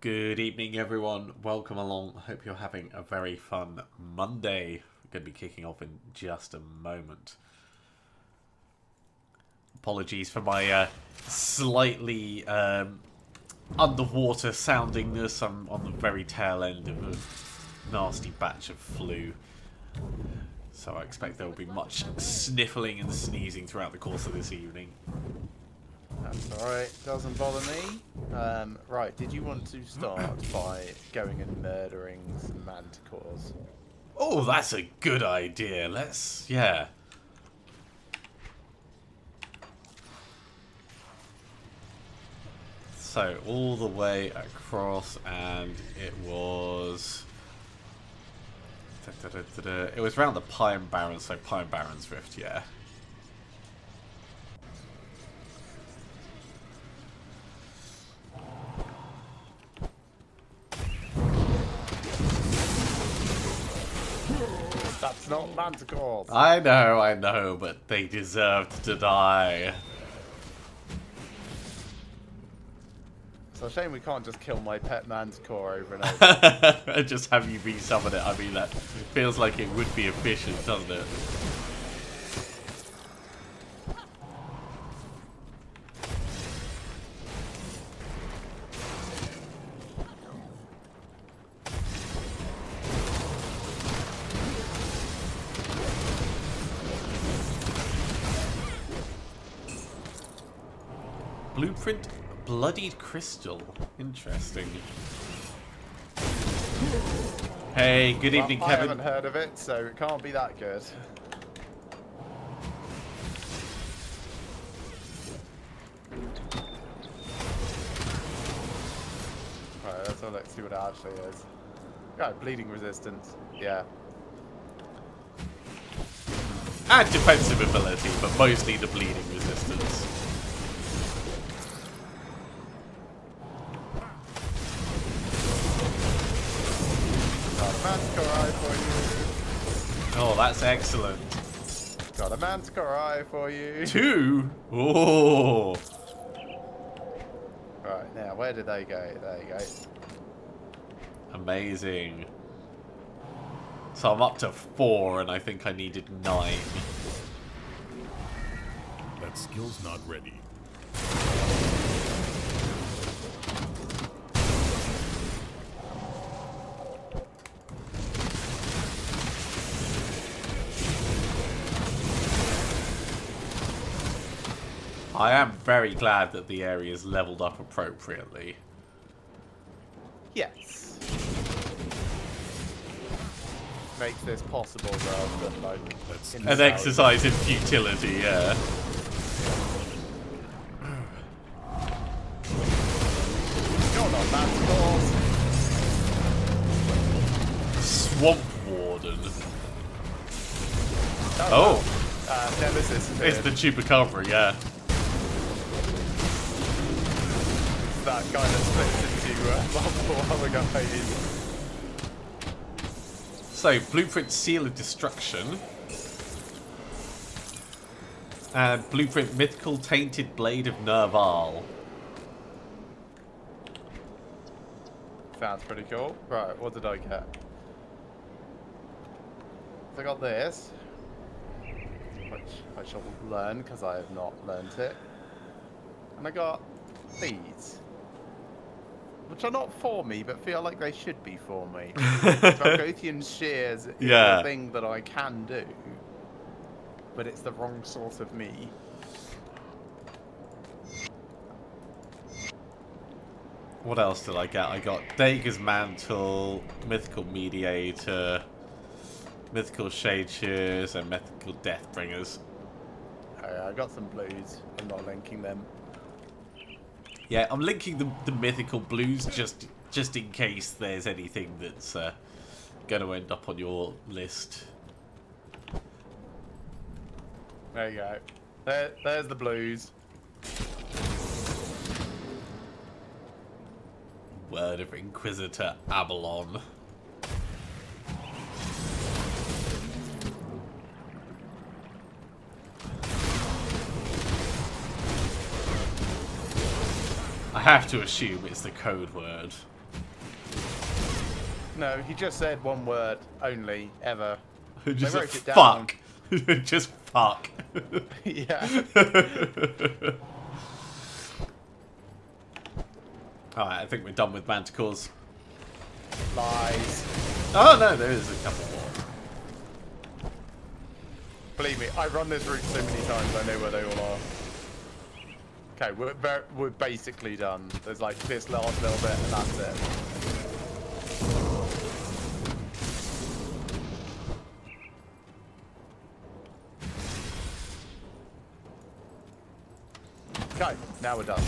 Good evening, everyone. Welcome along. I hope you're having a very fun Monday. We're going to be kicking off in just a moment. Apologies for my slightly underwater soundingness. I'm on the very tail end of a nasty batch of flu. So I expect there will be much sniffling and sneezing throughout the course of this evening. That's alright, doesn't bother me. Right, did you want to start by going and murdering some manticores? Oh, that's a good idea. Yeah. So, all the way across, and it was... It was around the Pine Barrens, so Pine Barrens Rift, yeah. That's not manticores! I know, but they deserved to die. It's a shame we can't just kill my pet manticore over and over. And just have you resummon it. I mean, that feels like it would be efficient, doesn't it? Blueprint bloodied crystal. Interesting. Hey, good evening, Kevin. I haven't heard of it, so it can't be that good. Right, let's see what it actually is. Yeah, bleeding resistance. Yeah. And defensive ability, but mostly the bleeding resistance. Manticore eye for you. Oh, that's excellent. Got a manticore eye for you. 2? Oh. Right, now where did they go? There you go. Amazing. So I'm up to 4, and I think I needed 9. That skill's not ready. I am very glad that the area is leveled up appropriately. Yes. Makes this possible rather than like That's An exercise in futility, yeah. You're not manticores. Swamp Warden. Oh, Nemesis. it's the Chupacabra, yeah. That kind of splits into multiple other guys. So, Blueprint Seal of Destruction. And Blueprint Mythical Tainted Blade of Nerval. Sounds pretty cool. Right, what did I get? So I got this, which I shall learn because I have not learnt it. And I got these, which are not for me, but feel like they should be for me. Dragothian Shears is Yeah. a thing that I can do, but it's the wrong sort of me. What else did I get? I got Dager's Mantle, Mythical Mediator, Mythical Shade Shears, and Mythical Deathbringers. I got some blues. I'm not linking them. Yeah, I'm linking the Mythical Blues just in case there's anything that's going to end up on your list. There you go. There's the blues. Word of Inquisitor Abalon. I have to assume it's the code word. No, he just said one word only, ever. Just wrote it down. fuck. Just fuck. Yeah. Alright, I think we're done with manticores. Lies. Oh no, there is a couple more. Believe me, I run this route so many times, I know where they all are. Okay, we're basically done. There's like this last little bit and that's it. Okay, now we're done.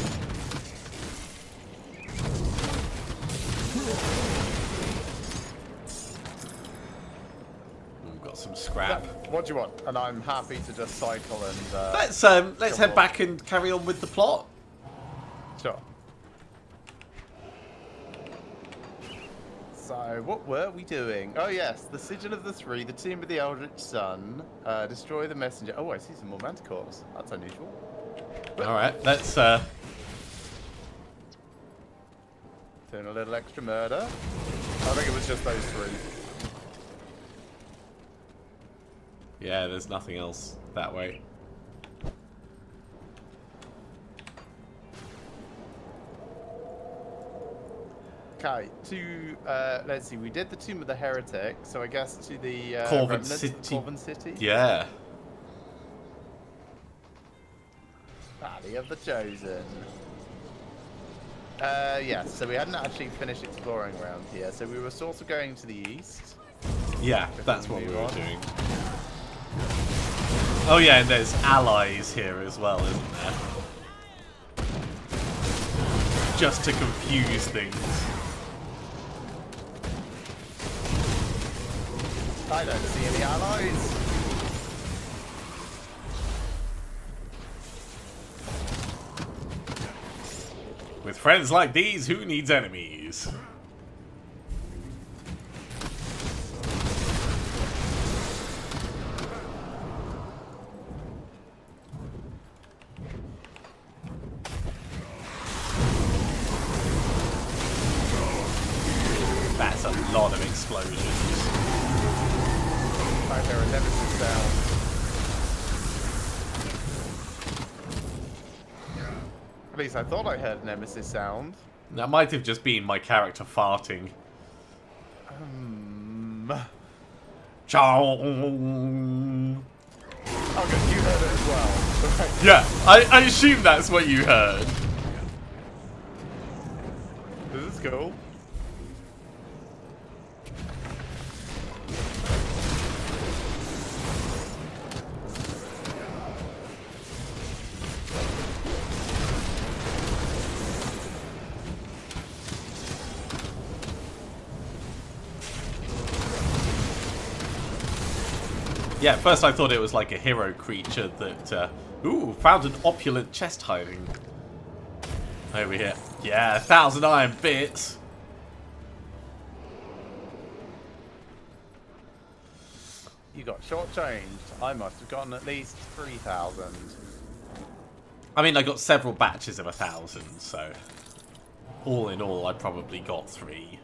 We've got some scrap. What do you want? And I'm happy to just cycle and... Let's head back and carry on with the plot. Sure. So, what were we doing? Oh yes, the Sigil of the Three, the Tomb of the Eldritch Sun, destroy the messenger. Oh, I see some more manticores. That's unusual. Alright, let's Doing a little extra murder. I think it was just those three. yeah, there's nothing else that way. Okay, to let's see, we did the Tomb of the Heretic, so I guess to the Corvin remnants of City. Corvin City. Yeah. Valley of the Chosen. Yes, so we hadn't actually finished exploring around here, so we were sort of going to the east. Yeah, that's what we move were on. doing. Oh yeah, and there's allies here as well, isn't there? Just to confuse things. I don't see any allies. With friends like these, who needs enemies? That's a lot of explosions. Like there are nemesis down. At least I thought I heard nemesis sound. That might have just been my character farting. Ciao. Oh good, you heard it as well. Right. Yeah, I assume that's what you heard. This is cool. Yeah, at first I thought it was like a hero creature that, ooh, found an opulent chest hiding. Over here. Yeah, 1,000 iron bits. You got shortchanged. I must have gotten at least 3,000. I mean, I got several batches of 1,000, so all in all, I probably got 3.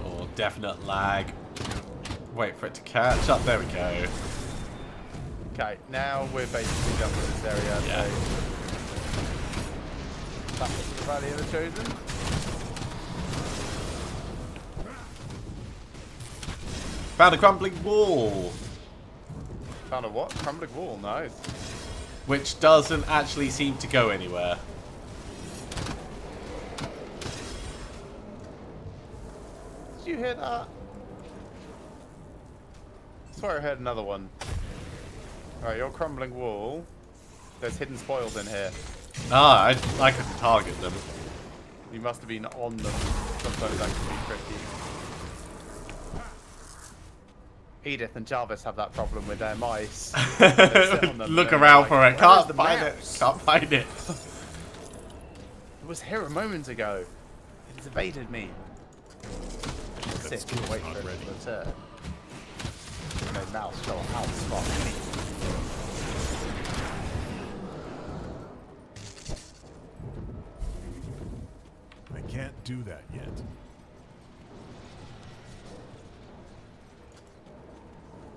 Oh, definite lag. Wait for it to catch up. There we go. Okay, now we're basically done with this area. Yeah. So back to the Valley of the Chosen. Found a crumbling wall, Found a what? Crumbling wall, nice. which doesn't actually seem to go anywhere. Did you hear that? I swear I heard another one. Alright, your crumbling wall. There's hidden spoils in here. Ah, I couldn't target them. You must have been on them. Sometimes that can be tricky. Edith and Jarvis have that problem with their mice. They sit on them Look and around like, for it. "Where's Can't the find it. mouse?" Can't find it. It was here a moment ago. It has evaded me. Sit skill's and wait not for it ready. to return. No mouse shall outspot me. do that yet.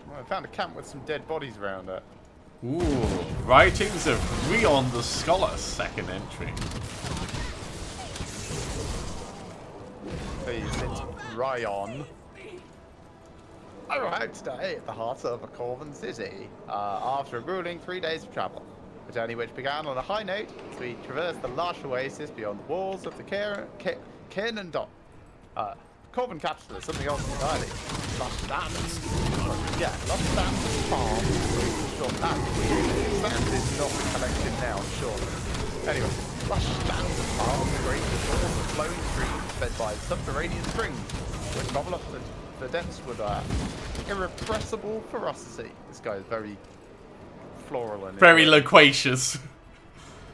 Well, I found a camp with some dead bodies around it. Ooh, writings of Rion the Scholar, second entry. Please, it's Ryan. I arrived today at the heart of a Corvan city after a grueling 3 days of travel. A journey which began on a high note as we traversed the lush oasis beyond the walls of the Cairn Dot. Corvan capital is something else entirely. Lush lands. Yeah, lush lands and farms. Sure, that's weird. Land is not a collection now, surely. Anyway, lush lands and farms, great source of flowing streams fed by subterranean springs, which bubble up the depths with irrepressible ferocity. This guy is very floral and Very loquacious.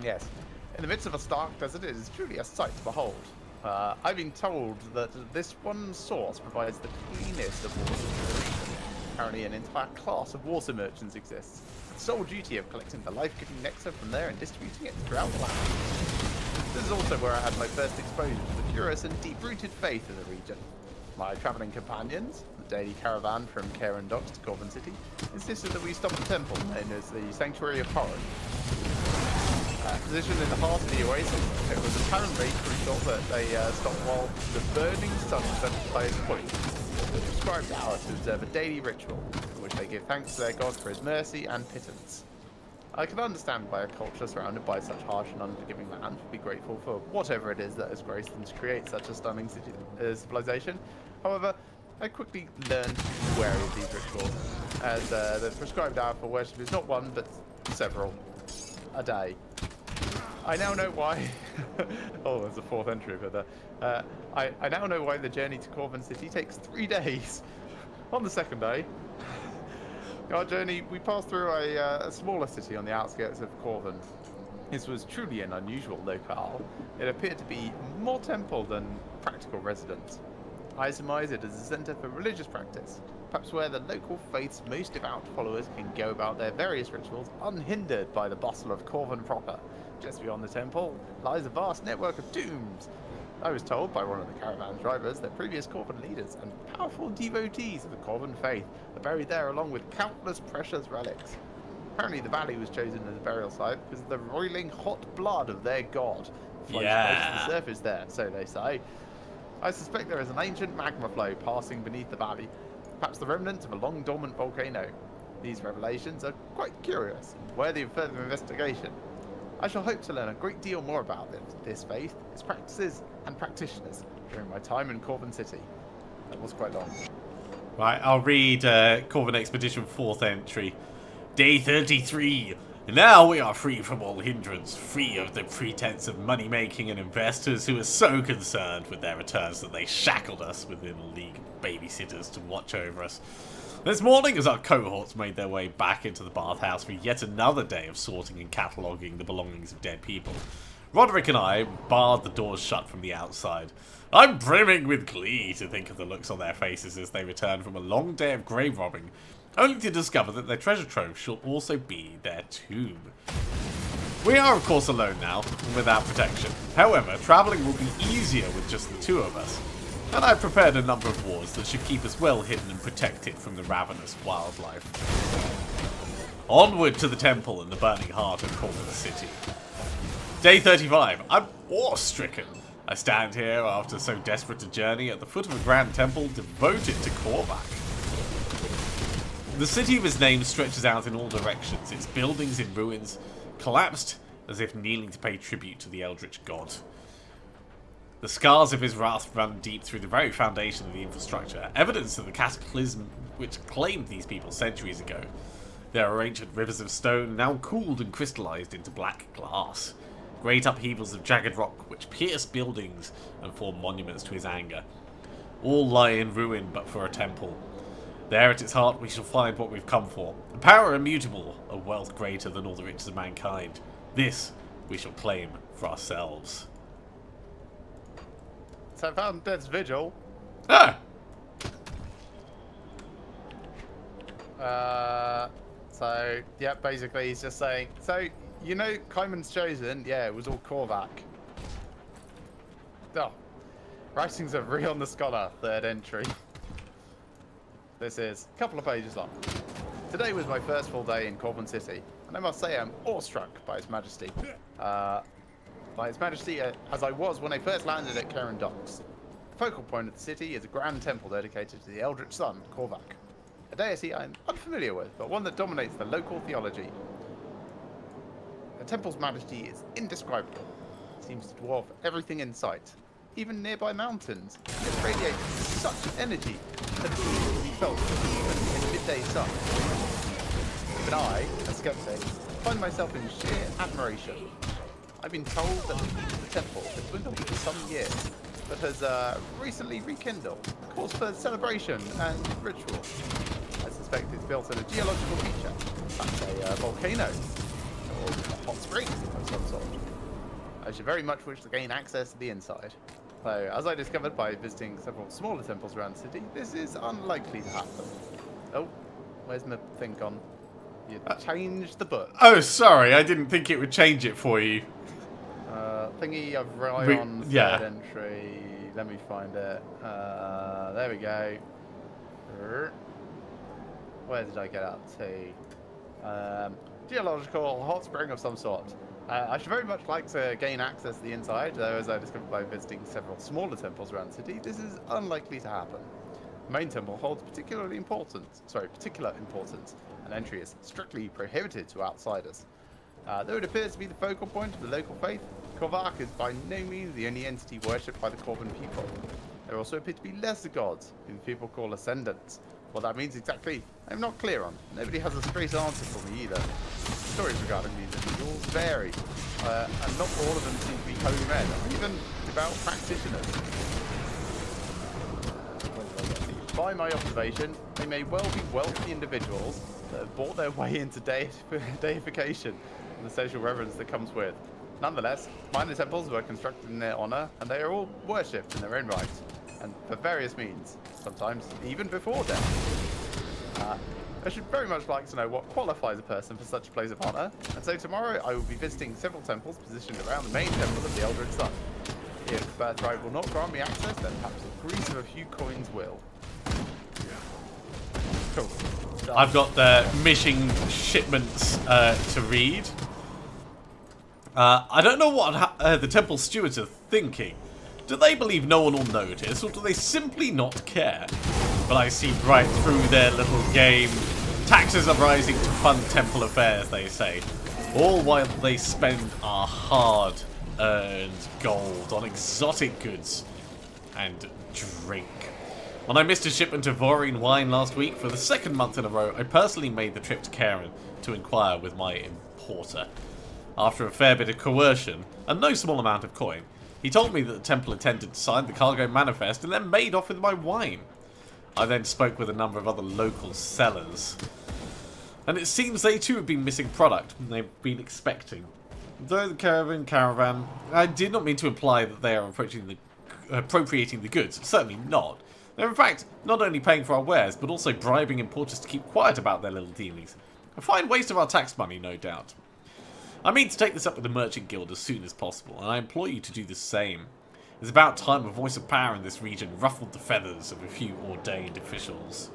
Yes. In the midst of a stark desert, it is truly a sight to behold. I've been told that this one source provides the cleanest of water in the region. Apparently an entire class of water merchants exists, with the sole duty of collecting the life-giving nectar from there and distributing it throughout the land. This is also where I had my first exposure to the curious and deep-rooted faith of the region. My travelling companions, the daily caravan from Cairn Docks to Corvan City, insisted that we stop at a temple known as the Sanctuary of Horror. Positioned in the heart of the oasis, it was apparently crucial that they stop while the burning sun was at its highest point. The prescribed hour to observe a daily ritual, in which they give thanks to their god for his mercy and pittance. I can understand why a culture surrounded by such harsh and unforgiving land would be grateful for whatever it is that has graced them to create such a stunning civilization. However, I quickly learned to be wary of these rituals, as the prescribed hour for worship is not one, but several a day. I now know why. Oh, there's a fourth entry for that. I now know why the journey to Corvan City takes 3 days. On the second day, our journey, we passed through a smaller city on the outskirts of Corvan. This was truly an unusual locale. It appeared to be more temple than practical residence. I surmise it as a centre for religious practice, perhaps where the local faith's most devout followers can go about their various rituals unhindered by the bustle of Corvan proper. Just beyond the temple lies a vast network of tombs. I was told by one of the caravan drivers that previous Corvan leaders and powerful devotees of the Corvan faith are buried there along with countless precious relics. Apparently the valley was chosen as a burial site because of the roiling hot blood of their god flows close to the surface there, so they say. I suspect there is an ancient magma flow passing beneath the valley, perhaps the remnants of a long dormant volcano. These revelations are quite curious and worthy of further investigation. I shall hope to learn a great deal more about this faith, its practices and practitioners during my time in Corvan City. That was quite long. Right, I'll read Corvan Expedition 4th entry. Day 33. Now we are free from all hindrance, free of the pretense of money-making and investors who are so concerned with their returns that they shackled us within a league of babysitters to watch over us. This morning, as our cohorts made their way back into the bathhouse for yet another day of sorting and cataloguing the belongings of dead people, Roderick and I barred the doors shut from the outside. I'm brimming with glee to think of the looks on their faces as they return from a long day of grave robbing, only to discover that their treasure trove shall also be their tomb. We are of course alone now, and without protection. However, travelling will be easier with just the two of us, and I've prepared a number of wards that should keep us well hidden and protected from the ravenous wildlife. Onward to the temple in the burning heart of Corvan City. Day 35. I'm awe-stricken. I stand here after so desperate a journey at the foot of a grand temple devoted to Korvac. The city of his name stretches out in all directions, its buildings in ruins, collapsed as if kneeling to pay tribute to the eldritch god. The scars of his wrath run deep through the very foundation of the infrastructure, evidence of the cataclysm which claimed these people centuries ago. There are ancient rivers of stone now cooled and crystallized into black glass. Great upheavals of jagged rock which pierce buildings and form monuments to his anger. All lie in ruin but for a temple. There at its heart we shall find what we've come for. A power immutable, a wealth greater than all the riches of mankind. This we shall claim for ourselves. So I found Dead's Vigil. Ah! So, yeah, basically he's just saying, so, you know, Kaiman's chosen, yeah, it was all Korvac. Oh. Writings of Rion the Scholar, 3rd entry. This is a couple of pages long. Today was my first full day in Corban City, and I must say I'm awestruck by His Majesty. As I was when I first landed at Karen Docks. The focal point of the city is a grand temple dedicated to the Eldritch Sun, Korvac. A deity I'm unfamiliar with, but one that dominates the local theology. The temple's majesty is indescribable. It seems to dwarf everything in sight, even nearby mountains. It radiates such energy that it seems to be felt even in midday sun. But I, a skeptic, find myself in sheer admiration. I've been told that the temple has dwindled for some years, but has recently rekindled, calls for celebration and ritual. I suspect it's built in a geological feature, perhaps a volcano, or a hot spring of some sort. I should very much wish to gain access to the inside. Though, as I discovered by visiting several smaller temples around the city, this is unlikely to happen. Oh, where's my thing gone? You changed the book. Oh, sorry, I didn't think it would change it for you. Thingy of Rion's 3rd entry. Let me find it. There we go. Where did I get up to? Geological hot spring of some sort. I should very much like to gain access to the inside, though as I discovered by visiting several smaller temples around the city, this is unlikely to happen. The main temple holds particular importance, and entry is strictly prohibited to outsiders. Though it appears to be the focal point of the local faith, Korvac is by no means the only entity worshipped by the Corban people. There also appear to be lesser gods, whom people call ascendants. What that means exactly, I'm not clear on. Nobody has a straight answer for me either. Stories regarding these individuals vary, and not all of them seem to be holy men, or even devout practitioners. By my observation, they may well be wealthy individuals that have bought their way into deification and the social reverence that comes with. Nonetheless, minor temples were constructed in their honor, and they are all worshipped in their own right, and for various means, sometimes even before death. I should very much like to know what qualifies a person for such a place of honor, and so tomorrow I will be visiting several temples positioned around the main temple of the Eldritch Sun. If Birthright will not grant me access, then perhaps the grease of a few coins will. Cool. I've got the missing shipments to read. I don't know what the temple stewards are thinking. Do they believe no one will notice, or do they simply not care? But I see right through their little game. Taxes are rising to fund temple affairs, they say. All while they spend our hard-earned gold on exotic goods and drink. When I missed a shipment of Vaurian wine last week, for the 2nd month in a row, I personally made the trip to Karen to inquire with my importer. After a fair bit of coercion, and no small amount of coin, he told me that the temple intended to sign the cargo manifest and then made off with my wine. I then spoke with a number of other local sellers, and it seems they too have been missing product they've been expecting. Though the caravan, I did not mean to imply that they are appropriating the goods, certainly not. They're in fact not only paying for our wares, but also bribing importers to keep quiet about their little dealings. A fine waste of our tax money, no doubt. I mean to take this up with the Merchant Guild as soon as possible, and I implore you to do the same. It's about time a voice of power in this region ruffled the feathers of a few ordained officials.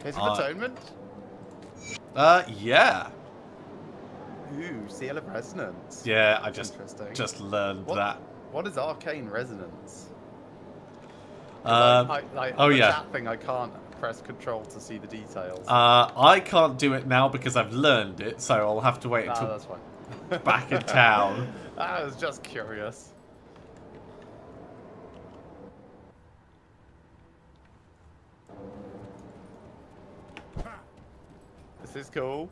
Case of Atonement? Yeah. Ooh, Seal of Resonance. Yeah, I just learned that. What is Arcane Resonance? Oh the yeah. chat thing, I can't press Control to see the details. I can't do it now because I've learned it, so I'll have to wait until that's fine. back in town. I was just curious. This is cool.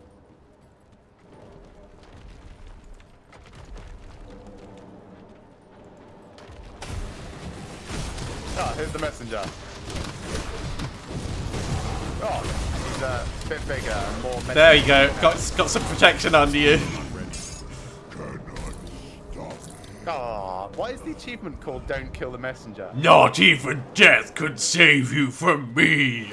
Ah, here's the messenger. Oh, he's a bit bigger and more menacing. There you go. Got some protection under you. Ah, why is the achievement called "Don't Kill the Messenger"? Not even death could save you from me.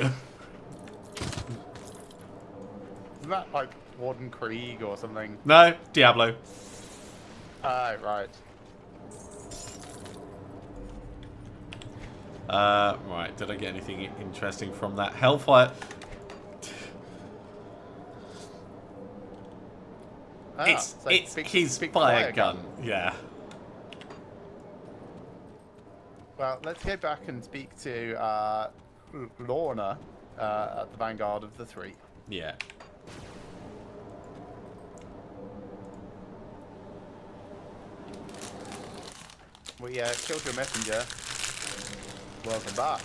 Isn't that like Warden Krieg or something? No, Diablo. Right. Right, did I get anything interesting from that? Hellfire. It's his fire gun. Yeah. Well, let's go back and speak to Lorna at the vanguard of the three. Yeah. We killed your messenger. Welcome back.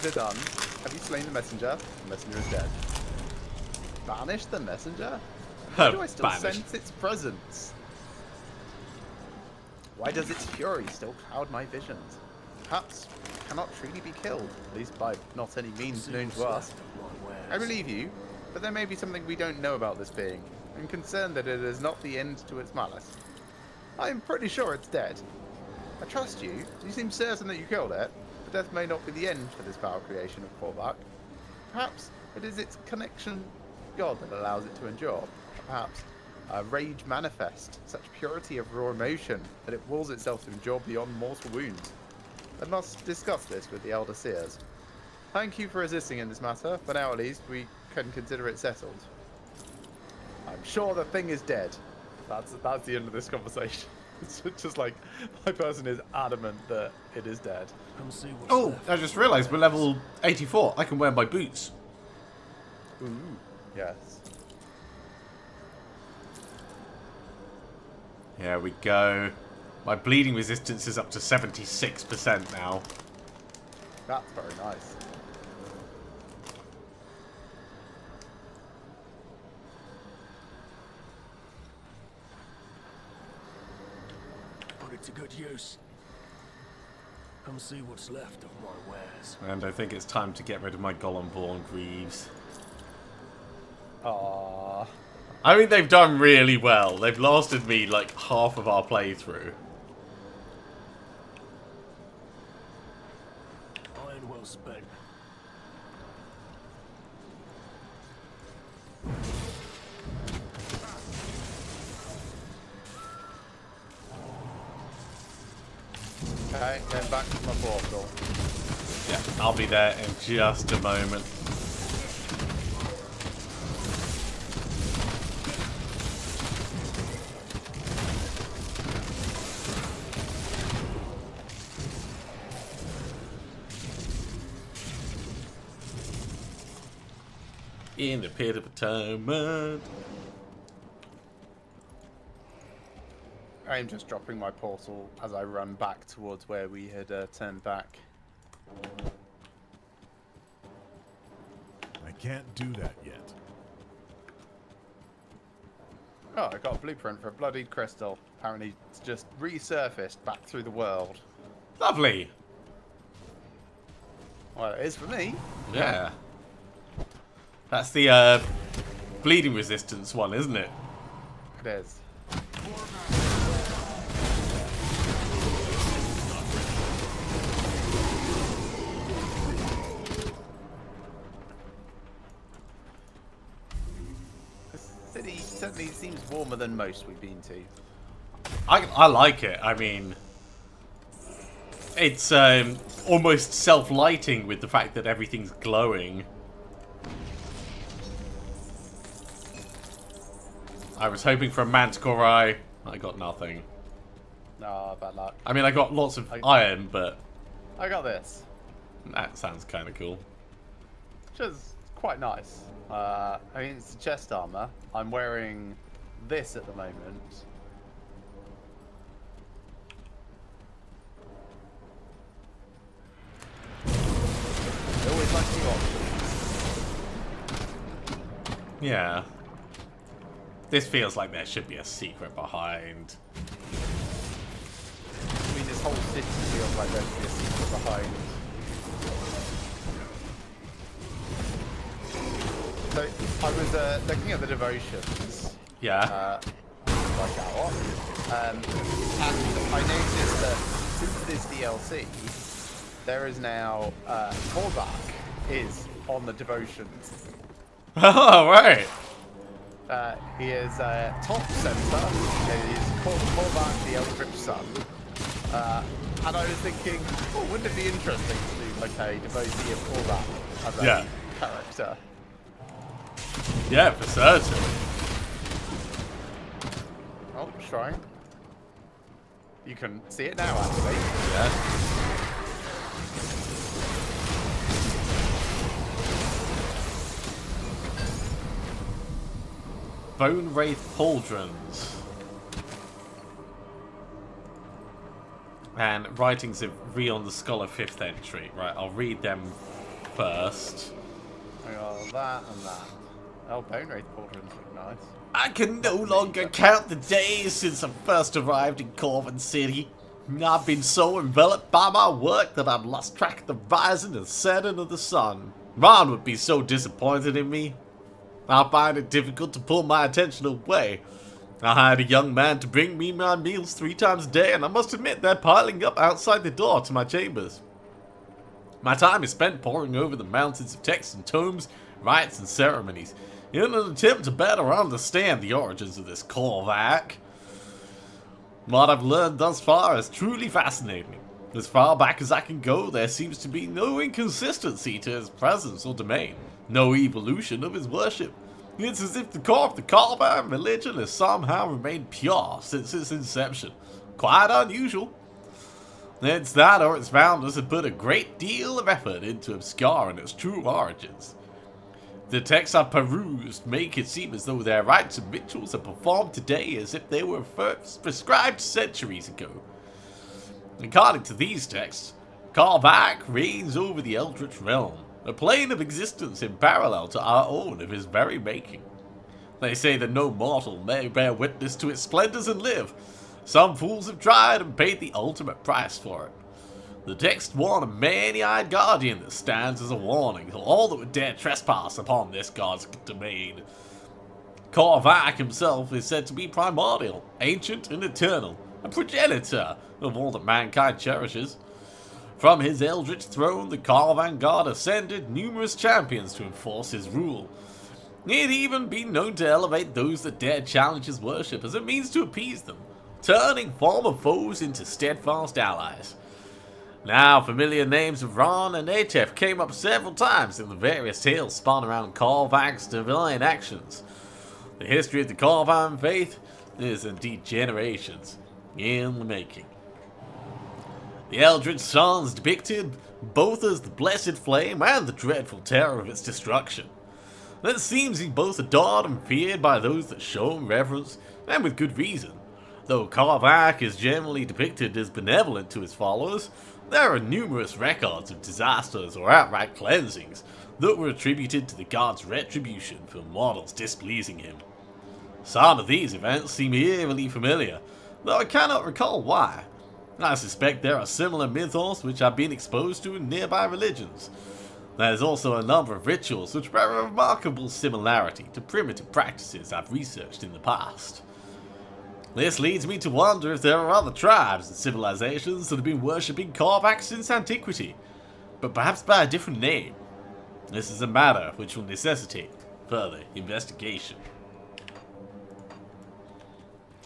They're done. Have you slain the messenger? The messenger is dead. Banished the messenger? Why do I still sense its presence? Why does its fury still cloud my visions? Perhaps it cannot truly be killed, at least by not any means known to us. I believe you, but there may be something we don't know about this being. I'm concerned that it is not the end to its malice. I'm pretty sure it's dead. I trust you. You seem certain that you killed it, but death may not be the end for this power creation of Korvac. Perhaps it is its connection God that allows it to endure. Perhaps a rage manifest, such purity of raw emotion that it wills itself to endure beyond mortal wounds. I must discuss this with the Elder Seers. Thank you for assisting in this matter. For now, at least, we can consider it settled. I'm sure the thing is dead. That's the end of this conversation. It's just like, my person is adamant that it is dead. Oh, I just realised we're level 84. I can wear my boots. Ooh, yes. Here we go. My bleeding resistance is up to 76% now. That's very nice. Put it to good use. Come see what's left of my wares. And I think it's time to get rid of my Golem-born Greaves. Aww. I mean, they've done really well. They've lasted me like half of our playthrough. Iron well spent. Okay, then back to my portal. Yeah, I'll be there in just a moment. In the pit of atonement. I'm just dropping my portal as I run back towards where we had turned back. I can't do that yet. Oh, I got a blueprint for a bloodied crystal. Apparently it's just resurfaced back through the world. Lovely. Well, it is for me. Yeah. That's the bleeding resistance one, isn't it? It is. The city certainly seems warmer than most we've been to. I like it. I mean, it's almost self-lighting with the fact that everything's glowing. I was hoping for a manticore eye. I got nothing. No, bad luck. I mean, I got lots of iron, but I got this, that sounds kind of cool. which is quite nice. I mean, it's chest armor. I'm wearing this at the moment. I always like the options. Yeah. This feels like there should be a secret behind. I mean, this whole city feels like there should be a secret behind. So, I was looking at the devotions. Yeah. Like out. And I noticed that since this DLC, there is now Korvac is on the devotions. Oh, right. He is top center. He is called Korvac, the Eldritch Sun. And I was thinking, oh, wouldn't it be interesting to do like a devotee of all that as a Yeah. character? Yeah, for certain. Oh, shrine. You can see it now, actually. Yeah. Bone Wraith Pauldrons. And Writings of Rion the Scholar 5th entry. Right, I'll read them first. I got that and that. Oh, Bone Wraith Pauldrons look nice. I can no longer count the days since I first arrived in Corvin City. I've been so enveloped by my work that I've lost track of the rising and setting of the sun. Ron would be so disappointed in me. I find it difficult to pull my attention away. I hired a young man to bring me my meals 3 times a day, and I must admit they're piling up outside the door to my chambers. My time is spent poring over the mountains of texts and tomes, rites and ceremonies, in an attempt to better understand the origins of this Korvac. What I've learned thus far has truly fascinated me. As far back as I can go, there seems to be no inconsistency to his presence or domain, no evolution of his worship. It's as if the core of the Korvac religion has somehow remained pure since its inception. Quite unusual. It's that or its founders have put a great deal of effort into obscuring its true origins. The texts I've perused make it seem as though their rites and rituals are performed today as if they were first prescribed centuries ago. According to these texts, Korvac reigns over the Eldritch realm, a plane of existence in parallel to our own of his very making. They say that no mortal may bear witness to its splendors and live. Some fools have tried and paid the ultimate price for it. The text warn a many-eyed guardian that stands as a warning to all that would dare trespass upon this god's domain. Korvac himself is said to be primordial, ancient and eternal, a progenitor of all that mankind cherishes. From his eldritch throne, the Korvan god ascended numerous champions to enforce his rule. He'd even been known to elevate those that dared challenge his worship as a means to appease them, turning former foes into steadfast allies. Now, familiar names of Ron and Atef came up several times in the various tales spun around Korvac's divine actions. The history of the Korvan faith is indeed generations in the making. The Eldritch Sun is depicted both as the blessed flame and the dreadful terror of its destruction. It seems he's both adored and feared by those that show him reverence, and with good reason. Though Korvac is generally depicted as benevolent to his followers, there are numerous records of disasters or outright cleansings that were attributed to the god's retribution for mortals displeasing him. Some of these events seem eerily familiar, though I cannot recall why. I suspect there are similar mythos which I've been exposed to in nearby religions. There's also a number of rituals which bear a remarkable similarity to primitive practices I've researched in the past. This leads me to wonder if there are other tribes and civilizations that have been worshipping Korvac since antiquity, but perhaps by a different name. This is a matter which will necessitate further investigation.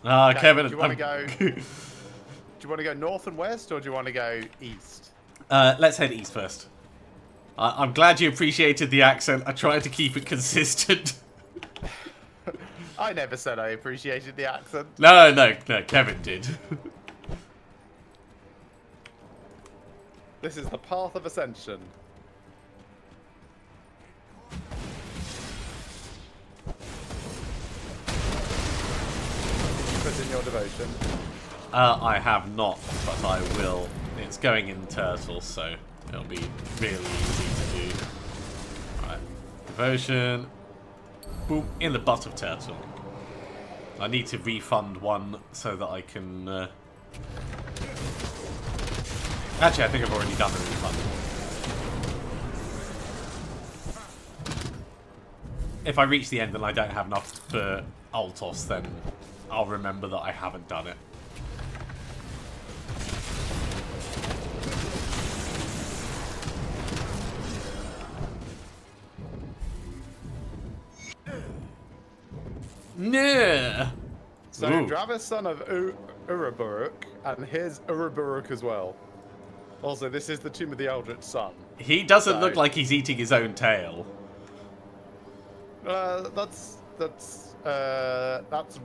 Okay, Kevin, do you want to go? Do you want to go north and west, or do you want to go east? Let's head east first. I'm glad you appreciated the accent. I tried to keep it consistent. I never said I appreciated the accent. No, Kevin did. This is the path of ascension. Put in your devotion. I have not, but I will. It's going in turtle, so it'll be really easy to do. Right, devotion. Boom, in the butt of turtle. I need to refund one so that I can... Actually, I think I've already done the refund. If I reach the end and I don't have enough for Altos, then I'll remember that I haven't done it. Yeah. So, Ooh. Dravis, son of Uraburuk, And here's Uruburuk as well. Also, this is the Tomb of the Eldritch Sun. He doesn't look like he's eating his own tail. That's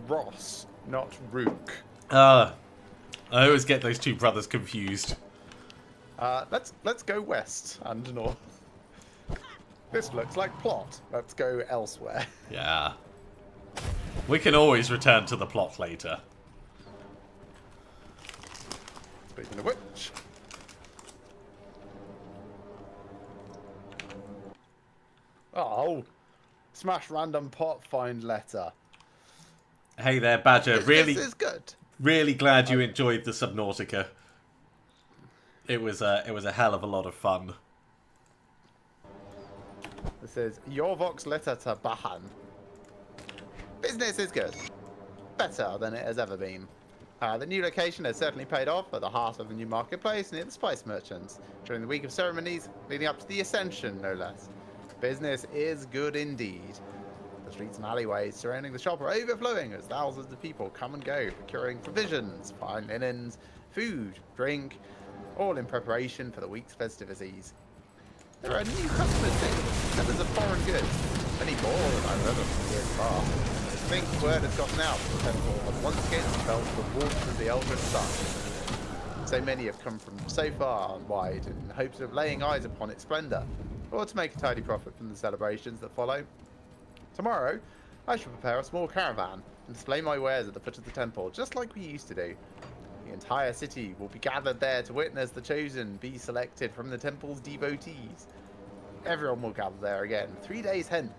Ross, not Rook. I always get those two brothers confused. Let's go west and north. This looks like plot. Let's go elsewhere. Yeah. We can always return to the plot later. Speaking of which. Oh, smash random pot find letter. Hey there, Badger. This is good. Really glad you enjoyed the Subnautica. It was a hell of a lot of fun. This is Yorvok's letter to Bahan. Business is good. Better than it has ever been. The new location has certainly paid off at the heart of the new marketplace near the spice merchants during the week of ceremonies leading up to the Ascension, no less. Business is good indeed. The streets and alleyways surrounding the shop are overflowing as thousands of people come and go, procuring provisions, fine linens, food, drink, all in preparation for the week's festivities. There are new customers too, sellers of foreign goods, many more than I've ever from years past. I think word has gotten out that the temple has once again felt the warmth of the Eldritch Sun. So many have come from so far and wide in hopes of laying eyes upon its splendour, or to make a tidy profit from the celebrations that follow. Tomorrow, I shall prepare a small caravan and display my wares at the foot of the temple, just like we used to do. The entire city will be gathered there to witness the chosen be selected from the temple's devotees. Everyone will gather there again 3 days hence,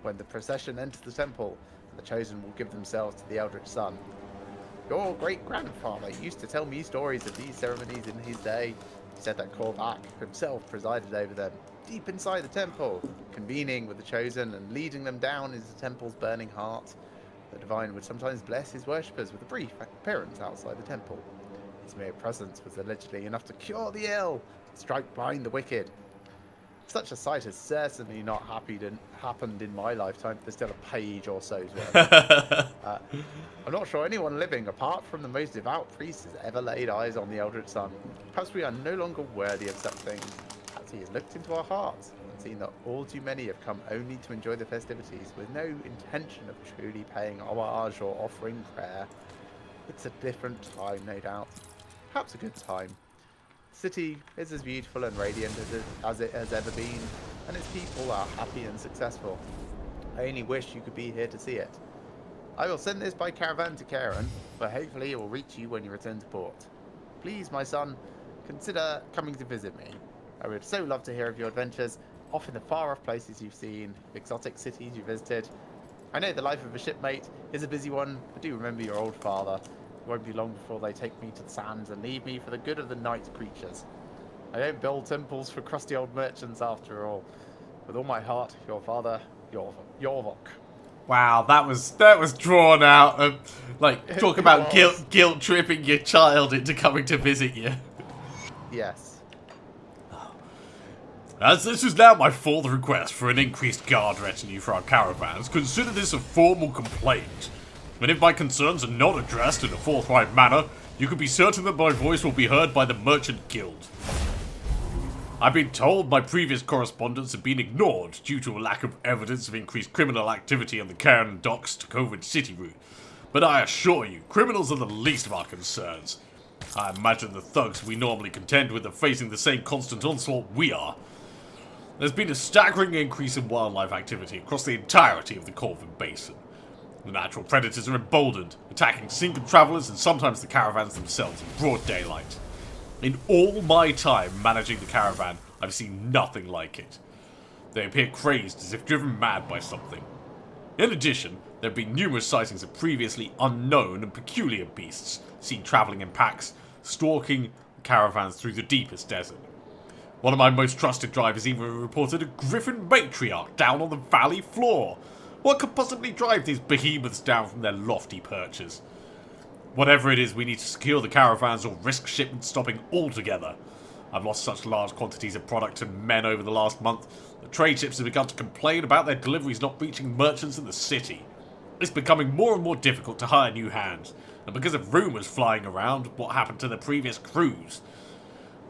when the procession enters the temple, and the chosen will give themselves to the Eldritch Sun. Your great-grandfather used to tell me stories of these ceremonies in his day. He said that Korvac himself presided over them, deep inside the temple, convening with the chosen and leading them down into the temple's burning heart. The divine would sometimes bless his worshippers with a brief appearance outside the temple. His mere presence was allegedly enough to cure the ill, strike blind the wicked. Such a sight has certainly not happened in my lifetime. There's still a page or so's worth. I'm not sure anyone living, apart from the most devout priest, has ever laid eyes on the Eldritch Sun. Perhaps we are no longer worthy of such things. Perhaps he has looked into our hearts and seen that all too many have come only to enjoy the festivities with no intention of truly paying homage or offering prayer. It's a different time, no doubt. Perhaps a good time. The city is as beautiful and radiant as it has ever been, and its people are happy and successful. I only wish you could be here to see it. I will send this by caravan to Karen, but hopefully it will reach you when you return to port. Please, my son, consider coming to visit me. I would so love to hear of your adventures, off in the far-off places you've seen, exotic cities you visited. I know the life of a shipmate is a busy one, but do remember your old father. It won't be long before they take me to the sands and leave me for the good of the night creatures. I don't build temples for crusty old merchants after all. With all my heart, your father, Yorvok. Wow, that was drawn out. Like, talk about guilt tripping your child into coming to visit you. Yes. As this is now my fourth request for an increased guard retinue for our caravans, consider this a formal complaint. And if my concerns are not addressed in a forthright manner, you can be certain that my voice will be heard by the Merchant Guild. I've been told my previous correspondence had been ignored due to a lack of evidence of increased criminal activity on the Cairn Docks to Covent City route. But I assure you, criminals are the least of our concerns. I imagine the thugs we normally contend with are facing the same constant onslaught we are. There's been a staggering increase in wildlife activity across the entirety of the Corvin Basin. The natural predators are emboldened, attacking single travellers and sometimes the caravans themselves in broad daylight. In all my time managing the caravan, I've seen nothing like it. They appear crazed, as if driven mad by something. In addition, there have been numerous sightings of previously unknown and peculiar beasts, seen travelling in packs, stalking caravans through the deepest desert. One of my most trusted drivers even reported a griffin matriarch down on the valley floor. What could possibly drive these behemoths down from their lofty perches? Whatever it is, we need to secure the caravans or risk shipment stopping altogether. I've lost such large quantities of product and men over the last month that trade ships have begun to complain about their deliveries not reaching merchants in the city. It's becoming more and more difficult to hire new hands, and because of rumours flying around what happened to the previous crews,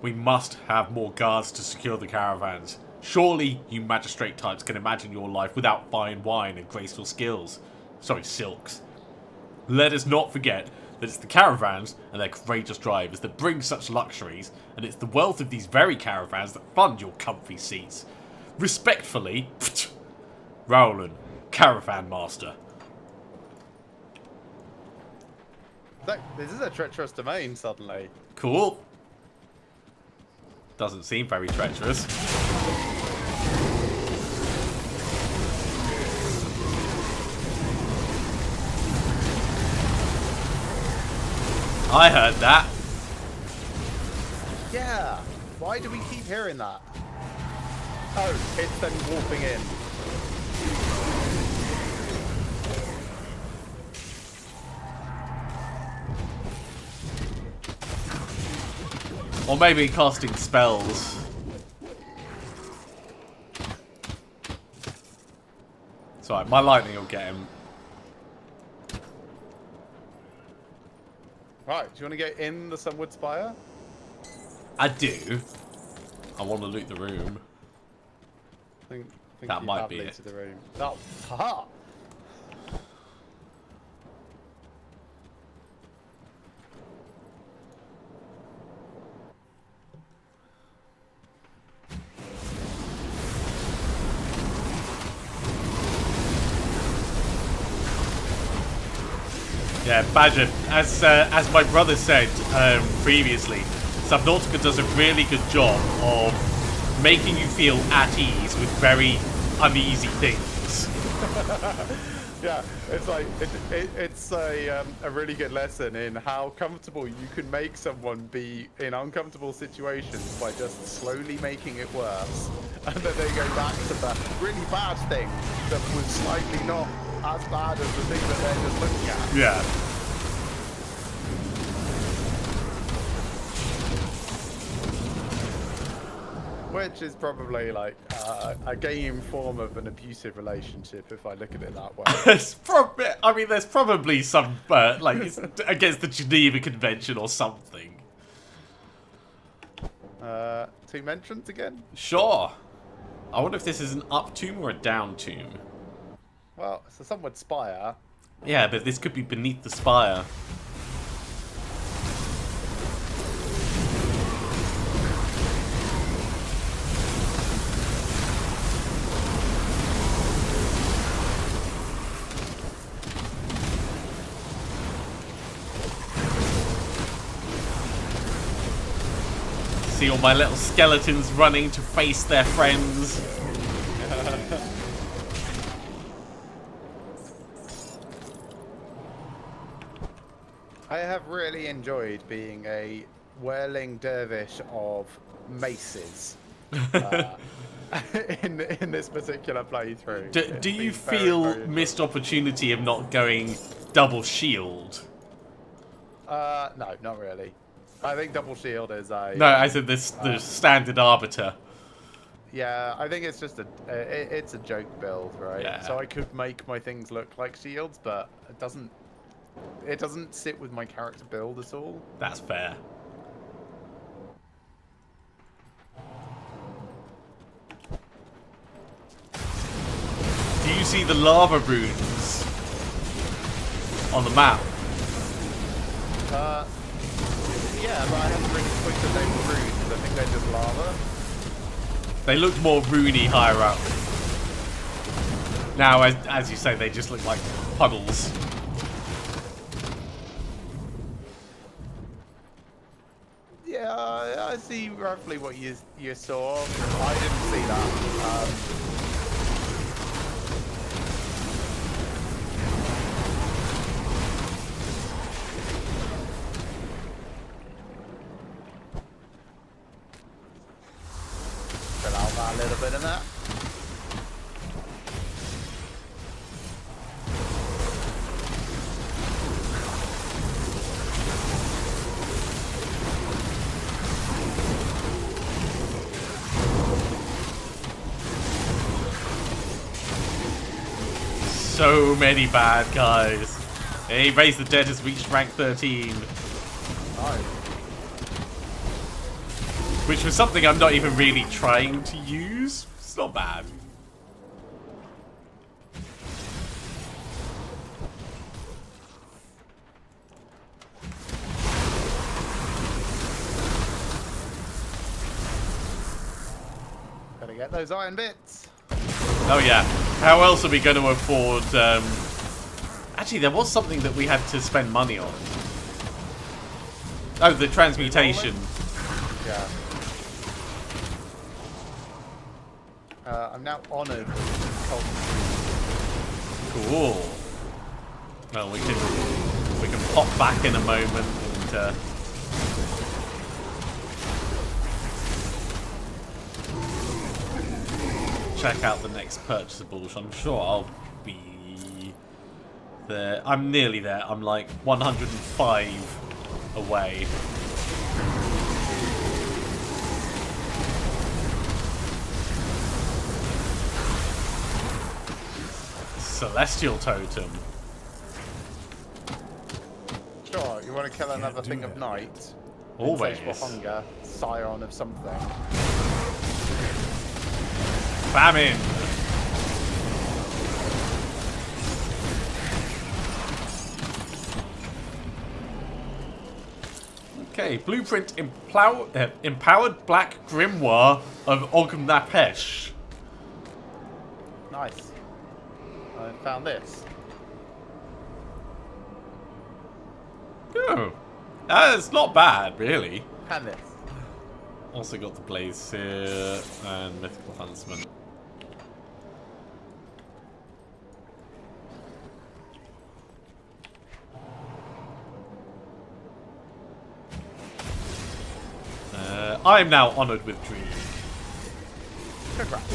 we must have more guards to secure the caravans. Surely you magistrate types can imagine your life without fine wine and graceful skills. Sorry, silks. Let us not forget that it's the caravans and their courageous drivers that bring such luxuries, and it's the wealth of these very caravans that fund your comfy seats. Respectfully, Rowland, Caravan Master. This is a treacherous domain, suddenly. Cool. Doesn't seem very treacherous. I heard that. Yeah. Why do we keep hearing that? Oh, it's them warping in. Or maybe casting spells. It's alright, my lightning will get him. Right, do you want to get in the Sunwood Spire? I do. I want to loot the room. Think That you might have be it. looted the room. Oh, haha! Yeah, Badger, as my brother said previously, Subnautica does a really good job of making you feel at ease with very uneasy things. Yeah, it's like it's a really good lesson in how comfortable you can make someone be in uncomfortable situations by just slowly making it worse, and then they go back to the really bad thing that was slightly not as bad as the thing that they're just looking at. Yeah. Which is probably like a game form of an abusive relationship, if I look at it that way. I mean, there's probably some, like, it's against the Geneva Convention or something. Tomb entrance again? Sure. I wonder if this is an up tomb or a down tomb. Well, it's a Sunward Spire. Yeah, but this could be beneath the spire. See all my little skeletons running to face their friends. I have really enjoyed being a whirling dervish of maces in this particular playthrough. Do you It's been feel very missed opportunity of not going double shield? no, not really. I think double shield is a... No, I said this the standard arbiter. Yeah, I think it's just it's a joke build, right? Yeah. So I could make my things look like shields, but it doesn't sit with my character build at all. That's fair. Do you see the lava runes on the map? Yeah, but I haven't really clicked the name of runes. I think they're just lava. They looked more runey higher up. Now, as you say, they just look like puddles. Yeah, I see roughly what you saw. I didn't see that. Fill out that little bit of that. so many bad guys. Hey, Raise the Dead has reached rank 13. Nice. Which was something I'm not even really trying to use. It's not bad. Gotta get those iron bits. Oh yeah. How else are we going to afford... Actually, there was something that we had to spend money on. Oh, the transmutation. Yeah. I'm now honoured with Cool. Well, we can pop back in a moment and check out the next purchasables. I'm sure I'll be there. I'm nearly there. I'm like 105 away. Celestial totem. Sure, you want to kill another thing of night? Always. Insatiable hunger, scion of something. Famine. Okay, blueprint empowered black grimoire of Ognapesh. Nice. I found this. Oh, it's not bad, really. And this. Also got the blaze here and mythical huntsman. I am now honoured with dream. Congrats.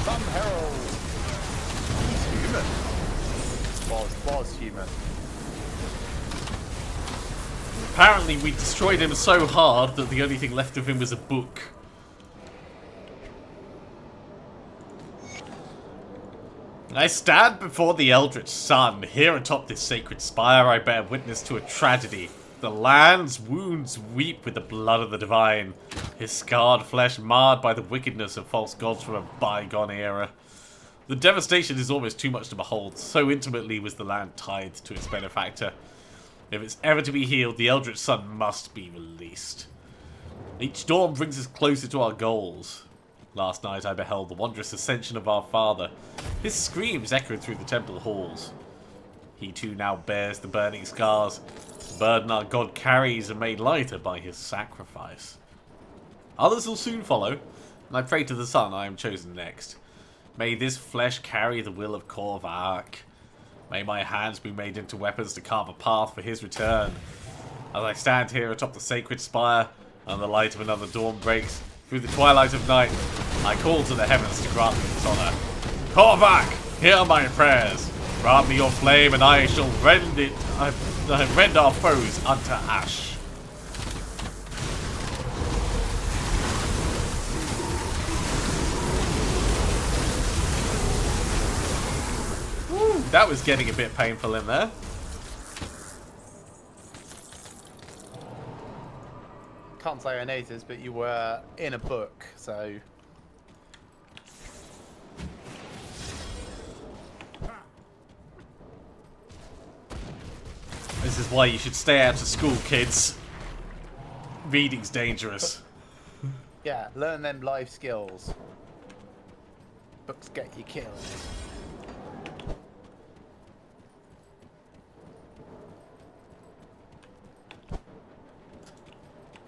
Sun Herald. He's human. Was human. Apparently we destroyed him so hard that the only thing left of him was a book. I stand before the Eldritch Sun. Here atop this sacred spire I bear witness to a tragedy. The land's wounds weep with the blood of the divine. His scarred flesh marred by the wickedness of false gods from a bygone era. The devastation is almost too much to behold. So intimately was the land tied to its benefactor. If it's ever to be healed, the Eldritch Sun must be released. Each dawn brings us closer to our goals. Last night I beheld the wondrous ascension of our father. His screams echoed through the temple halls. He too now bears the burning scars. The burden our god carries are made lighter by his sacrifice. Others will soon follow, and I pray to the sun I am chosen next. May this flesh carry the will of Korvac. May my hands be made into weapons to carve a path for his return. As I stand here atop the sacred spire, and the light of another dawn breaks, through the twilight of night, I call to the heavens to grant me this honor. Korvac, hear my prayers. Grant me your flame, and I shall rend our foes unto ash. Woo, that was getting a bit painful in there. Can't say I noticed, but you were in a book, so... This is why you should stay out of school, kids. Reading's dangerous. Yeah, learn them life skills. Books get you killed.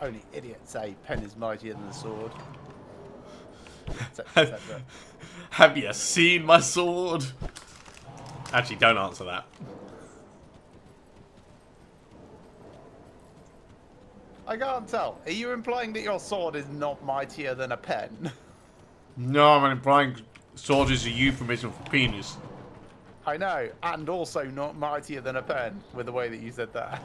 Only idiots say pen is mightier than the sword. Have you seen my sword? Actually, don't answer that. I can't tell. Are you implying that your sword is not mightier than a pen? No, I'm implying sword is a euphemism for penis. I know, and also not mightier than a pen, with the way that you said that.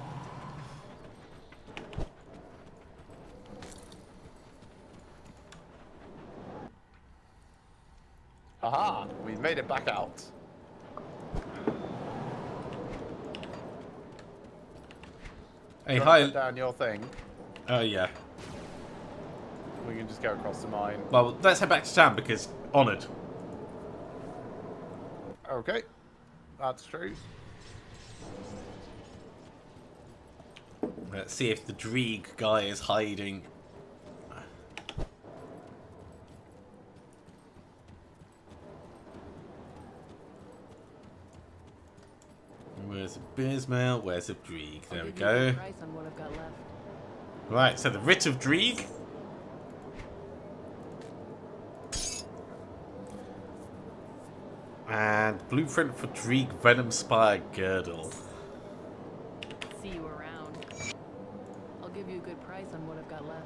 Aha! We've made it back out. Hey, You wanna hi. put down your thing? Oh, yeah. We can just go across to mine. Well, let's head back to town because honoured. Okay, that's true. Let's see if the Dreeg guy is hiding. Where's the Bismail? Where's the Dreeg? There we go. Price on what I've got left. Right, so the Writ of Dreeg. And blueprint for Dreeg Venom Spire Girdle. See you around. I'll give you a good price on what I've got left.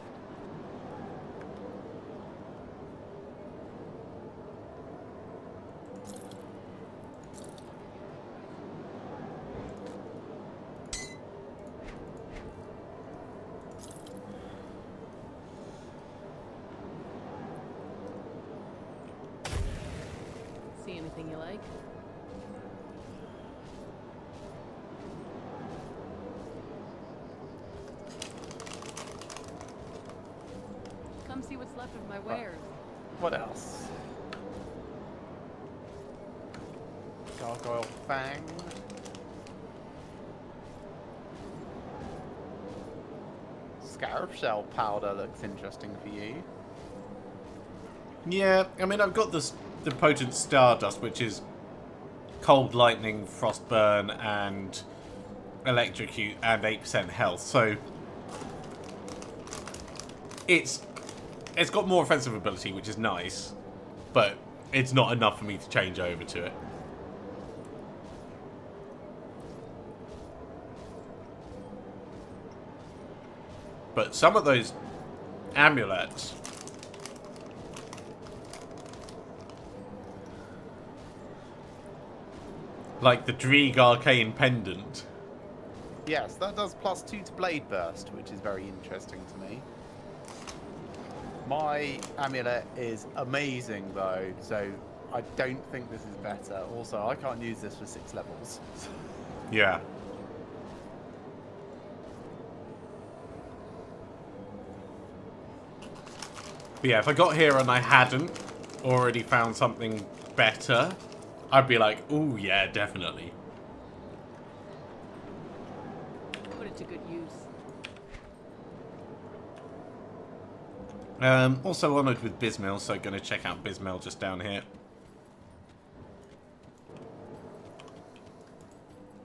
See anything you like? Come see what's left of my wares. What else? Gargoyle Fang. Scarab Shell Powder looks interesting for you. Yeah, I mean, I've got this, the Potent Stardust, which is Cold Lightning, Frostburn, and Electrocute, and 8% health. So it's got more offensive ability, which is nice, but it's not enough for me to change over to it. But some of those amulets, like the Dreeg Arcane Pendant. Yes, that does +2 to Blade Burst, which is very interesting to me. My amulet is amazing though, so I don't think this is better. Also, I can't use this for 6 levels. Yeah. But yeah, if I got here and I hadn't already found something better, I'd be like, ooh, yeah, definitely. Put it to good use. Also honoured with Bismail, so going to check out Bismail just down here.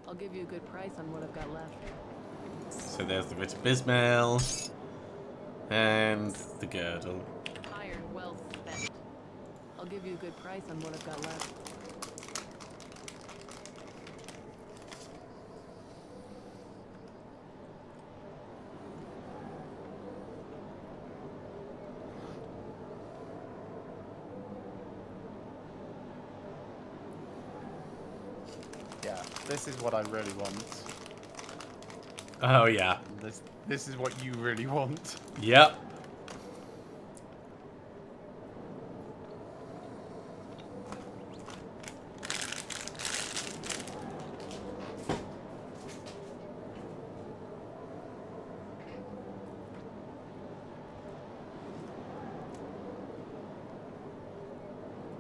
I'll give you a good price on what I've got left. So there's the Writ of Bismail. And the Girdle. Iron well spent. I'll give you a good price on what I've got left. Yeah, this is what I really want. Oh, yeah. This is what you really want. Yep.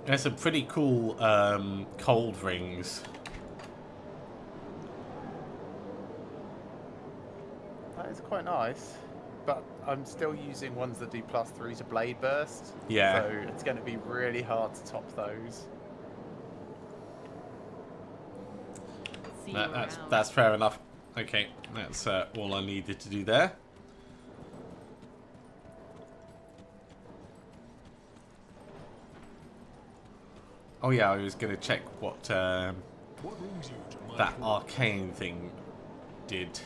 There's some pretty cool cold rings. That is quite nice, but I'm still using ones that do +3 to Blade Burst. Yeah. So it's going to be really hard to top those. See you around. That's fair enough. Okay, that's all I needed to do there. Oh yeah, I was going to check what What brings you to my that court? arcane thing did.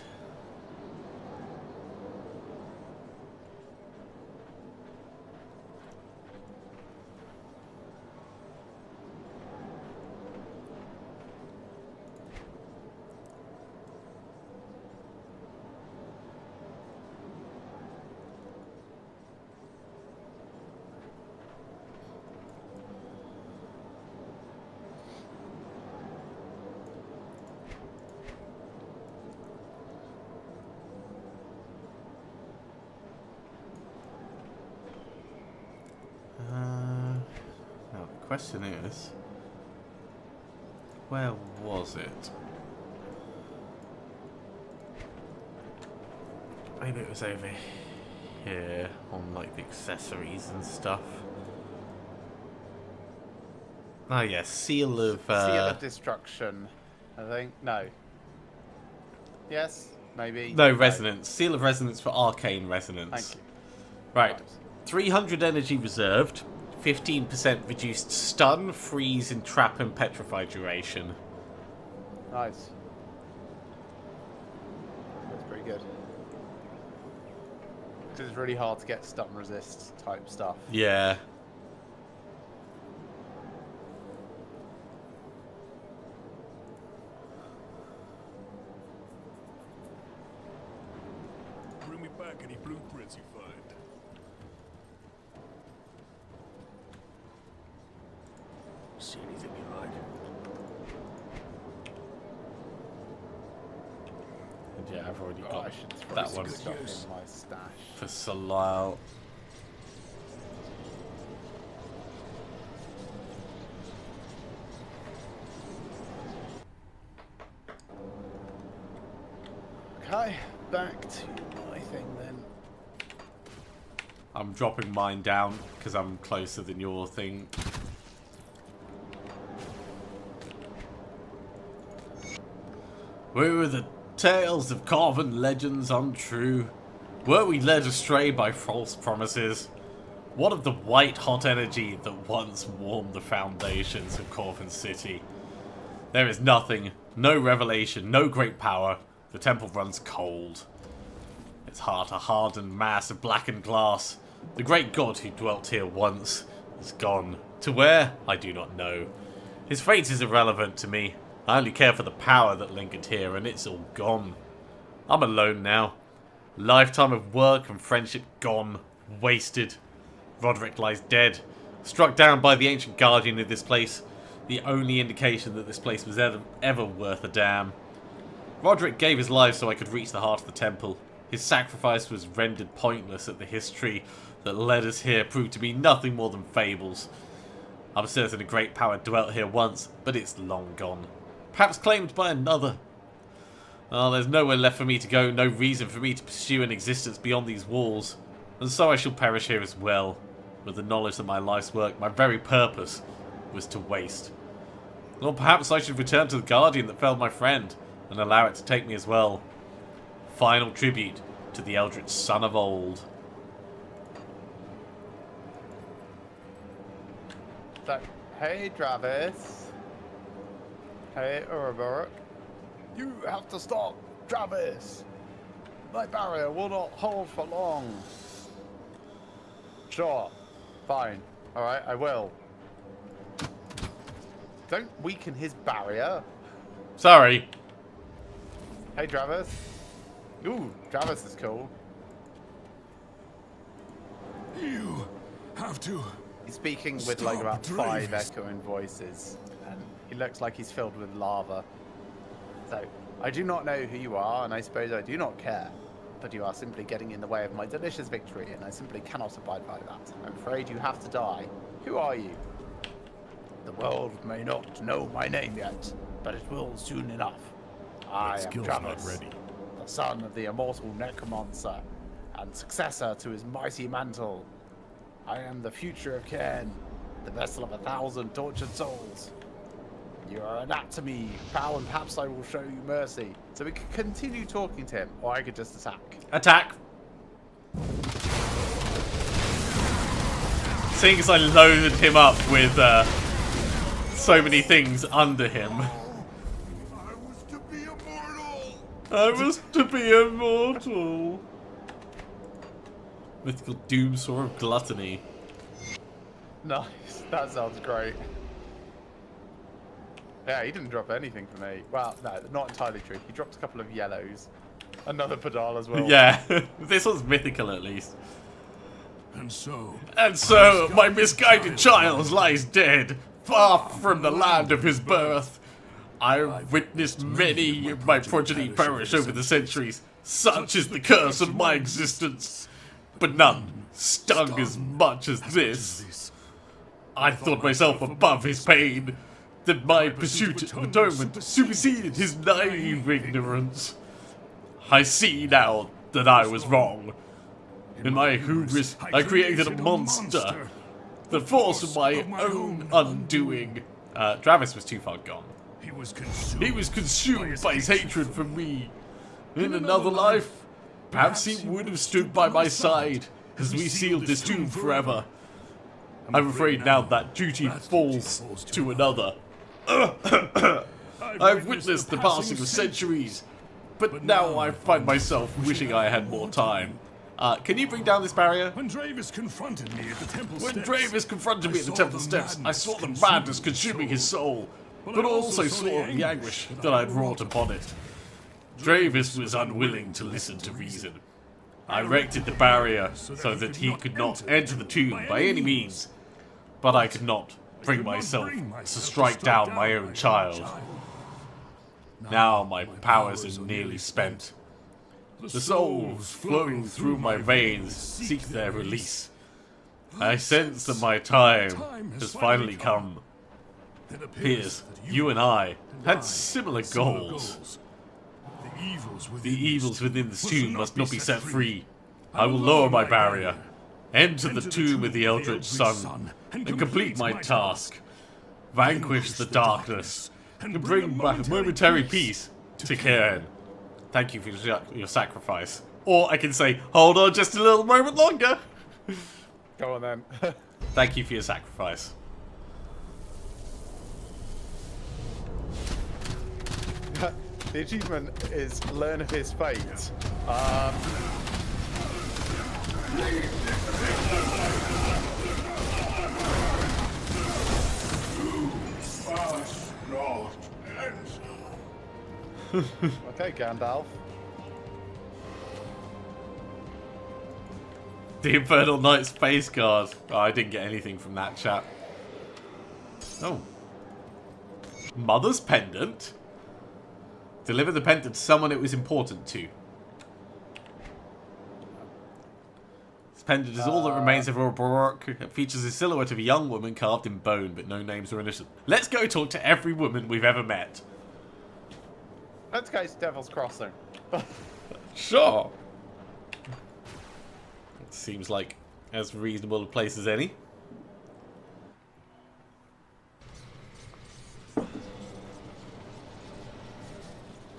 question is, where was it? Maybe it was over here on like the accessories and stuff. Oh yeah, seal of Seal of destruction, I think. No. Yes, maybe. no, resonance. Seal of resonance for arcane resonance. Thank you. Right. 300 energy reserved, 15% reduced stun, freeze, entrap, and petrify duration. Nice. That's pretty good. Because it's really hard to get stun resist type stuff. Yeah. Bring me back any blueprints you find. See anything you like? And yeah, I've already Oh, got I should throw that some one stuff in my stash. for Salal. Okay, back to my thing then. I'm dropping mine down because I'm closer than your thing. Were the tales of carven legends untrue? Were we led astray by false promises? What of the white-hot energy that once warmed the foundations of Corvin City? There is nothing, no revelation, no great power. The temple runs cold. Its heart a hardened mass of blackened glass. The great god who dwelt here once is gone. To where? I do not know. His fate is irrelevant to me. I only care for the power that lingered here, and it's all gone. I'm alone now. Lifetime of work and friendship gone. Wasted. Roderick lies dead. Struck down by the ancient guardian of this place. The only indication that this place was ever worth a damn. Roderick gave his life so I could reach the heart of the temple. His sacrifice was rendered pointless at the history that led us here proved to be nothing more than fables. I'm certain a great power dwelt here once, but it's long gone. Perhaps claimed by another. Oh, there's nowhere left for me to go, no reason for me to pursue an existence beyond these walls. And so I shall perish here as well, with the knowledge that my life's work, my very purpose, was to waste. Or perhaps I should return to the guardian that felled my friend, and allow it to take me as well. Final tribute to the eldritch son of old. So, hey Travis. Hey Urberk. You have to stop, Travis. My barrier will not hold for long. Sure. Fine. Alright, I will. Don't weaken his barrier. Sorry. Hey Travis. Ooh, Travis is cool. You have to. He's speaking with like about 5 echoing voices, and he looks like he's filled with lava. So, I do not know who you are, and I suppose I do not care. But you are simply getting in the way of my delicious victory, and I simply cannot abide by that. I'm afraid you have to die. Who are you? The world may not know my name yet, but it will soon enough. I am skill's Travis, not ready. the son of the immortal necromancer, and successor to his mighty mantle. I am the future of Cairn, the vessel of 1,000 tortured souls. You are an to me, pal, and perhaps I will show you mercy. So we could continue talking to him, or I could just attack. Attack. Seeing as I loaded him up with so many things under him. I was to be immortal. I was to be immortal. Mythical doom sword of gluttony. Nice, that sounds great. Yeah, he didn't drop anything for me. Well, no, not entirely true. He dropped a couple of yellows. Another pedal as well. Yeah, this one's mythical at least. And so, My misguided child lies dead, far from the land of his birth. I've witnessed many of my progeny perish over the centuries. Such is the curse of my existence. But none stung as much as this. I thought myself above his pain, that my pursuit of atonement superseded his naive ignorance. I see now that I was wrong. In my hubris, I created a monster, the force of my own undoing. Travis was too far gone. He was consumed. He was consumed by his hatred for me. In another life, perhaps he would have stood by my side as we sealed this tomb forever. I'm afraid now that duty falls to another. I've witnessed the passing of centuries, but now I find myself wishing I had more time. Can you bring down this barrier? When Dravis confronted me at the temple When steps, Dravis confronted me at the temple steps, I saw the madness consuming his soul, but also saw the anguish that I had wrought upon it. Dravis was unwilling to listen to reason. I erected the barrier so that he could not enter the tomb by any means, but I could not bring myself to strike down my own child. Now my powers are nearly spent. The souls flowing through my veins seek their release. I sense that my time has finally come. It appears you and I had similar goals. The evils within this tomb must not be set free. I will lower my barrier, enter the tomb of the Eldritch Sun, and complete my task. Vanquish the darkness, and bring back momentary peace to Cairn. Thank you for your sacrifice. Or I can say, hold on just a little moment longer. Go on then. Thank you for your sacrifice. The achievement is learn of his fate. Okay, Gandalf. The Infernal Knight's face guard. Oh, I didn't get anything from that chat. Oh. Mother's pendant? Deliver the pendant to someone it was important to. This pendant is all that remains of Aurora Baroque. It features a silhouette of a young woman carved in bone, but no names or initials. Let's go talk to every woman we've ever met. Let's go to Devil's Crossing. Sure. It seems like as reasonable a place as any.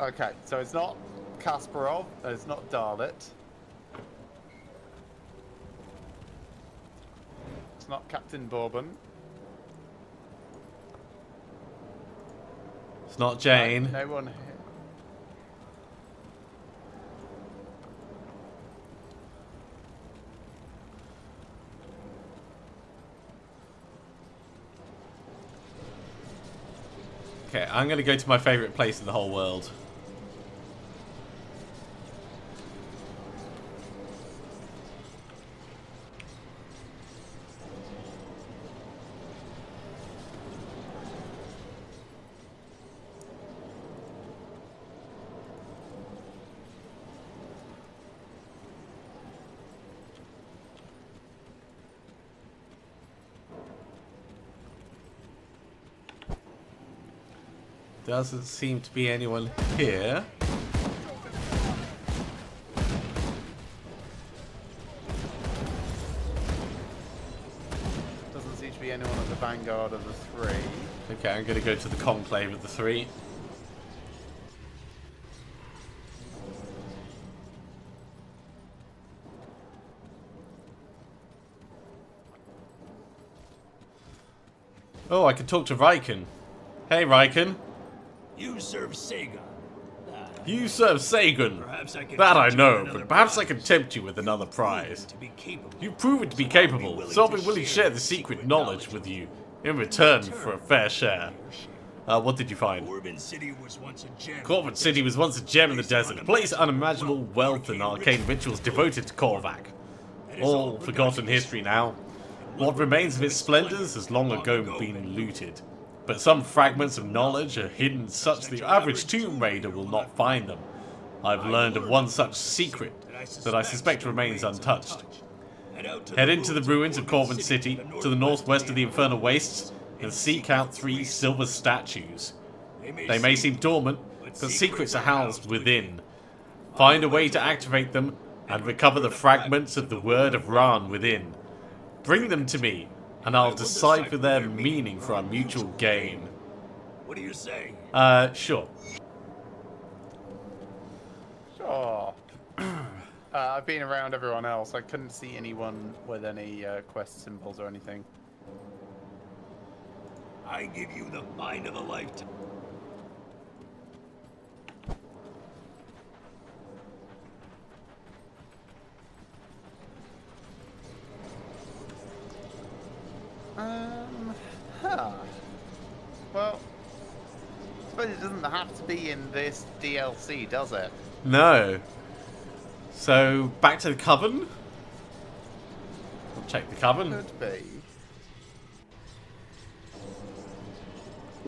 Okay, so it's not Kasparov, it's not Dalit. It's not Captain Bourbon. It's not Jane. No one here. Okay, I'm going to go to my favourite place in the whole world. Doesn't seem to be anyone here. Doesn't seem to be anyone at the vanguard of the three. Okay, I'm going to go to the conclave of the three. Oh, I can talk to Riken. Hey, Riken. You serve Sega. You serve Sagan. Perhaps I can That I tempt you know, with another but perhaps I prize. can tempt you with another prize. To be capable. You've proven to be capable, so I'll be willing to share the secret knowledge with you in return for a fair share. What did you find? Corbin City was once a gem. Corbin City was once a gem in the desert, a place of unimaginable wealth and arcane rituals devoted to Korvac. All forgotten history now. What remains of its splendors has long ago been looted. But some fragments of knowledge are hidden such the average tomb raider will not find them. I've learned of one such secret that I suspect remains untouched. Head into the ruins of Corvin City, to the northwest of the Infernal Wastes, and seek out 3 silver statues. They may seem dormant, but secrets are housed within. Find a way to activate them, and recover the fragments of the Word of Ran within. Bring them to me, and I'll decipher their meaning for our mutual gain. What do you say? Sure. Sure. I've been around everyone else. I couldn't see anyone with any quest symbols or anything. I give you the mind of a lifetime. Huh. Well, I suppose it doesn't have to be in this DLC, does it? No. So, back to the Coven? We'll check the Coven. Could be.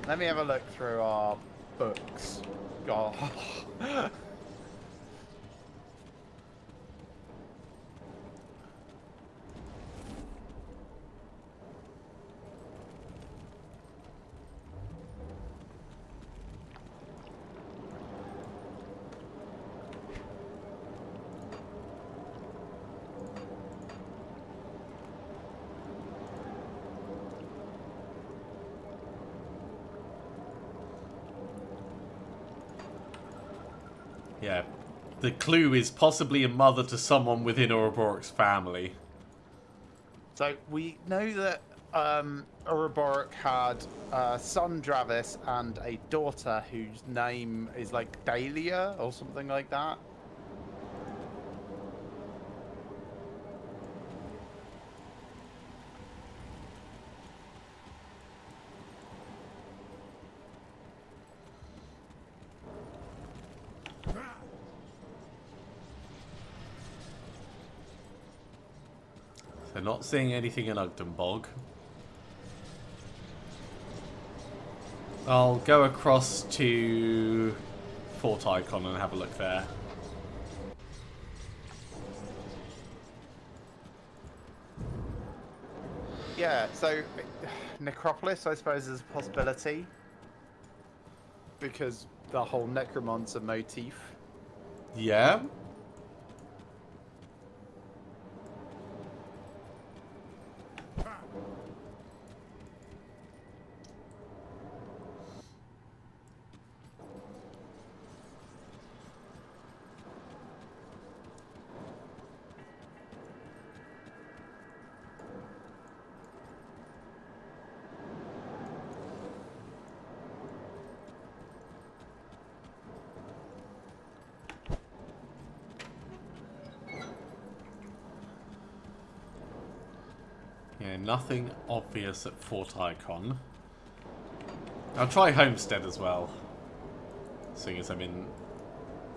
Let me have a look through our books. God. Yeah. The clue is possibly a mother to someone within Ouroboric's family. So we know that Ouroboros had a son Dravis and a daughter whose name is like Dahlia or something like that. So not seeing anything in Ugdenbog. I'll go across to Fort Icon and have a look there. Yeah, so Necropolis, I suppose, is a possibility. Because the whole Necromancer motif. Yeah? Yeah, nothing obvious at Fort Icon. I'll try Homestead as well, seeing as I'm in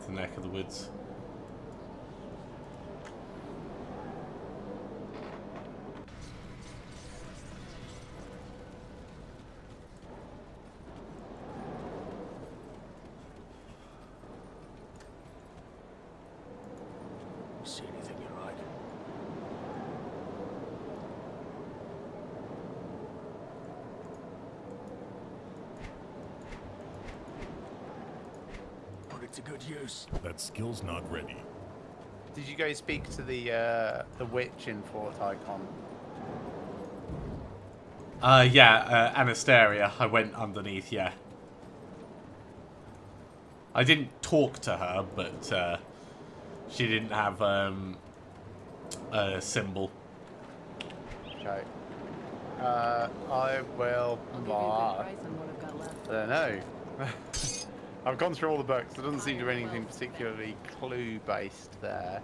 the neck of the woods. See anything you like? Put it to good use. That skill's not ready. Did you go speak to the witch in Fort Icon? Yeah, Anastaria. I went underneath, yeah. I didn't talk to her, but she didn't have a symbol. Okay. I will. I'll give you a good price on what I've got left. I don't know. I've gone through all the books. There doesn't seem to be anything particularly clue-based there.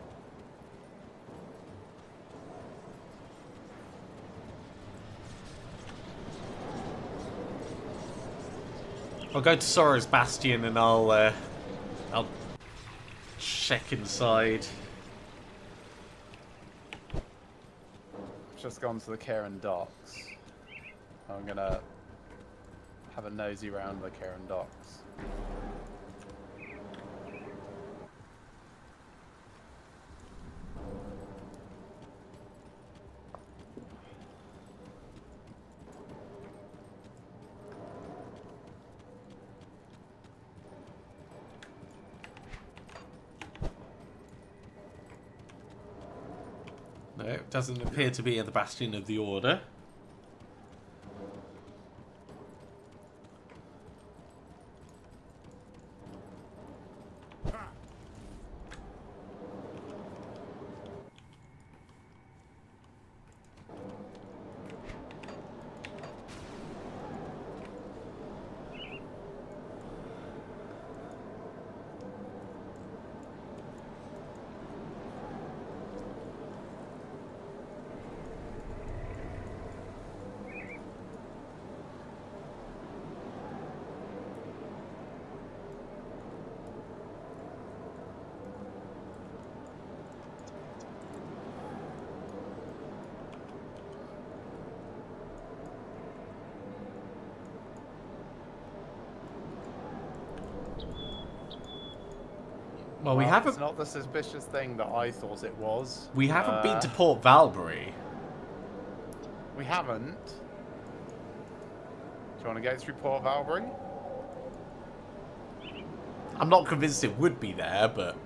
I'll go to Sorrow's Bastion and I'll check inside. Just gone to the Karen Docks. I'm gonna have a nosy round the Karen Docks. it doesn't appear to be at the Bastion of the Order. Well, we haven't. It's not the suspicious thing that I thought it was. We haven't been to Port Valbury. We haven't. Do you want to go through Port Valbury? I'm not convinced it would be there, but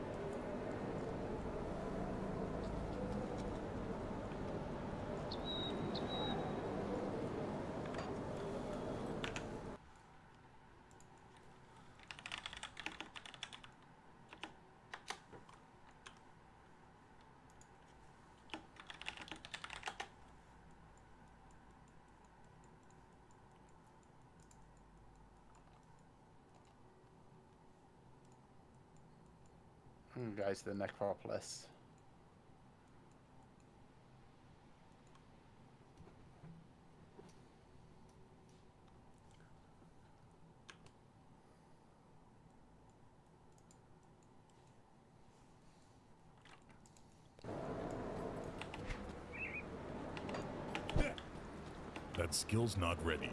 Go to the necropolis. That skill's not ready.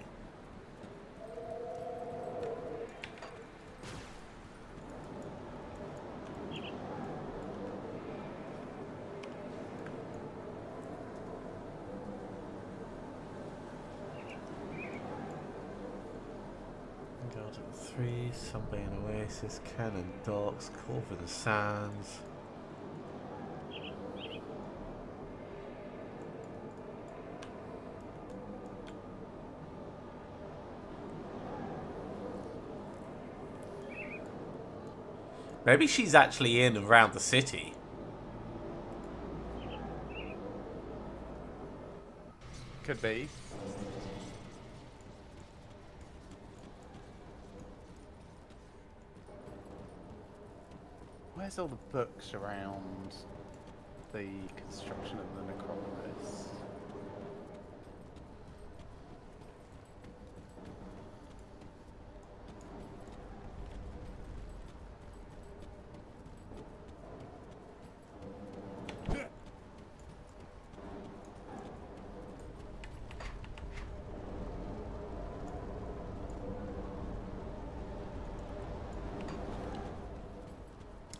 Garden 3, Sunbay and Oasis, Cannon Docks, Corvin Sands. Maybe she's actually in and around the city. Could be. Where's all the books around the construction of the necropolis?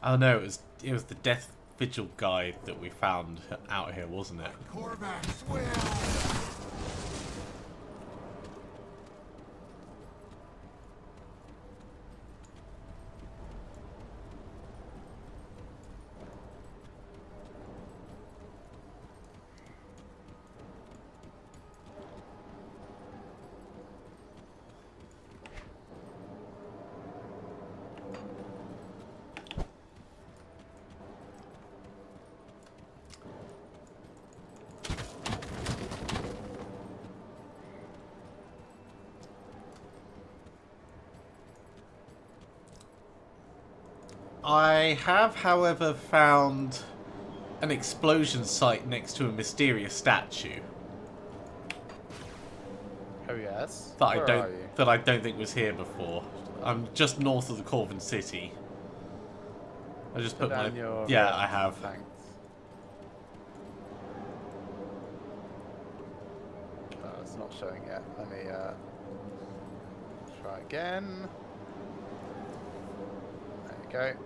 Oh no, it was the Death Vigil guide that we found out here, wasn't it? Corvax will. I have, however, found an explosion site next to a mysterious statue Oh yes. that Where are you? I don't think was here before. I'm just north of the Corvin City. I just put my Down your- yeah, I have. Thanks. Oh, it's not showing yet. Let me try again. There you go.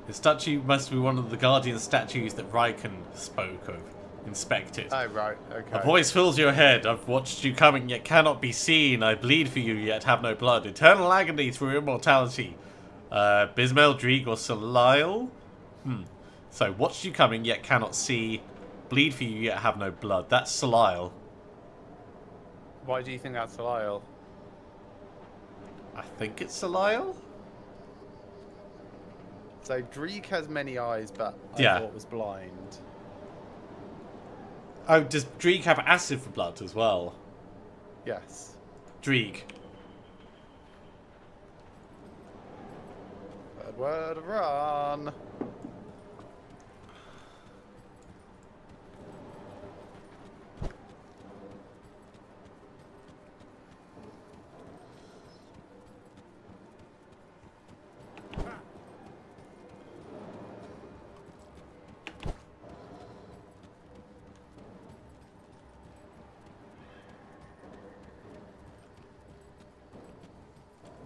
The statue must be one of the guardian statues that Riken spoke of. Inspect it. Oh right. Okay. A voice fills your head. I've watched you coming, yet cannot be seen. I bleed for you, yet have no blood. Eternal agony through immortality. Bismael, Drieg, or Salile? So, watched you coming, yet cannot see. Bleed for you, yet have no blood. That's Salile. Why do you think that's Lyle? I think it's Salile? So Dreek has many eyes, but I Yeah. thought was blind. Oh, does Dreek have acid for blood as well? Yes. Dreek. Third word, run.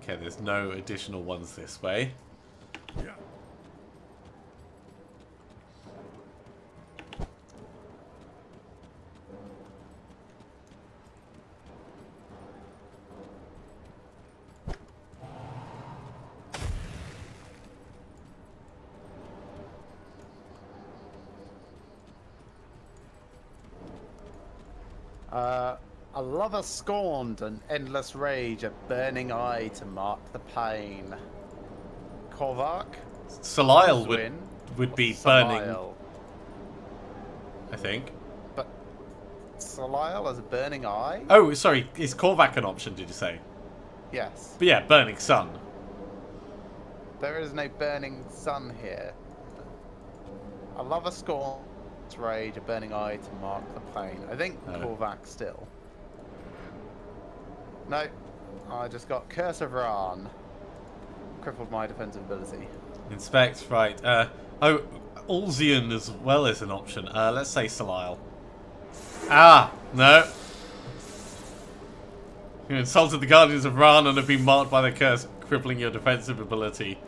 Okay, there's no additional ones this way. Yeah. A lover scorned, an endless rage, a burning eye to mark the pain. Korvac? Salile Oswin, would be Samael. burning, I think. But Salile has a burning eye? Oh, sorry, is Korvac an option, did you say? Yes. But yeah, burning sun. There is no burning sun here. A lover scorned, rage, a burning eye to mark the pain. I think No. Korvac still. No, I just got Curse of Ran. Crippled my defensive ability. Inspect, right. Oh, Ulzian as well is an option. Let's say Salile. Ah, no. You insulted the Guardians of Ran and have been marked by the curse, crippling your defensive ability.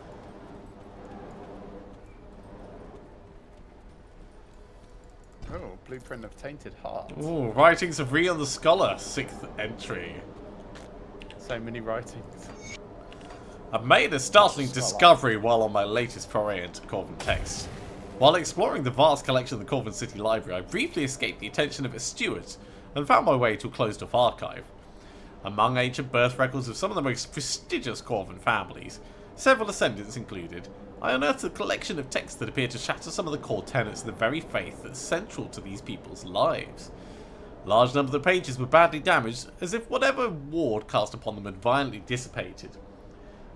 Oh, Blueprint of Tainted Heart. Ooh, Writings of Rion the Scholar, 6th entry. So many writings. I've made a startling discovery while on my latest foray into Corvin texts. While exploring the vast collection of the Corvin City Library, I briefly escaped the attention of its stewards and found my way to a closed-off archive. Among ancient birth records of some of the most prestigious Corvin families, several ascendants included, I unearthed a collection of texts that appear to shatter some of the core tenets of the very faith that's central to these people's lives. A large number of the pages were badly damaged, as if whatever ward cast upon them had violently dissipated.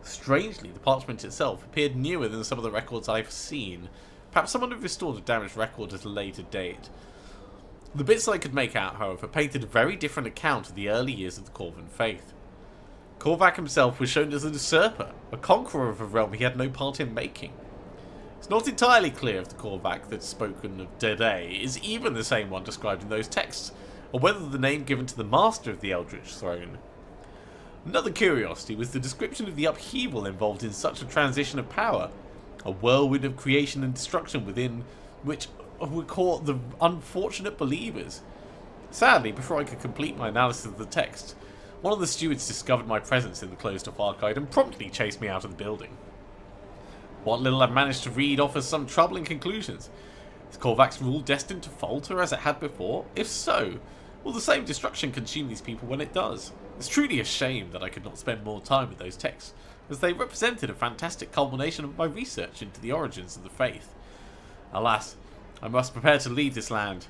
Strangely, the parchment itself appeared newer than some of the records I've seen. Perhaps someone had restored a damaged record at a later date. The bits I could make out, however, painted a very different account of the early years of the Corvin faith. Korvac himself was shown as a usurper, a conqueror of a realm he had no part in making. It's not entirely clear if the Korvac that's spoken of today is even the same one described in those texts, or whether the name given to the master of the Eldritch Throne. Another curiosity was the description of the upheaval involved in such a transition of power, a whirlwind of creation and destruction within which were caught the unfortunate believers. Sadly, before I could complete my analysis of the text, one of the stewards discovered my presence in the closed-off archive and promptly chased me out of the building. What little I've managed to read offers some troubling conclusions. Is Korvac's rule destined to falter as it had before? If so, will the same destruction consume these people when it does? It's truly a shame that I could not spend more time with those texts, as they represented a fantastic culmination of my research into the origins of the faith. Alas, I must prepare to leave this land.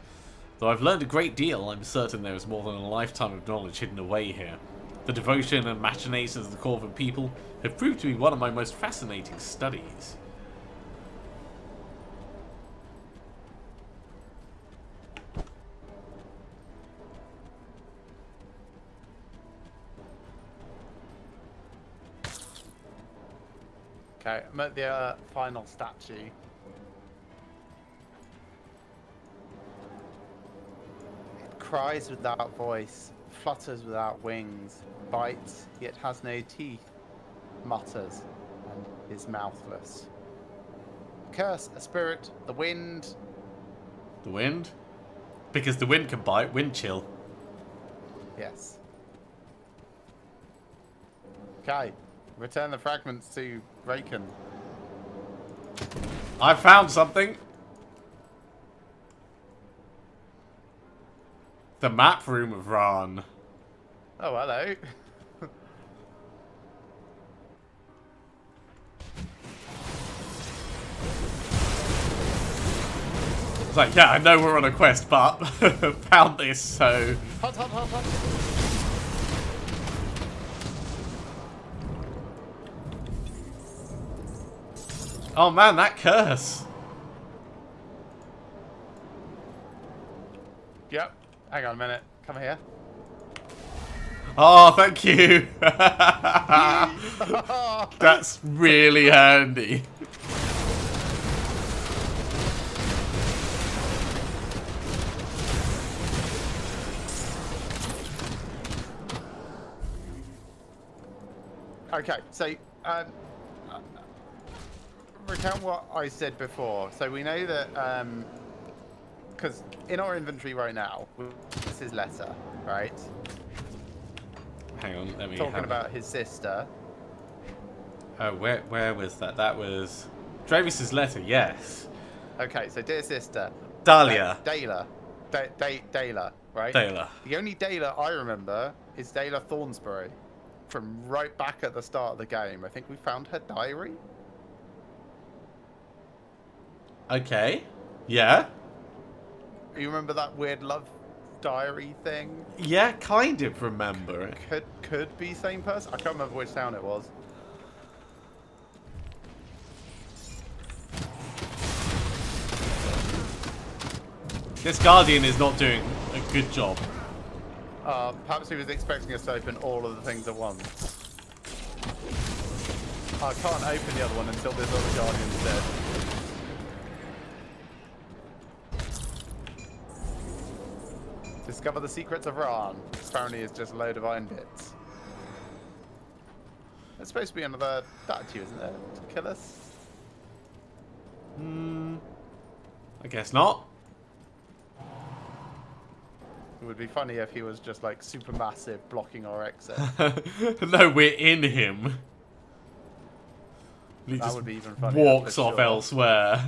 Though I've learned a great deal, I'm certain there is more than a lifetime of knowledge hidden away here. The devotion and machinations of the Corvin people have proved to be one of my most fascinating studies. Okay, I'm at the final statue. It cries without voice, flutters without wings, bites, yet has no teeth, mutters, and is mouthless. Curse, a spirit, the wind. The wind? Because the wind can bite, wind chill. Yes. Okay, return the fragments to Raken. I found something. The map room of Ran. Oh, hello. It's like, yeah, I know we're on a quest, but found this, so... Hot, hot, hot, hot. Oh man, that curse. Yep. Hang on a minute. Come here. Oh, thank you. That's really handy. Okay, so recount what I said before. So we know that because in our inventory right now, this is letter, right? Hang on, let me Talking about his sister. Oh, where was that? That was Dravis's letter. Yes. Okay, so dear sister. Dahlia. Dayla. Dayla, right? Dayla. The only Dayla I remember is Dayla Thornsbury from right back at the start of the game. I think we found her diary. Okay. Yeah. You remember that weird love diary thing? Yeah, kind of remember it. Could be same person. I can't remember which town it was. This Guardian is not doing a good job. Perhaps he was expecting us to open all of the things at once. I can't open the other one until this other Guardian's dead. Discover the secrets of Ran. Apparently it's just a load of iron bits. There's supposed to be another statue, isn't there? To kill us? I guess not. It would be funny if he was just like super massive, blocking our exit. No, we're in him. He That just would be even funnier. walks for off sure. elsewhere.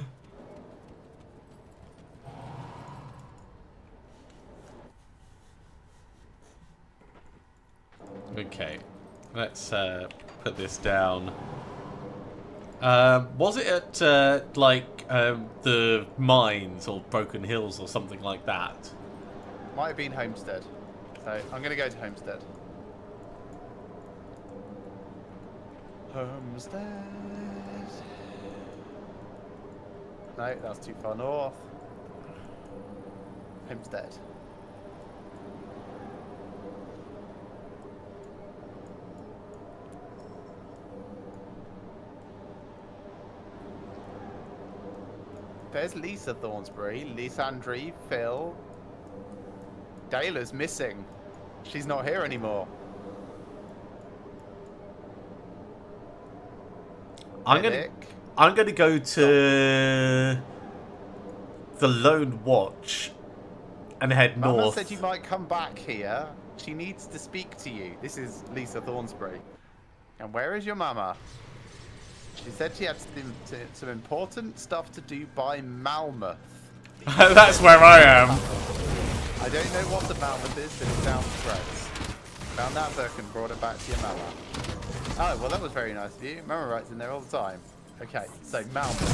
Okay, let's put this down. Was it at like the mines or Broken Hills or something like that? Might have been Homestead. So I'm going to go to Homestead. Homestead. No, that's too far north. Homestead. There's Lisa Thornsbury, Lysandre, Phil. Dayla's missing. She's not here anymore. I'm gonna go to the Lone Watch and head Mama north. said you might come back here. She needs to speak to you. This is Lisa Thornsbury. And where is your mama? She said she had some important stuff to do by Malmouth. That's where I am. I don't know what the Malmouth is, but it sounds gross. Found that book and brought it back to your mama. Oh, well that was very nice of you. Mama writes in there all the time. Okay, so Malmouth.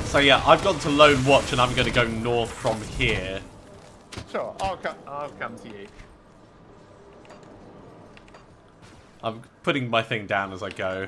So yeah, I've gone to Lone Watch and I'm going to go north from here. Sure, I'll come to you. I'm putting my thing down as I go.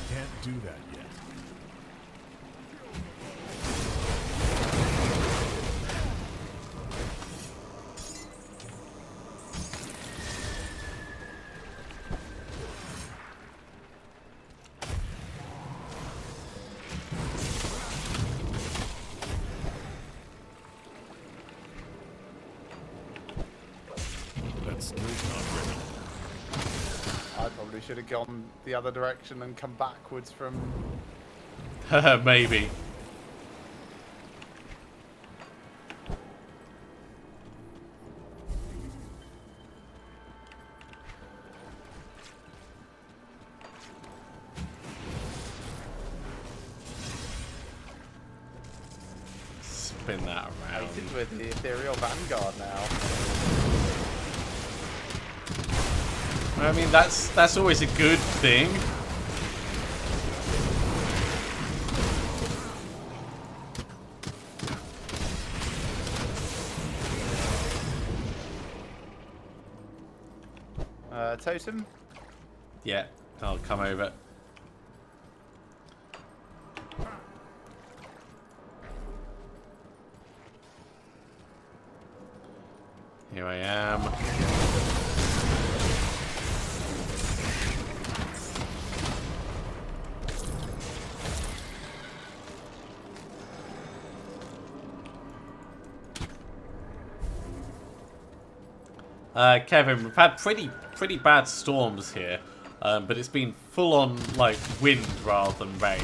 Can't do that yet. should have gone the other direction and come backwards from... Maybe. Spin that around. Mated with the Ethereal Vanguard now. I mean, that's always a good thing. Totem? Yeah, I'll come over. Here I am. Kevin, we've had pretty bad storms here, but it's been full on like wind rather than rain.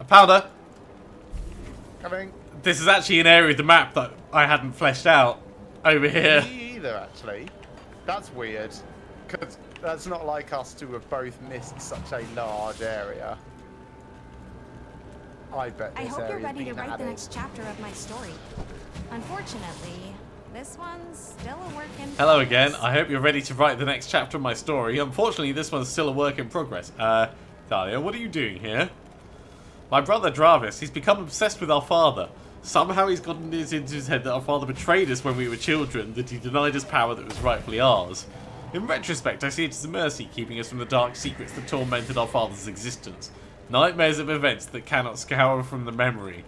Powder! Coming. This is actually an area of the map that I hadn't fleshed out over here. Me either, actually. That's weird. Because that's not like us to have both missed such a large area. I bet I this hope you're area's ready to been write the added. next chapter of my story. Unfortunately, this one's still a work in Hello again. progress. I hope you're ready to write the next chapter of my story. Unfortunately, this one's still a work in progress. Thalia, what are you doing here? My brother Dravis, he's become obsessed with our father. Somehow he's gotten this into his head that our father betrayed us when we were children, that he denied us power that was rightfully ours. In retrospect, I see it as a mercy keeping us from the dark secrets that tormented our father's existence. Nightmares of events that cannot scour from the memory.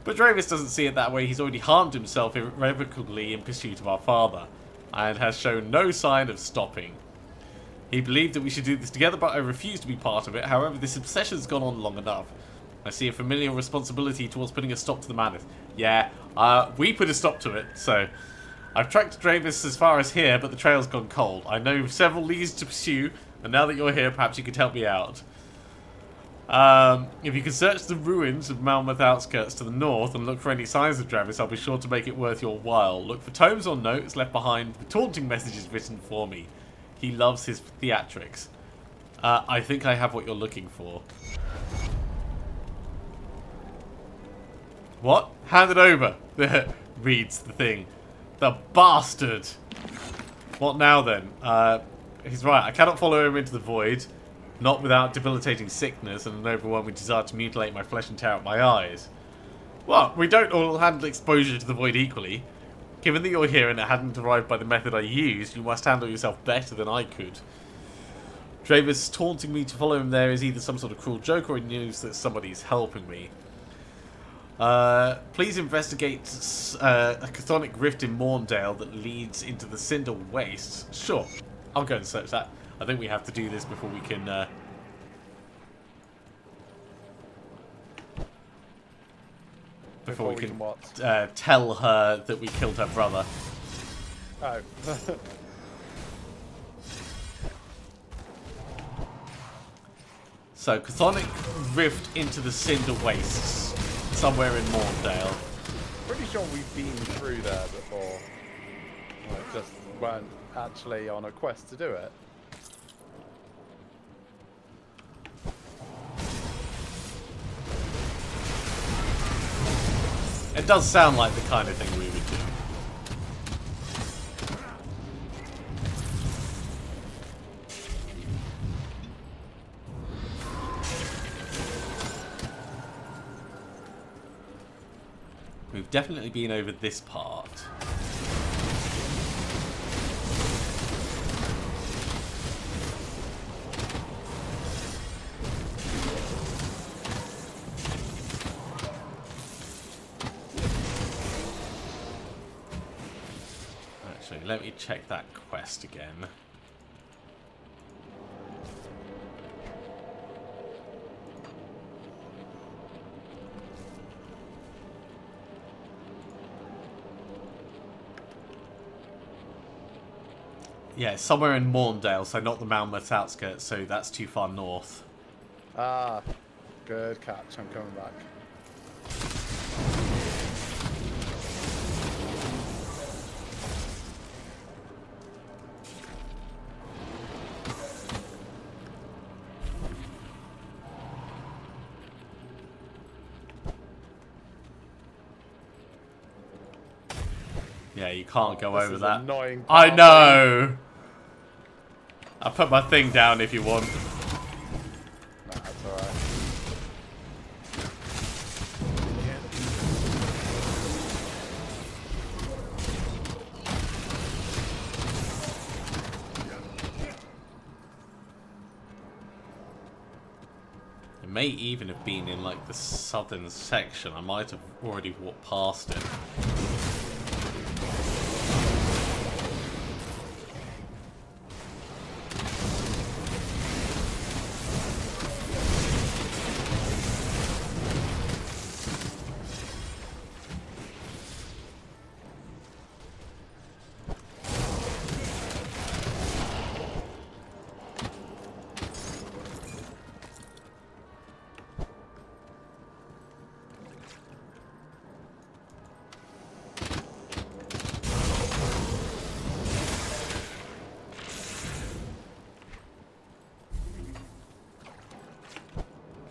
But Dravis doesn't see it that way. He's already harmed himself irrevocably in pursuit of our father, and has shown no sign of stopping. He believed that we should do this together, but I refuse to be part of it. However, this obsession's gone on long enough. I see a familiar responsibility towards putting a stop to the madness. Yeah, we put a stop to it, so... I've tracked Dravis as far as here, but the trail's gone cold. I know several leads to pursue, and now that you're here, perhaps you could help me out. If you can search the ruins of Malmouth outskirts to the north and look for any signs of Dravis, I'll be sure to make it worth your while. Look for tomes or notes left behind with taunting messages written for me. He loves his theatrics. I think I have what you're looking for. What? Hand it over. Reads the thing. The bastard. What now then? He's right. I cannot follow him into the void. Not without debilitating sickness and an overwhelming desire to mutilate my flesh and tear out my eyes. Well, we don't all handle exposure to the void equally. Given that you're here and it hadn't arrived by the method I used, you must handle yourself better than I could. Dravis taunting me to follow him there is either some sort of cruel joke or he knows that somebody's helping me. Please investigate a chthonic rift in Morndale that leads into the Cinder Wastes. Sure, I'll go and search that. I think we have to do this before we can... Before we can what? tell her that we killed her brother. Oh. So, chthonic rift into the Cinder Wastes. Somewhere in Morndale. Pretty sure we've been through there before. Like, just weren't actually on a quest to do it. It does sound like the kind of thing we would do. We've definitely been over this part. Actually, let me check that quest again. Yeah, it's somewhere in Morndale, so not the Malmouth outskirts, so that's too far north. Ah, good catch. I'm coming back. Yeah, you can't go This over is that. annoying I part. know! I'll put my thing down if you want. Nah, that's alright. It may even have been in like the southern section. I might have already walked past it.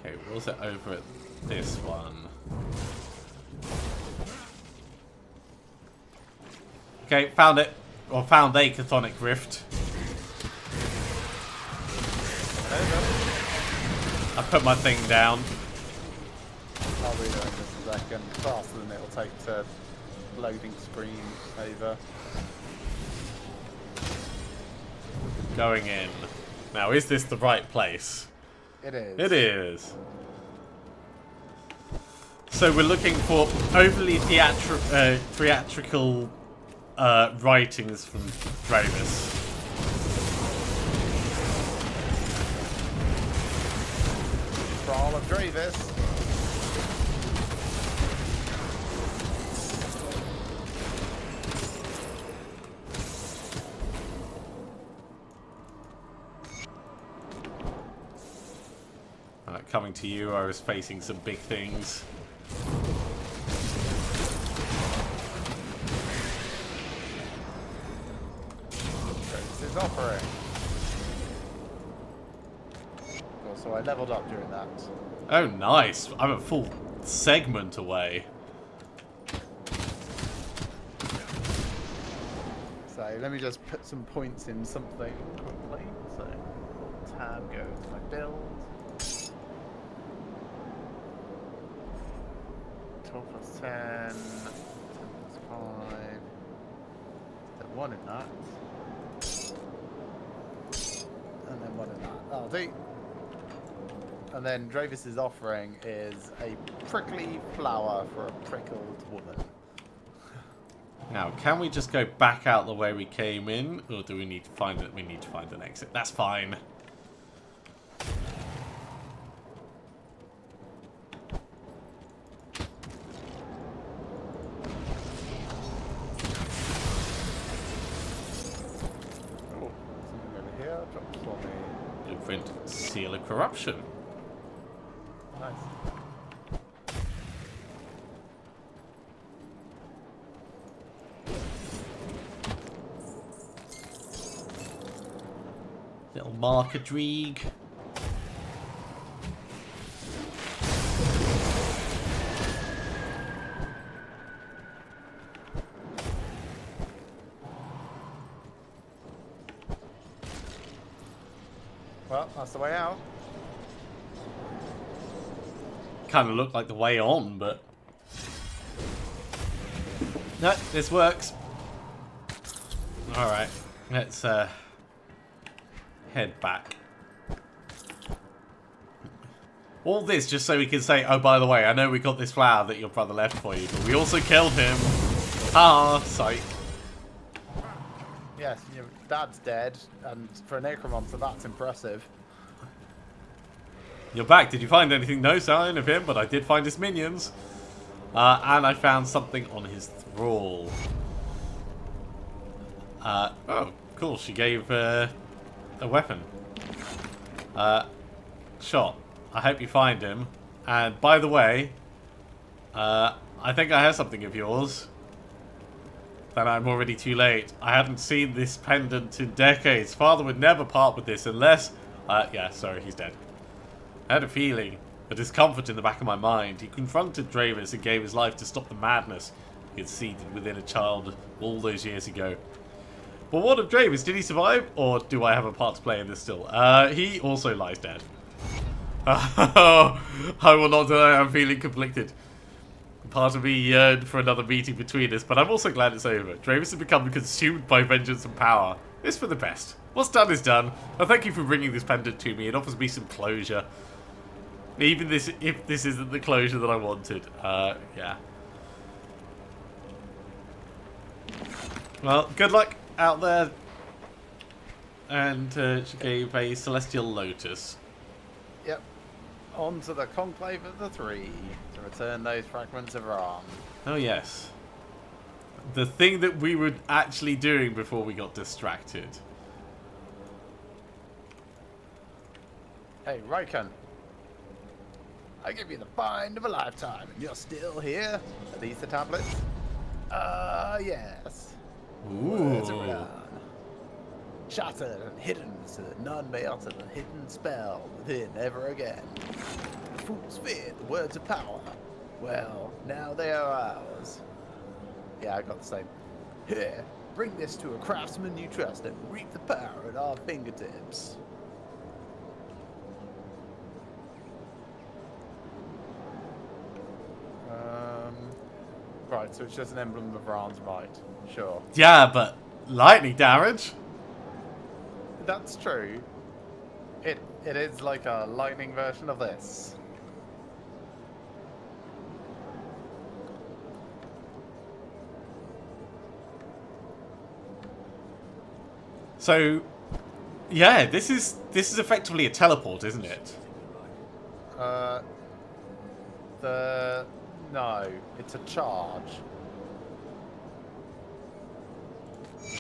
Okay, was it over at this one? Okay, found it. Or found a chthonic rift. I put my thing down. I'll read it in just a second. Faster than it'll take to loading screen over. Going in. Now, is this the right place? It is. It is. So we're looking for overly theatrical writings from Dravis. Brawl of Dravis. Coming to you, I was facing some big things. This is offering. Also, I leveled up during that. Oh, nice. I'm a full segment away. So let me just put some points in something quickly. So tab go to my build. 12 plus 10, 10 plus 5. There's 1 in that. And then 1 in that. That'll do. And then Dravis's offering is a prickly flower for a prickled woman. Now, can we just go back out the way we came in, or do we need to find it? We need to find an exit. That's fine. Oh, something over here. Drops for me. Blueprint, seal of corruption. Nice. Little marker dreeg. Well, that's the way out. Kind of looked like the way on, but no, this works. All right, let's head back. All this just so we can say, oh, by the way, I know we got this flower that your brother left for you, but we also killed him. Ah, psych. Yes, your dad's dead, and for a necromancer, that's impressive. You're back. Did you find anything? No sign of him, but I did find his minions. And I found something on his thrall. Oh, cool. She gave a weapon. Shot. I hope you find him. And by the way, I think I have something of yours. Then I'm already too late. I haven't seen this pendant in decades. Father would never part with this unless... yeah, sorry, he's dead. I had a feeling, a discomfort in the back of my mind. He confronted Dravis and gave his life to stop the madness he had seeded within a child all those years ago. But what of Dravis? Did he survive? Or do I have a part to play in this still? He also lies dead. I will not deny I'm feeling conflicted. Part of me yearned for another meeting between us, but I'm also glad it's over. Dravis has become consumed by vengeance and power. It's for the best. What's done is done. I thank you for bringing this pendant to me. It offers me some closure. Even if this isn't the closure that I wanted. Yeah. Well, good luck out there. And she gave a celestial lotus. Yep. On to the Conclave of the Three to return those fragments of Ram. Oh, yes. The thing that we were actually doing before we got distracted. Hey, Raikon. I give you the find of a lifetime, and you're still here? Are these the tablets? Yes. Words Ooh. around. Shattered and hidden so that none may utter the hidden spell within ever again. The fools feared the words of power. Well, now they are ours. Yeah, I got the same. Here, bring this to a craftsman you trust and reap the power at our fingertips. Right, so it's just an emblem of Ran's might. Sure. Yeah, but lightning damage? That's true. It is like a lightning version of this. So, yeah, this is effectively a teleport, isn't it? No, it's a charge.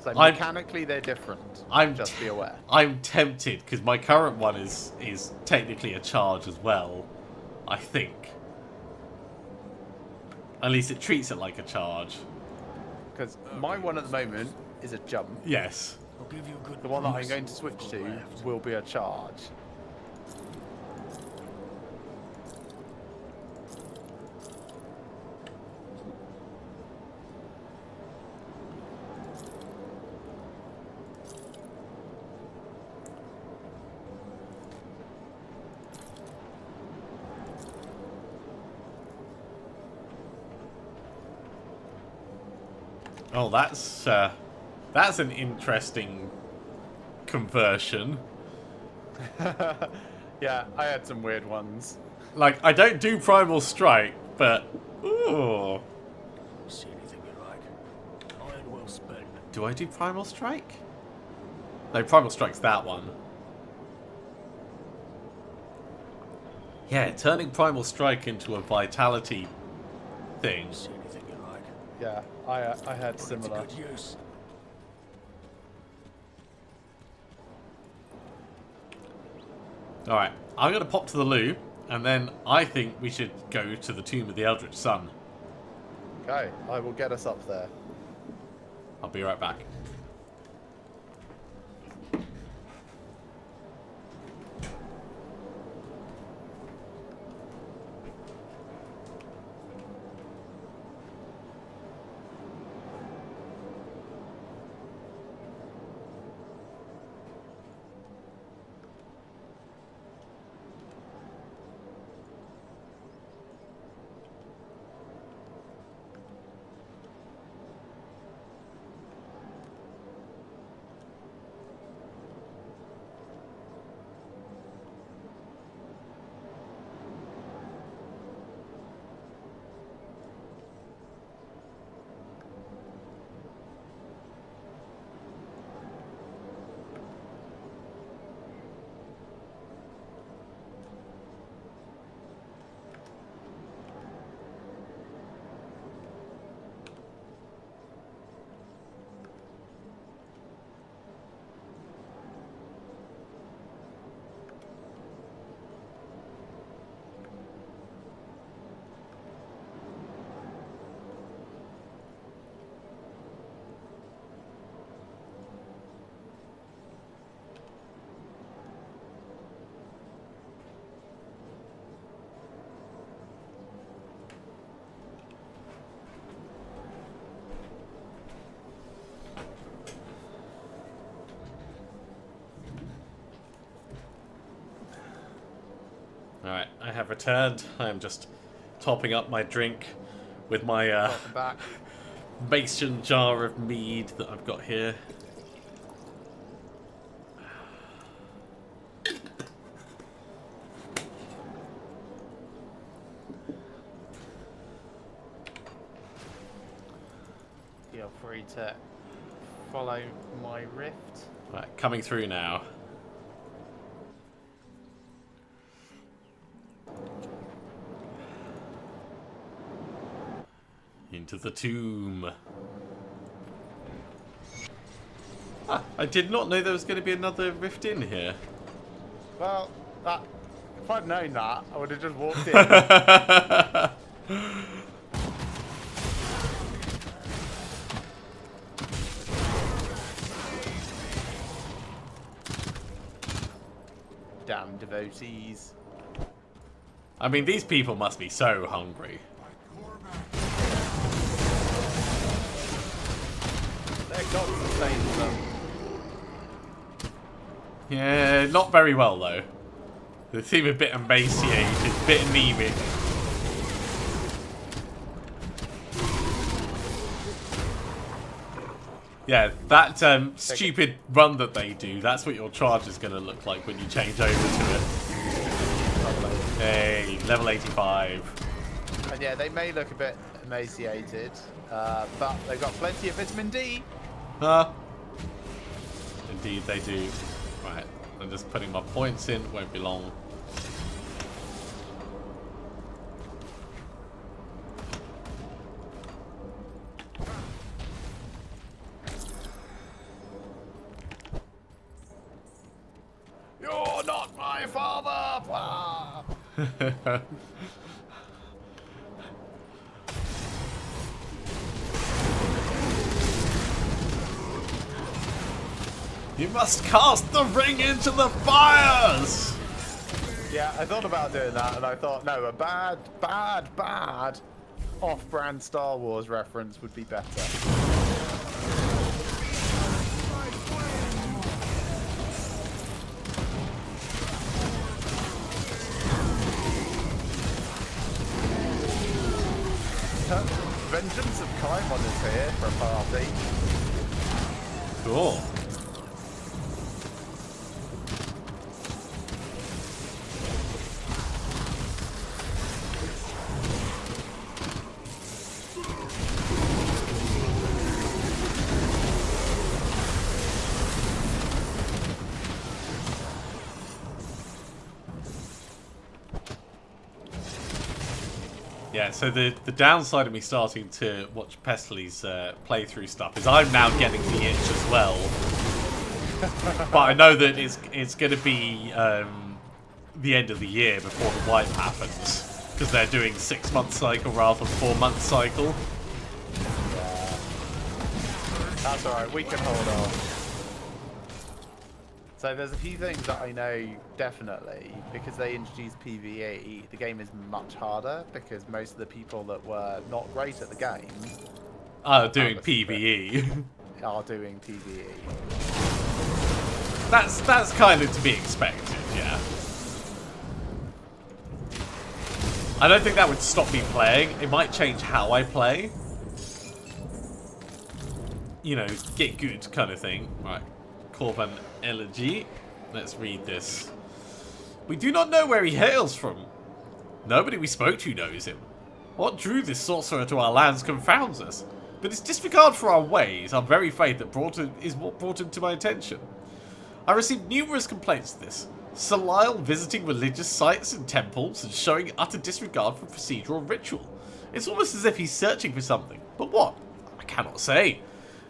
So I'm- mechanically they're different. I'm Just be aware. I'm tempted because my current one is technically a charge as well, I think. At least it treats it like a charge. Because my one at the moment is a jump. Yes. I'll give you a good The one that I'm price going to on switch what's to left. will be a charge. Oh, that's an interesting conversion. Yeah, I had some weird ones. Like, I don't do Primal Strike, but ooh. See anything you like? Iron well spent. Do I do Primal Strike? No, Primal Strike's that one. Yeah, turning Primal Strike into a vitality thing. See anything you like? Yeah, I had Put it to similar. good use. Alright, I'm going to pop to the loo, and then I think we should go to the Tomb of the Eldritch Sun. Okay, I will get us up there. I'll be right back. have returned. I am just topping up my drink with my Welcome back. mason jar of mead that I've got here. Feel free to follow my rift. Right, coming through now. Into the tomb. Ah, I did not know there was going to be another rift in here. Well, if I'd known that, I would have just walked in. Damn devotees. I mean, these people must be so hungry. Their gods sustain them. Yeah, not very well though. They seem a bit emaciated, a bit anemic. Yeah, that stupid run that they do, that's what your charge is going to look like when you change over to it. Hey, level 85. And yeah, they may look a bit emaciated, but they've got plenty of vitamin D. Indeed they do. Right, I'm just putting my points in, won't be long. You're not my father! Ah. You must cast the ring into the fires! Yeah, I thought about doing that, and I thought, no, a bad off-brand Star Wars reference would be better. Vengeance of Kaimon is here for a party. Cool. Yeah, so the downside of me starting to watch Pestly's playthrough stuff is I'm now getting the itch as well. But I know that it's going to be the end of the year before the wipe happens. Because they're doing 6-month cycle rather than 4-month cycle. Yeah. That's alright, we can hold on. So there's a few things that I know definitely, because they introduced PvE, the game is much harder, because most of the people that were not great at the game Doing PvE. are doing PvE. That's kind of to be expected, yeah. I don't think that would stop me playing. It might change how I play. You know, get good kind of thing. Right. Corban Elegy. Let's read this. We do not know where he hails from. Nobody we spoke to knows him. What drew this sorcerer to our lands confounds us, but his disregard for our ways, our very faith that is what brought him to my attention. I received numerous complaints of this. Salile visiting religious sites and temples and showing utter disregard for procedural ritual. It's almost as if he's searching for something. But what? I cannot say.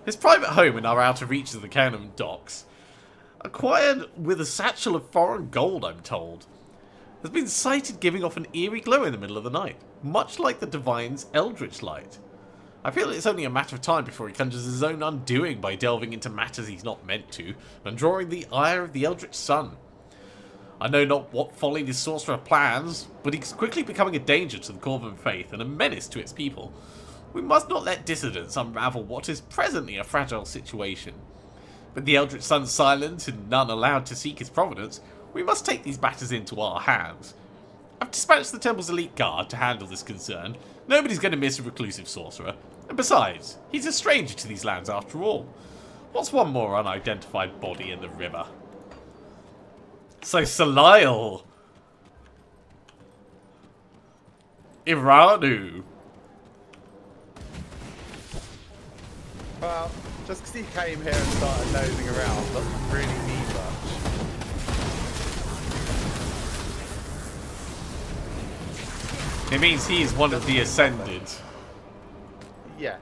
His private home in our outer reaches of the Cannon docks, acquired with a satchel of foreign gold, I'm told, has been sighted giving off an eerie glow in the middle of the night, much like the Divine's eldritch light. I feel it's only a matter of time before he conjures his own undoing by delving into matters he's not meant to, and drawing the ire of the eldritch sun. I know not what folly this sorcerer plans, but he's quickly becoming a danger to the Corvan faith and a menace to its people. We must not let dissidents unravel what is presently a fragile situation. With the eldritch sun silent and none allowed to seek his providence, we must take these matters into our hands. I've dispatched the temple's elite guard to handle this concern. Nobody's going to miss a reclusive sorcerer. And besides, he's a stranger to these lands after all. What's one more unidentified body in the river? So Salile. Iranu. Well, just because he came here and started nosing around doesn't really mean much. It means he is one of the Ascended. Yes.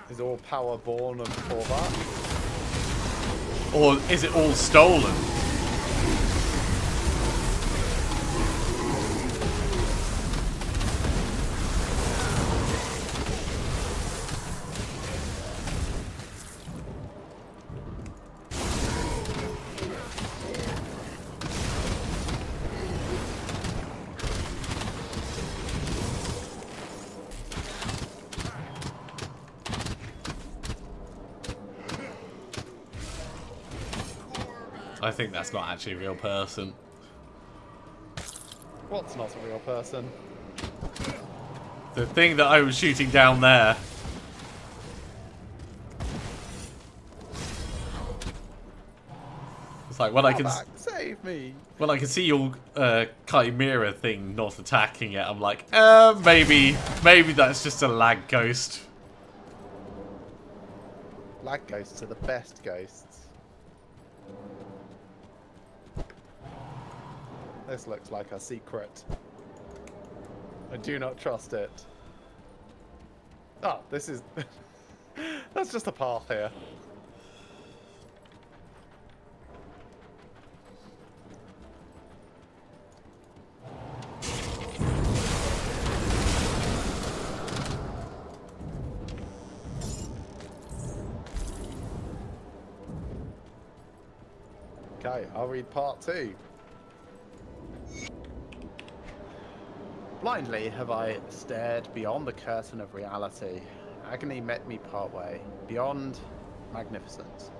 Is all power born of Korvac? Or is it all stolen? I think that's not actually a real person. What's not a real person? The thing that I was shooting down there. It's like when I can Save me. when I can see your chimera thing not attacking it, I'm like, maybe that's just a lag ghost. Lag ghosts are the best ghosts. This looks like a secret. I do not trust it. Oh, this is... That's just a path here. Okay, I'll read part 2. Blindly have I stared beyond the curtain of reality. Agony met me partway, beyond magnificence.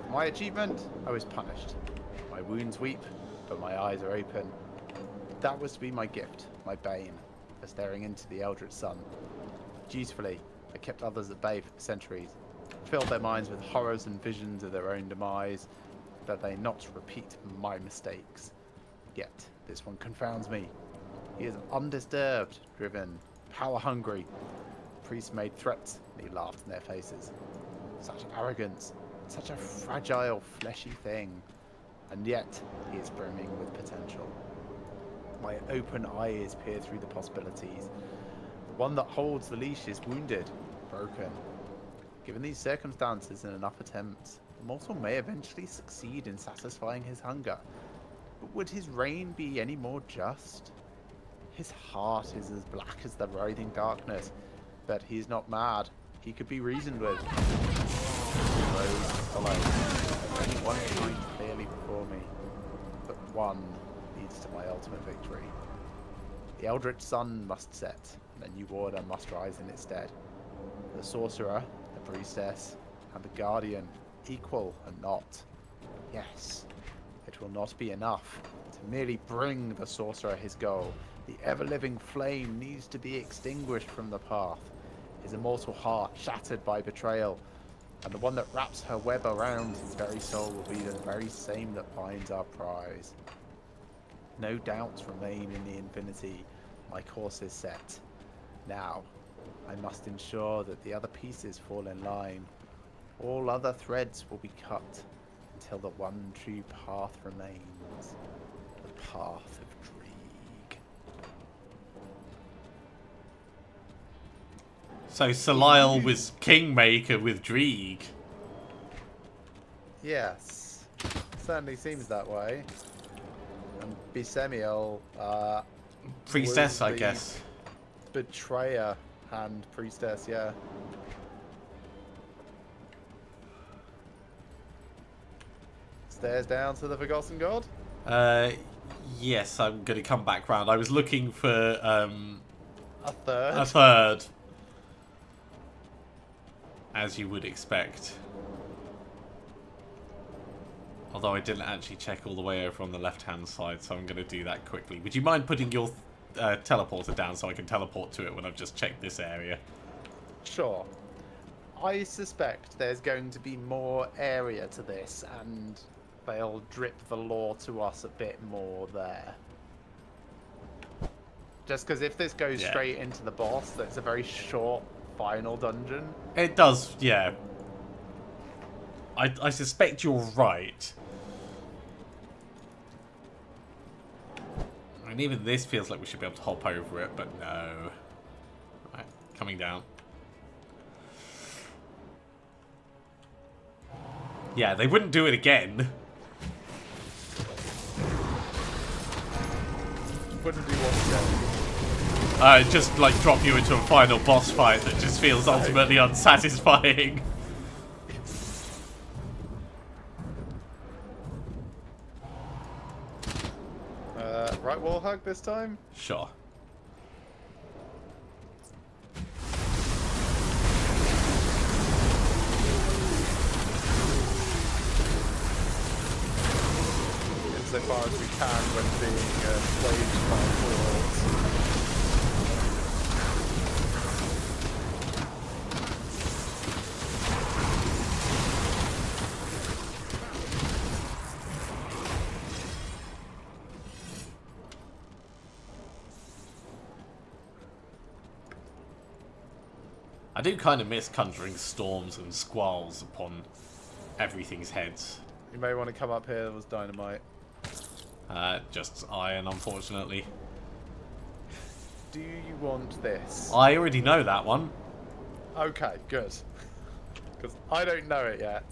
For my achievement, I was punished. My wounds weep, but my eyes are open. That was to be my gift, my bane, for staring into the eldritch sun. Dutifully, I kept others at bay for centuries, filled their minds with horrors and visions of their own demise, that they not repeat my mistakes. Yet, this one confounds me. He is undisturbed, driven, power-hungry. Priests made threats, and he laughed in their faces. Such arrogance, such a fragile, fleshy thing. And yet, he is brimming with potential. My open eyes peer through the possibilities. The one that holds the leash is wounded, broken. Given these circumstances and enough attempts, the mortal may eventually succeed in satisfying his hunger. But would his reign be any more just? His heart is as black as the writhing darkness, but he is not mad. He could be reasoned with. Roads follow. Only one shines clearly before me, but one leads to my ultimate victory. The eldritch sun must set, and a new order must rise in its stead. The sorcerer, the priestess, and the guardian, equal and not. Yes, it will not be enough to merely bring the sorcerer his goal. The ever-living flame needs to be extinguished from the path. His immortal heart shattered by betrayal, and the one that wraps her web around his very soul will be the very same that binds our prize. No doubts remain in the infinity. My course is set. Now, I must ensure that the other pieces fall in line. All other threads will be cut until the one true path remains. The path of Dreeg. So Salile was Kingmaker with Dreeg. Yes, certainly seems that way. And Bisemiel, Priestess, was I the guess. betrayer and priestess, yeah. Stairs down to the Forgotten God? Yes, I'm going to come back round. I was looking for A third? a third. As you would expect. Although I didn't actually check all the way over on the left-hand side, so I'm going to do that quickly. Would you mind putting your teleporter down so I can teleport to it when I've just checked this area? Sure. I suspect there's going to be more area to this, and they'll drip the lore to us a bit more there. Just because if this goes straight into the boss, that's a very short final dungeon. It does, yeah. I suspect you're right. And even this feels like we should be able to hop over it, but no. Right, coming down. Yeah, they wouldn't do it again. Wouldn't do what again? Just like drop you into a final boss fight that just feels ultimately unsatisfying. Right wall hug this time? Sure. Insofar as we can when being played by worlds. I do kind of miss conjuring storms and squalls upon everything's heads. You may want to come up here, there was dynamite. Just iron, unfortunately. Do you want this? I already know that one. Okay, good. Because I don't know it yet.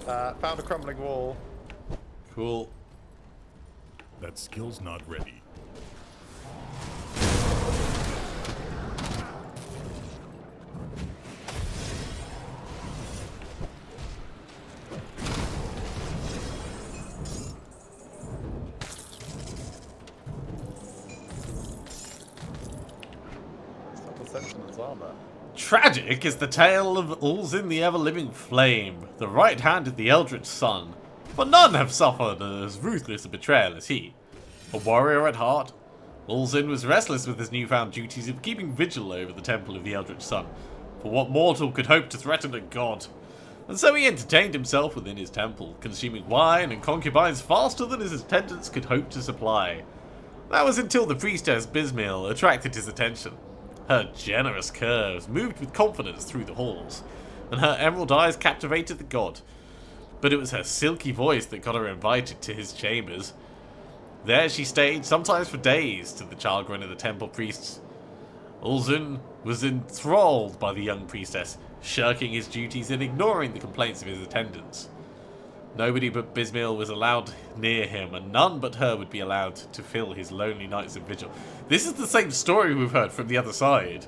Found a crumbling wall. Cool. That skill's not ready. Armor. Tragic is the tale of Ulzin the Ever-Living Flame, the right hand of the Eldritch Sun, for none have suffered as ruthless a betrayal as he. A warrior at heart, Ulzin was restless with his newfound duties of keeping vigil over the temple of the Eldritch Sun, for what mortal could hope to threaten a god? And so he entertained himself within his temple, consuming wine and concubines faster than his attendants could hope to supply. That was until the priestess Bismil attracted his attention. Her generous curves moved with confidence through the halls, and her emerald eyes captivated the god. But it was her silky voice that got her invited to his chambers. There she stayed, sometimes for days, to the chagrin of the temple priests. Ulzin was enthralled by the young priestess, shirking his duties and ignoring the complaints of his attendants. Nobody but Bismil was allowed near him, and none but her would be allowed to fill his lonely nights of vigil. This is the same story we've heard from the other side.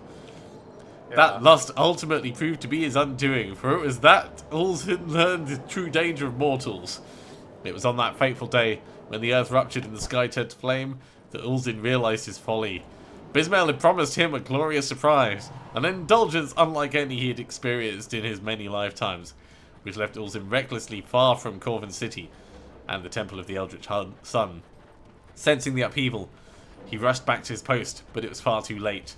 Yeah. That lust ultimately proved to be his undoing, for it was that Ulzin learned the true danger of mortals. It was on that fateful day, when the earth ruptured and the sky turned to flame, that Ulzin realized his folly. Bismil had promised him a glorious surprise, an indulgence unlike any he had experienced in his many lifetimes, which left Ulzin recklessly far from Corvin City and the Temple of the Eldritch Sun. Sensing the upheaval, he rushed back to his post, but it was far too late.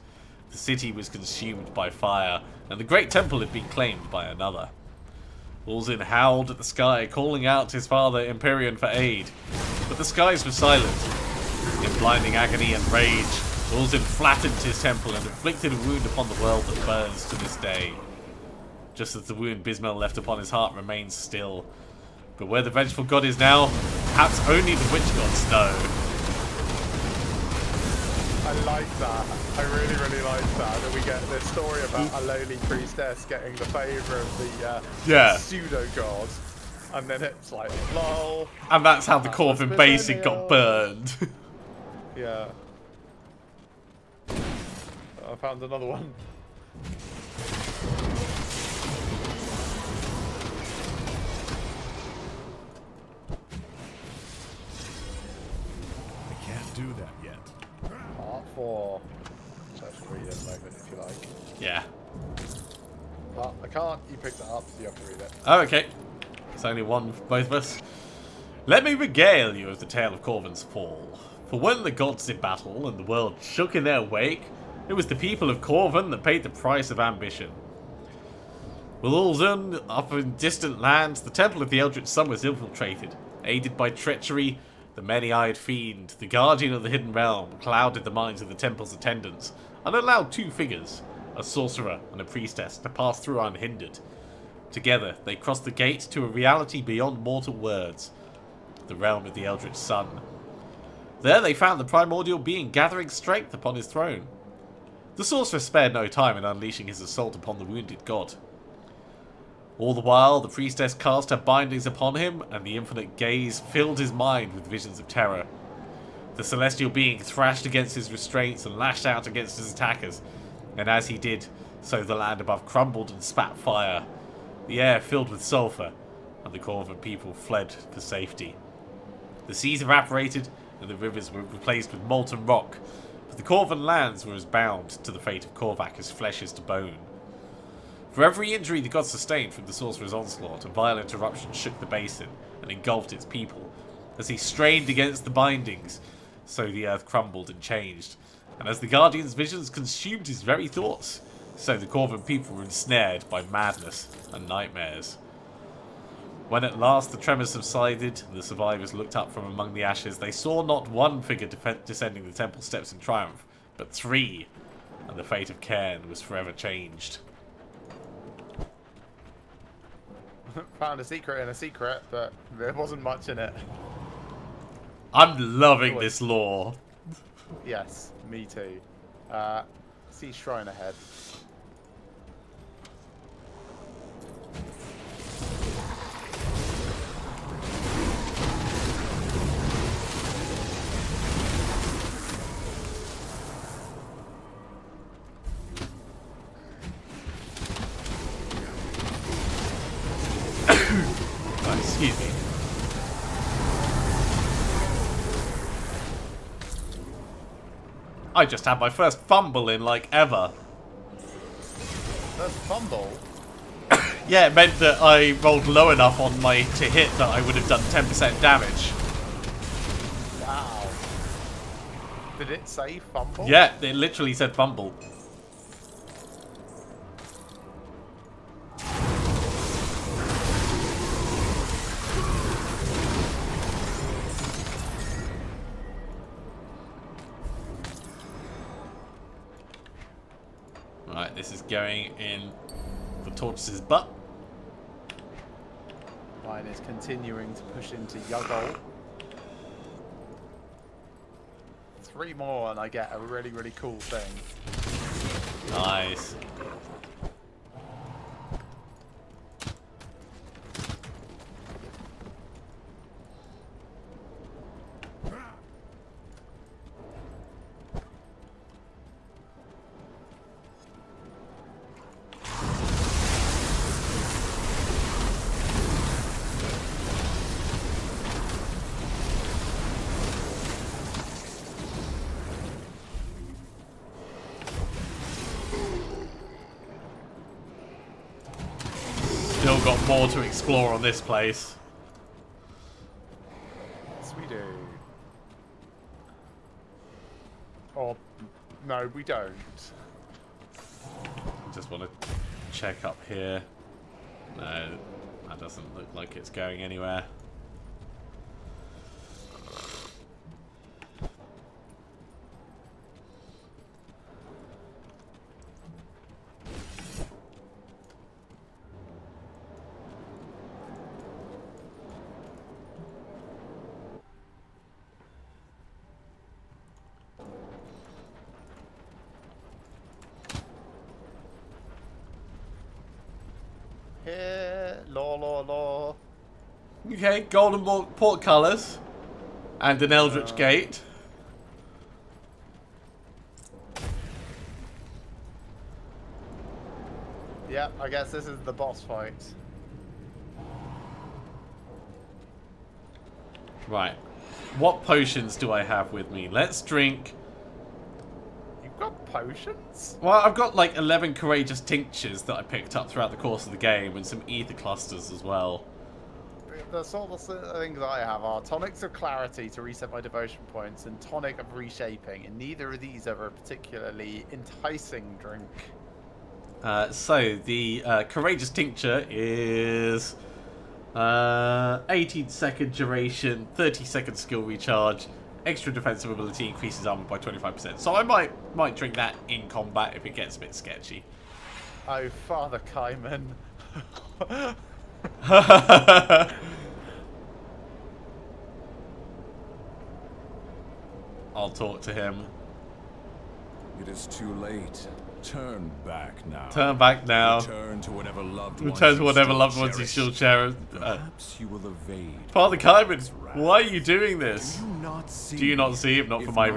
The city was consumed by fire, and the great temple had been claimed by another. Ulzin howled at the sky, calling out his father Empyrean for aid, but the skies were silent. In blinding agony and rage, Ulzin flattened his temple and inflicted a wound upon the world that burns to this day. Just as the wound Bismil left upon his heart remains still. But where the vengeful god is now, perhaps only the witch gods know. I like that. I really, really like that we get this story about a lowly priestess getting the favour of the pseudo-god. And then it's like, lol. And that's how the Corvin Basic got burned. Yeah. I found another one. I can't do that yet. Part 4. Just read it a moment if you like. Yeah. But I can't. You picked it up, so you have to read it. Oh, okay. It's only one for both of us. Let me regale you of the tale of Corvin's fall. For when the gods did battle and the world shook in their wake, it was the people of Corvin that paid the price of ambition. With all Zun up in distant lands, the temple of the Eldritch Sun was infiltrated. Aided by treachery, the many-eyed fiend, the guardian of the hidden realm, clouded the minds of the temple's attendants and allowed two figures, a sorcerer and a priestess, to pass through unhindered. Together, they crossed the gate to a reality beyond mortal words, the realm of the Eldritch Sun. There they found the primordial being gathering strength upon his throne. The sorcerer spared no time in unleashing his assault upon the wounded god. All the while, the priestess cast her bindings upon him, and the infinite gaze filled his mind with visions of terror. The celestial being thrashed against his restraints and lashed out against his attackers, and as he did, so the land above crumbled and spat fire. The air filled with sulphur, and the Corvin people fled for safety. The seas evaporated, and the rivers were replaced with molten rock, but the Corvin lands were as bound to the fate of Korvac as flesh is to bone. For every injury the gods sustained from the sorcerer's onslaught, a violent eruption shook the basin and engulfed its people. As he strained against the bindings, so the earth crumbled and changed. And as the Guardian's visions consumed his very thoughts, so the Corvin people were ensnared by madness and nightmares. When at last the tremors subsided and the survivors looked up from among the ashes, they saw not one figure descending the temple steps in triumph, but three, and the fate of Cairn was forever changed. Found a secret in a secret, but there wasn't much in it. I'm loving this lore. Yes, me too. See shrine ahead. Oh, excuse me. I just had my first fumble in like ever. First fumble? Yeah, it meant that I rolled low enough on my to hit that I would have done 10% damage. Wow. Did it say fumble? Yeah, it literally said fumble. Right, this is going in the tortoise's butt. Mine is continuing to push into Yuggle. 3 more and I get a really, really cool thing. Nice. Still got more to explore on this place. Yes, we do. Or, no, we don't. Just want to check up here. No, that doesn't look like it's going anywhere. Here, law. Okay, golden portcullis and an eldritch gate. Yeah, I guess this is the boss fight. Right. What potions do I have with me? Let's drink. You've got potions? Well, I've got like 11 courageous tinctures that I picked up throughout the course of the game, and some ether clusters as well. The sort of things I have are tonics of clarity to reset my devotion points and tonic of reshaping, and neither of these are a particularly enticing drink. So the courageous tincture is 18-second duration, 30-second skill recharge, extra defensive ability, increases armor by 25%. So I might drink that in combat if it gets a bit sketchy. Oh, Father Kaiman. I'll talk to him. It is too late. Turn back now. Turn back now. Return to whatever loved ones you still cherish. Perhaps you will evade. Father Kaiman, why are you doing this? Do you not see, if not for my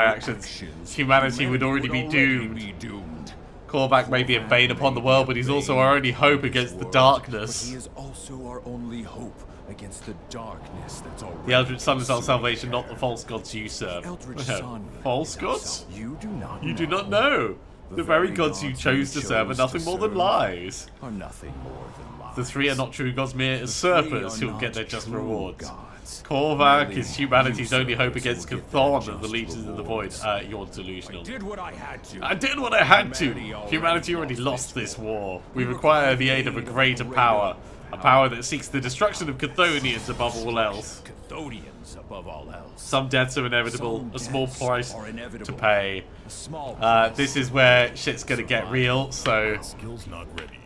actions, humanity would already be doomed. Callback may be a bane upon the world, but he's also our only hope against the darkness. But he is also our only hope against the darkness that's already. The Eldritch Sun is our salvation, not the false gods you serve. Eldritch Sun False gods? You do not know. You do not know. The very gods you chose to serve are nothing more than lies. Are nothing more than lies. The three are not true gods, mere usurpers who will get their just true rewards. gods. Korvac Merely is humanity's only hope usurpers against will get their Cthulhu and the just Legions of the Void. rewards. You're delusional. I did what I had to. I did what I had to. Humanity Humanity already lost this war. We require the aid of a greater power. A power that seeks the destruction of Chthonians above all else. Chthonians above all else. Some deaths are inevitable. Some A small deaths price are inevitable. to pay. A small price. This is where shit's gonna get real, so... Skills not ready.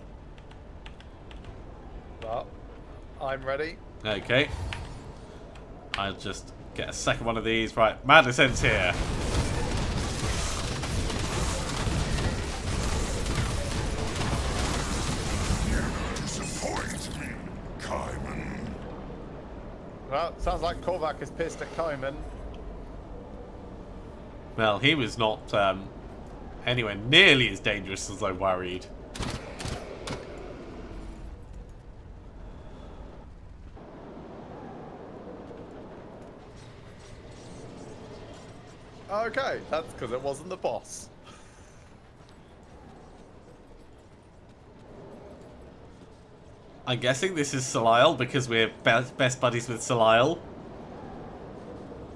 Well, I'm ready. Okay. I'll just get a second one of these. Right, Madness ends here. Disappoint me, Kaiman. Well, sounds like Korvac is pissed at Kaiman. Well, he was not anywhere nearly as dangerous as I worried. Okay, that's because it wasn't the boss. I'm guessing this is Salile because we're best buddies with Salile.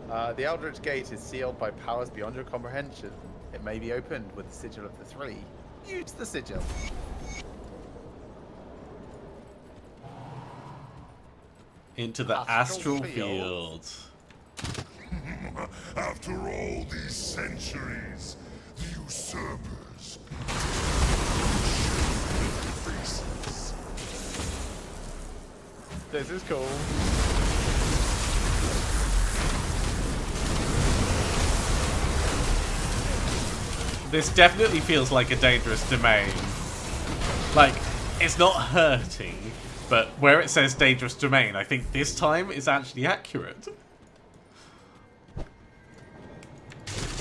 The Eldritch Gate is sealed by powers beyond your comprehension. It may be opened with the sigil of the three. Use the sigil. Into the astral field. After all these centuries, the usurpers faces. This is cool. This definitely feels like a dangerous domain. Like, it's not hurting, but where it says dangerous domain, I think this time is actually accurate.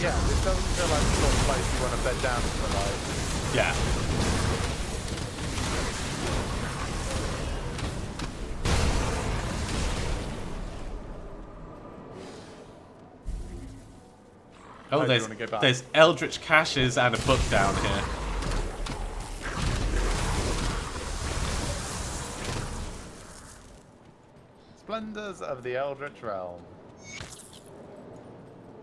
Yeah, this doesn't feel like the sort of place you want to bed down for like. Yeah. Oh, do you wanna go back? there's Eldritch caches and a book down here. Splendors of the Eldritch Realm.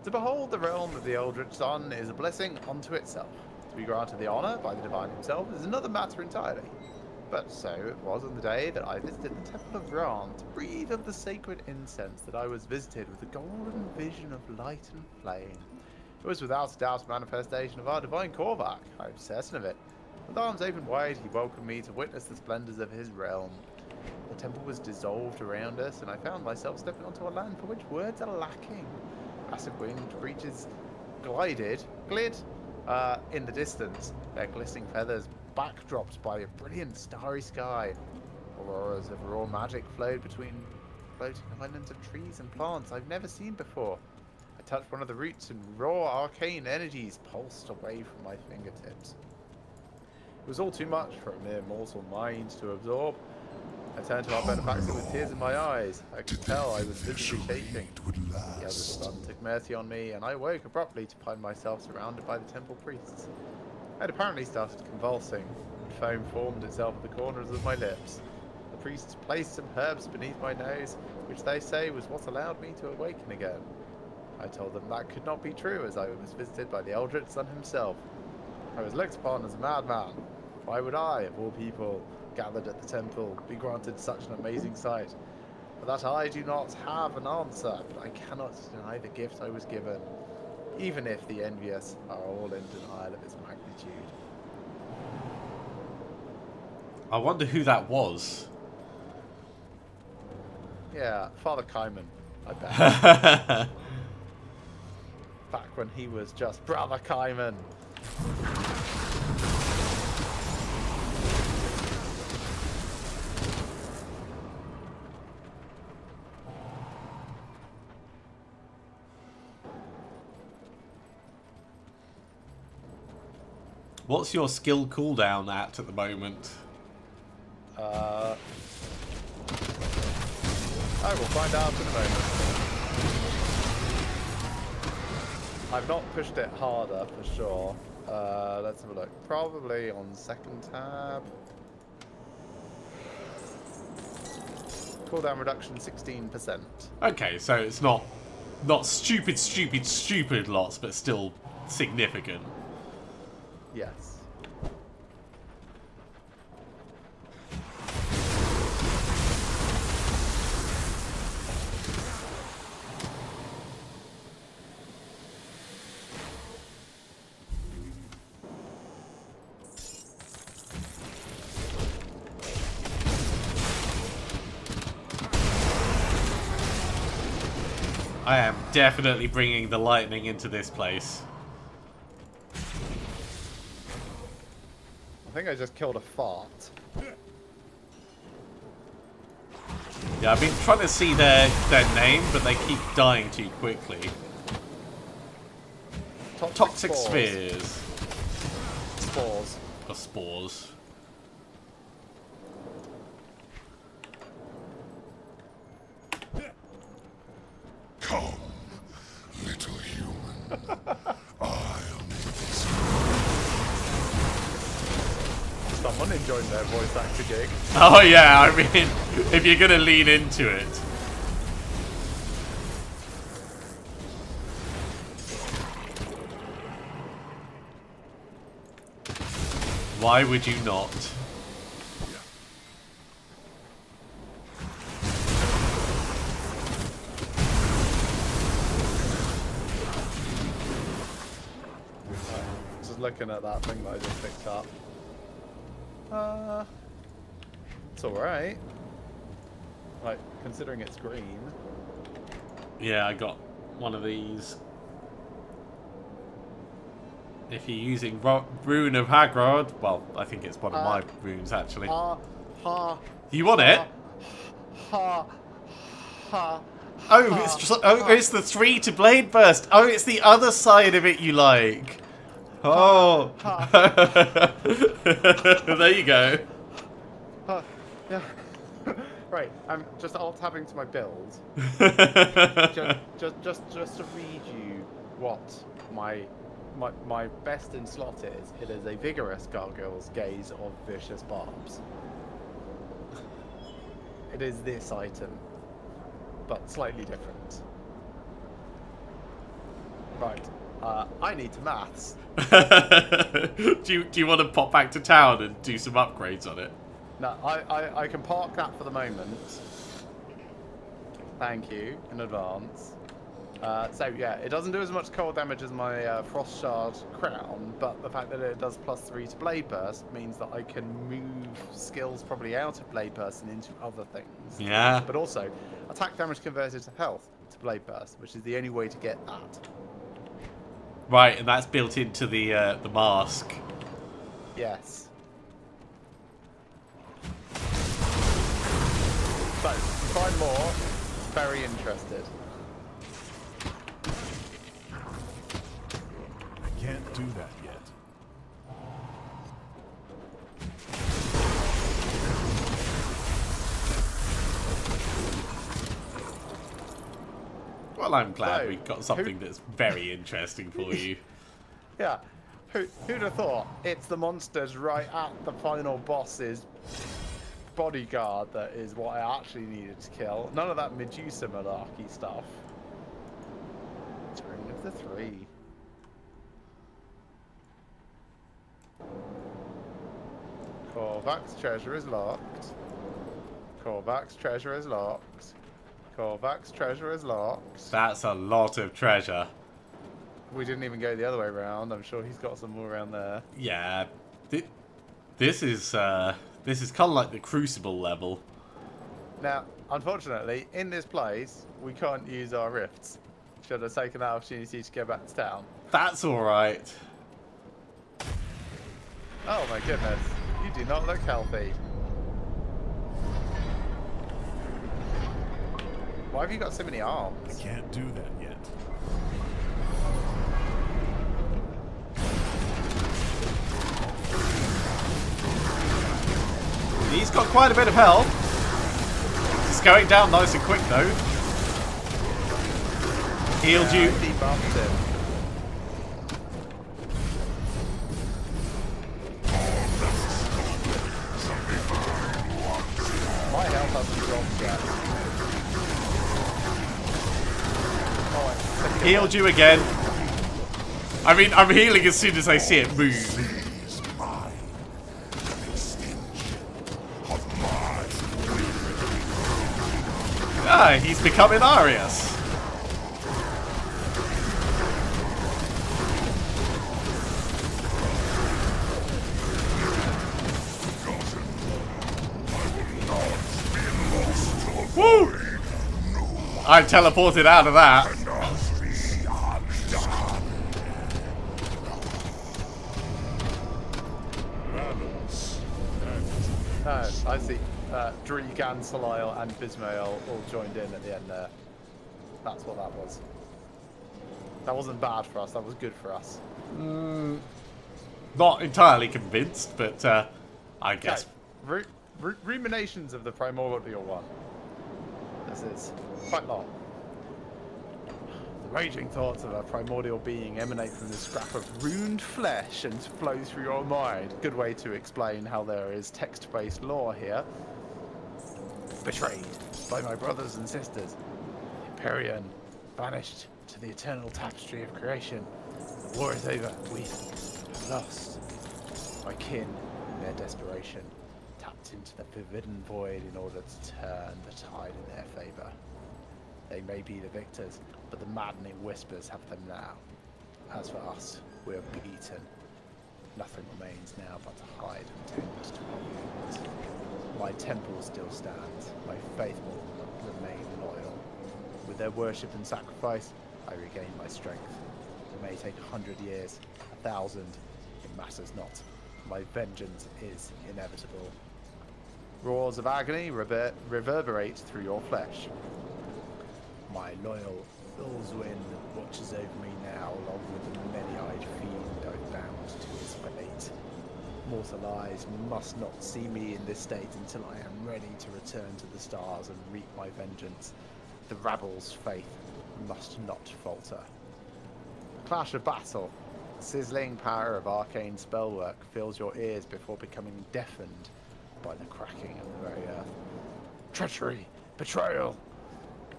To behold the realm of the Eldritch Sun is a blessing unto itself. To be granted the honour by the Divine himself is another matter entirely. But so it was on the day that I visited the Temple of Ran to breathe of the sacred incense that I was visited with a golden vision of light and flame. It was without a doubt a manifestation of our divine Korvac, I am certain of it. With arms open wide, he welcomed me to witness the splendors of his realm. The temple was dissolved around us, and I found myself stepping onto a land for which words are lacking. Massive winged creatures glid in the distance, their glistening feathers backdropped by a brilliant starry sky. Auroras of raw magic flowed between floating islands of trees and plants I've never seen before. I touched one of the roots and raw arcane energies pulsed away from my fingertips. It was all too much for a mere mortal mind to absorb. I turned to our benefactor with tears in my eyes. I could tell I was visibly shaking. It would The other last. son took mercy on me, and I woke abruptly to find myself surrounded by the temple priests. I had apparently started convulsing, and foam formed itself at the corners of my lips. The priests placed some herbs beneath my nose, which they say was what allowed me to awaken again. I told them that could not be true, as I was visited by the Eldritch Sun himself. I was looked upon as a madman. Why would I, of all people, gathered at the temple, be granted such an amazing sight? For that I do not have an answer, but I cannot deny the gift I was given, even if the envious are all in denial of its magnitude. I wonder who that was. Yeah, Father Kaiman, I bet. Back when he was just Brother Kaiman. What's your skill cooldown at the moment? I will find out in a moment. I've not pushed it harder for sure. Let's have a look. Probably on second tab. Cooldown reduction 16%. Okay, so it's not stupid lots, but still significant. Yes. I am definitely bringing the lightning into this place. I think I just killed a fart. Yeah, I've been trying to see their name, but they keep dying too quickly. Toxic spheres. Spores. Or spores. Come, little human. I'll make this. Someone enjoyed their voice actor gig. Oh yeah, I mean, if you're gonna lean into it. Why would you not? Just looking at that thing that I just picked up. It's alright. Like, considering it's green. Yeah, I got one of these. If you're using Rune of Hagrod, well, I think it's one of my runes actually. You want it? Oh, it's just, it's the 3 to blade burst. Oh, it's the other side of it you like. Oh, there you go. Yeah. Right, I'm just alt-tabbing to my build. just to read you what my best in slot is. It is a vigorous gargoyle's gaze of vicious barbs. It is this item, but slightly different. Right, I need to maths. do you want to pop back to town and do some upgrades on it? No, I can park that for the moment. Thank you in advance. So yeah, it doesn't do as much cold damage as my Frost Shard Crown, but the fact that it does +3 to Blade Burst means that I can move skills probably out of Blade Burst and into other things. Yeah. But also, attack damage converted to health to Blade Burst, which is the only way to get that. Right, and that's built into the mask. Yes. So, find more. Very interested. I can't do that yet. Well, I'm glad So, we've got something that's very interesting for you. Yeah. Who'd have thought? It's the monsters right at the final boss's bodyguard that is what I actually needed to kill. None of that Medusa malarkey stuff. Ring of the Three. Korvac's treasure is locked. Korvac's treasure is locked. Korvac's treasure is locked. That's a lot of treasure. We didn't even go the other way around. I'm sure he's got some more around there. Yeah. This is kind of like the Crucible level. Now, unfortunately, in this place, we can't use our rifts. Should have taken that opportunity to go back to town. That's alright. Oh my goodness. You do not look healthy. Why have you got so many arms? Can't do that yet. He's got quite a bit of health. It's going down nice and quick though. Healed you. Debuffed him. My health hasn't dropped yet. Oh, Healed you again. I mean, I'm healing as soon as I see it move. Is mine. An extension of mine. Ah, he's becoming Arius. Woo! I teleported out of that. I see. Dregan, Salile, and Bismael all joined in at the end there. That's what that was. That wasn't bad for us. That was good for us. Not entirely convinced, but I guess. Okay. Ruminations of the Primordial One. This is quite long. The raging thoughts of a primordial being emanate from the scrap of ruined flesh and flow through your mind. Good way to explain how there is text-based lore here. Betrayed by my brothers and sisters. Empyrean, banished to the eternal tapestry of creation. The war is over. We have lost. My kin, in their desperation, tapped into the forbidden void in order to turn the tide in their favor. They may be the victors, but the maddening whispers have them now. As for us, we are beaten. Nothing remains now but to hide and tend to our wounds. My temple still stands. My faithful remain loyal. With their worship and sacrifice, I regain my strength. It may take 100 years, 1,000. It matters not. My vengeance is inevitable. Roars of agony reverberate through your flesh. My loyal Ulzwin watches over me now, along with the many-eyed fiend I've bound to his fate. Mortal eyes must not see me in this state until I am ready to return to the stars and reap my vengeance. The rabble's faith must not falter. Clash of battle. The sizzling power of arcane spellwork fills your ears before becoming deafened by the cracking of the very earth. Treachery! Betrayal!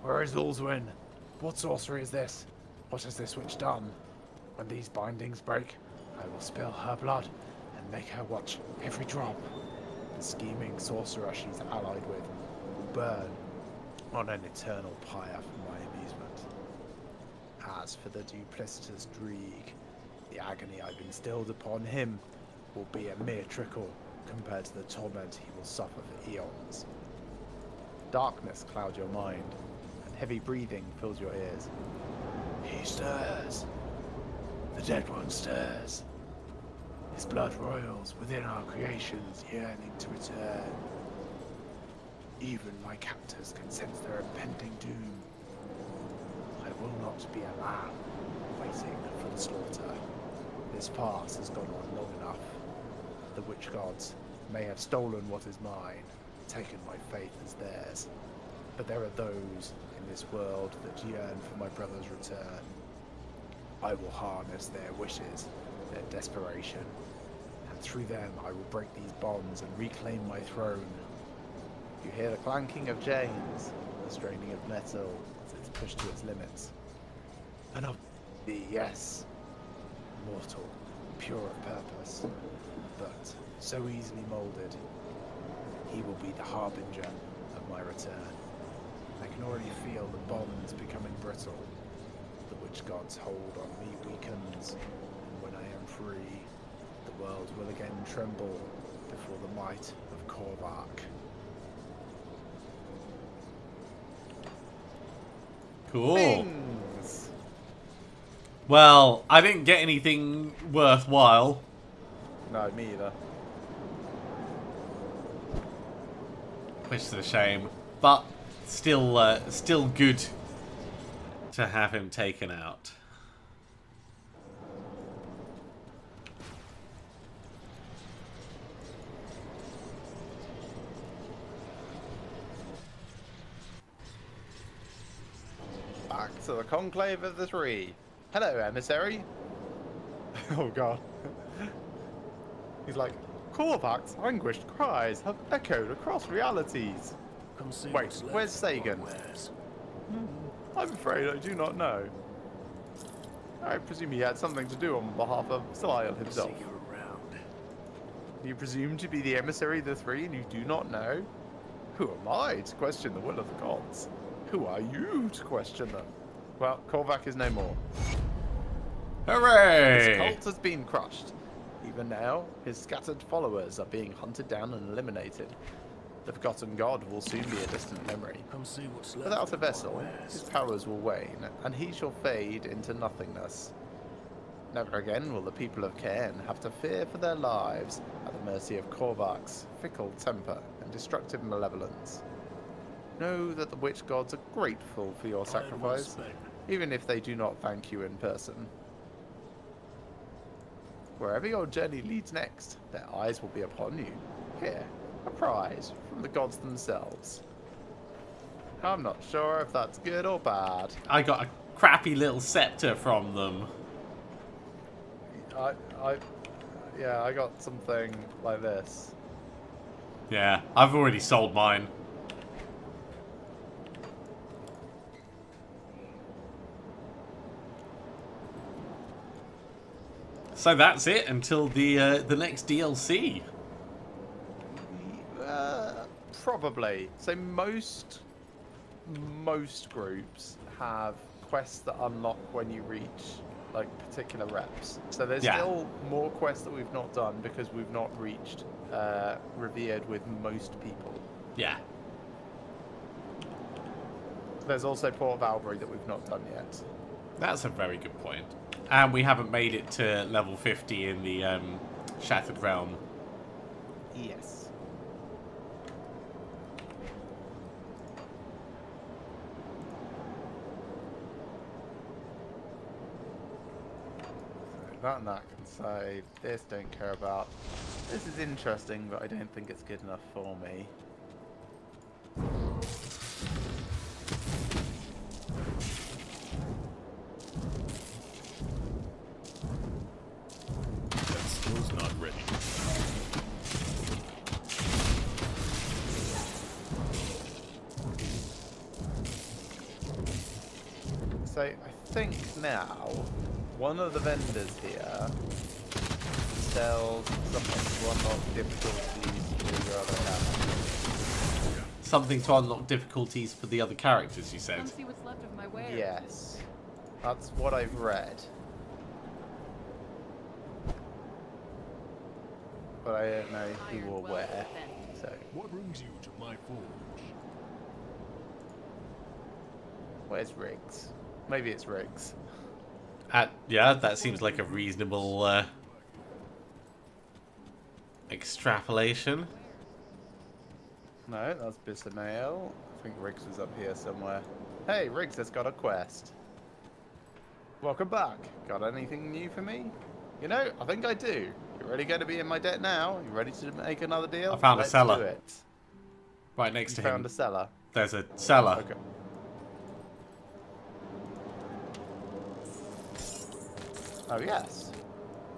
Where is Ulzwin? What sorcery is this? What has this witch done? When these bindings break, I will spill her blood and make her watch every drop. The scheming sorcerer she's allied with will burn on an eternal pyre for my amusement. As for the duplicitous Dreeg, the agony I've instilled upon him will be a mere trickle compared to the torment he will suffer for eons. Darkness clouds your mind, and heavy breathing fills your ears. He stirs. The dead one stirs. His blood roils within our creations, yearning to return. Even my captors can sense their impending doom. I will not be a lamb waiting for the slaughter. This farce has gone on long enough. The witch gods may have stolen what is mine, taken my faith as theirs, But there are those in this world that yearn for my brother's return. I will harness their wishes, their desperation, and through them I will break these bonds and reclaim my throne. You hear the clanking of chains, the straining of metal as it's pushed to its limits. And I'll be, yes, mortal, pure of purpose, but so easily molded. He will be the harbinger of my return. I can already feel the bonds becoming brittle. The witch god's hold on me weakens, and when I am free, the world will again tremble before the might of Korvac. Cool. Things. Well, I didn't get anything worthwhile. No, me either. Which is a shame. But still good to have him taken out. Back to the Conclave of the Three. Hello, emissary. Oh god. He's like, Korvac's anguished cries have echoed across realities. Come see Wait, what's left where's of my Sagan? wares. I'm afraid I do not know. I presume he had something to do on behalf of Seliel See himself. you around. You presume to be the emissary of the Three and you do not know? Who am I to question the will of the gods? Who are you to question them? Well, Korvac is no more. His Hooray! cult has been crushed. Even now, his scattered followers are being hunted down and eliminated. The forgotten god will soon be a distant memory. Come see what's left Without a of my vessel, his wares. powers will wane, and he shall fade into nothingness. Never again will the people of Cairn have to fear for their lives at the mercy of Korvac's fickle temper and destructive malevolence. Know that the witch gods are grateful for your Time well sacrifice, spent. even if they do not thank you in person. Wherever your journey leads next, their eyes will be upon you. Here, a prize from the gods themselves. I'm not sure if that's good or bad. I got a crappy little scepter from them. Yeah, I got something like this. Yeah, I've already sold mine. So that's it until the next DLC. Probably. So most groups have quests that unlock when you reach like particular reps. So there's Yeah. still more quests that we've not done because we've not reached revered with most people. Yeah. There's also Port of Albury that we've not done yet. That's a very good point. And we haven't made it to level 50 in the Shattered Realm. Yes. So that and that can save. This don't care about. This is interesting, but I don't think it's good enough for me. That skill's not ready. So I think now one of the vendors here sells something to unlock difficulties for your other characters. Something to unlock difficulties for the other characters, you said. Come see what's left of my wares. Yes, that's what I've read. But I don't know who Iron or well where. defended. So What brings you to my forge? where's Riggs? Maybe it's Riggs. Yeah, that seems like a reasonable extrapolation. No, that's Bissamail. I think Riggs was up here somewhere. Hey, Riggs has got a quest. Welcome back. Got anything new for me? You know, I think I do. You ready going to be in my debt now? You ready to make another deal? I found a Let's cellar. do it. Right next You to found him. a cellar. There's a cellar. Okay. Oh, yes.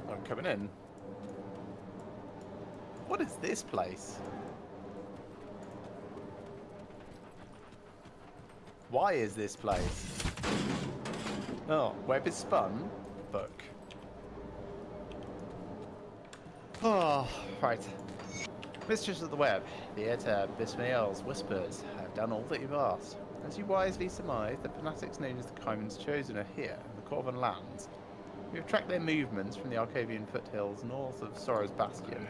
I'm coming in. What is this place? Why is this place? Oh, web is spun. Book. Oh, right. Mistress of the web, the Eta Bismael's whispers have done all that you've asked. As you wisely surmise, the fanatics known as the Kaiman's Chosen are here, in the Corvan lands. We have tracked their movements from the Arcavian foothills north of Sorrow's Bastion.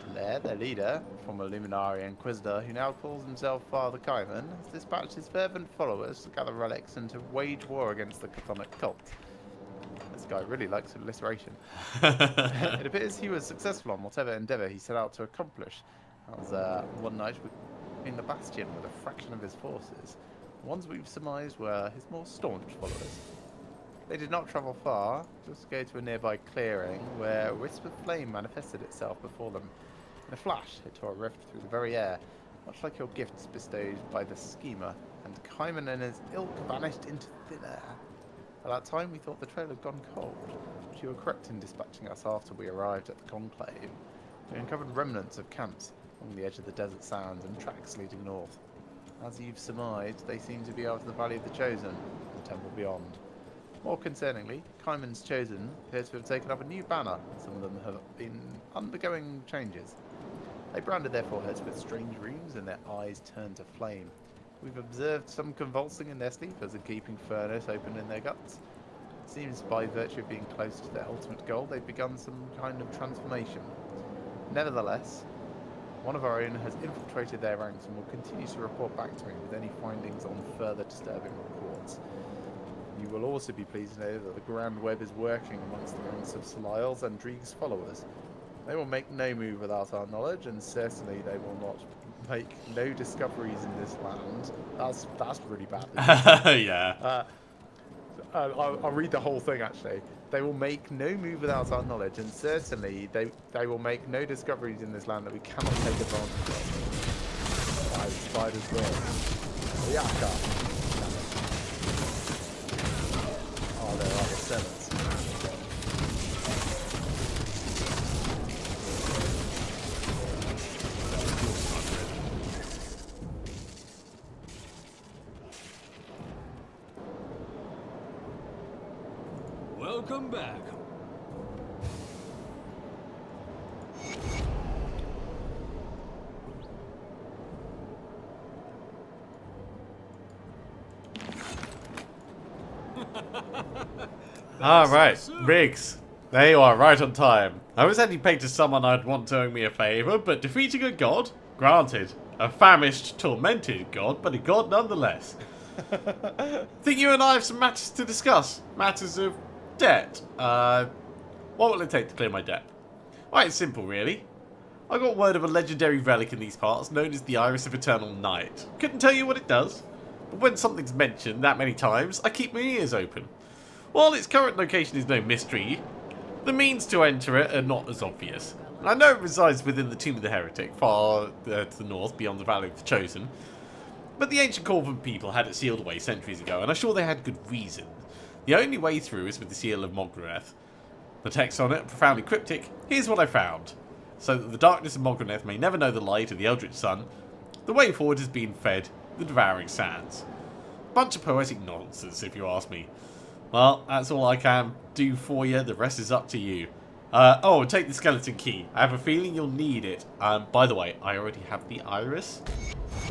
And there, their leader, former Luminari Inquisitor, who now calls himself Father Kaiman, has dispatched his fervent followers to gather relics and to wage war against the Chthonic cult. This guy really likes alliteration. It appears he was successful on whatever endeavour he set out to accomplish. As one night in the Bastion with a fraction of his forces. The ones we've surmised were his more staunch followers. They did not travel far, just go to a nearby clearing where a wisp of flame manifested itself before them. In a flash, it tore a rift through the very air, much like your gifts bestowed by the schemer, and Kaiman and his ilk vanished into thin air. At that time, we thought the trail had gone cold, but you were correct in dispatching us after we arrived at the conclave. We uncovered remnants of camps along the edge of the desert sands and tracks leading north. As you've surmised, they seem to be out of the Valley of the Chosen, and the temple beyond. More concerningly, Kaiman's Chosen appear to have taken up a new banner. Some of them have been undergoing changes. They branded their foreheads with strange runes and their eyes turned to flame. We've observed some convulsing in their sleep as a gaping furnace opened in their guts. It seems by virtue of being close to their ultimate goal, they've begun some kind of transformation. Nevertheless, one of our own has infiltrated their ranks and will continue to report back to me with any findings on further disturbing reports. You will also be pleased to know that the Grand Web is working amongst the ranks of Selile's and Dreeg's followers. They will make no move without our knowledge, and certainly they will not make no discoveries in this land. That's really bad. Yeah. I'll read the whole thing actually. They will make no move without our knowledge, and certainly they will make no discoveries in this land that we cannot take advantage of. By Spider's will. Yaka. Oh, there are the sevens. Welcome back. Alright, Riggs. There you are, right on time. I was only paid to someone I'd want to owe me a favour, but defeating a god? Granted. A famished, tormented god, but a god nonetheless. Think you and I have some matters to discuss? Matters of debt. What will it take to clear my debt? Well, it's simple, really. I got word of a legendary relic in these parts known as the Iris of Eternal Night. Couldn't tell you what it does, but when something's mentioned that many times, I keep my ears open. While its current location is no mystery, the means to enter it are not as obvious. I know it resides within the Tomb of the Heretic, far to the north beyond the Valley of the Chosen, but the ancient Corvan people had it sealed away centuries ago, and I'm sure they had good reason. The only way through is with the seal of Mograneth. The text on it, profoundly cryptic. Here's what I found. So that the darkness of Mograneth may never know the light of the Eldritch Sun, the way forward has been fed the devouring sands. Bunch of poetic nonsense, if you ask me. Well, that's all I can do for you. The rest is up to you. Oh, take the skeleton key. I have a feeling you'll need it. By the way, I already have the iris.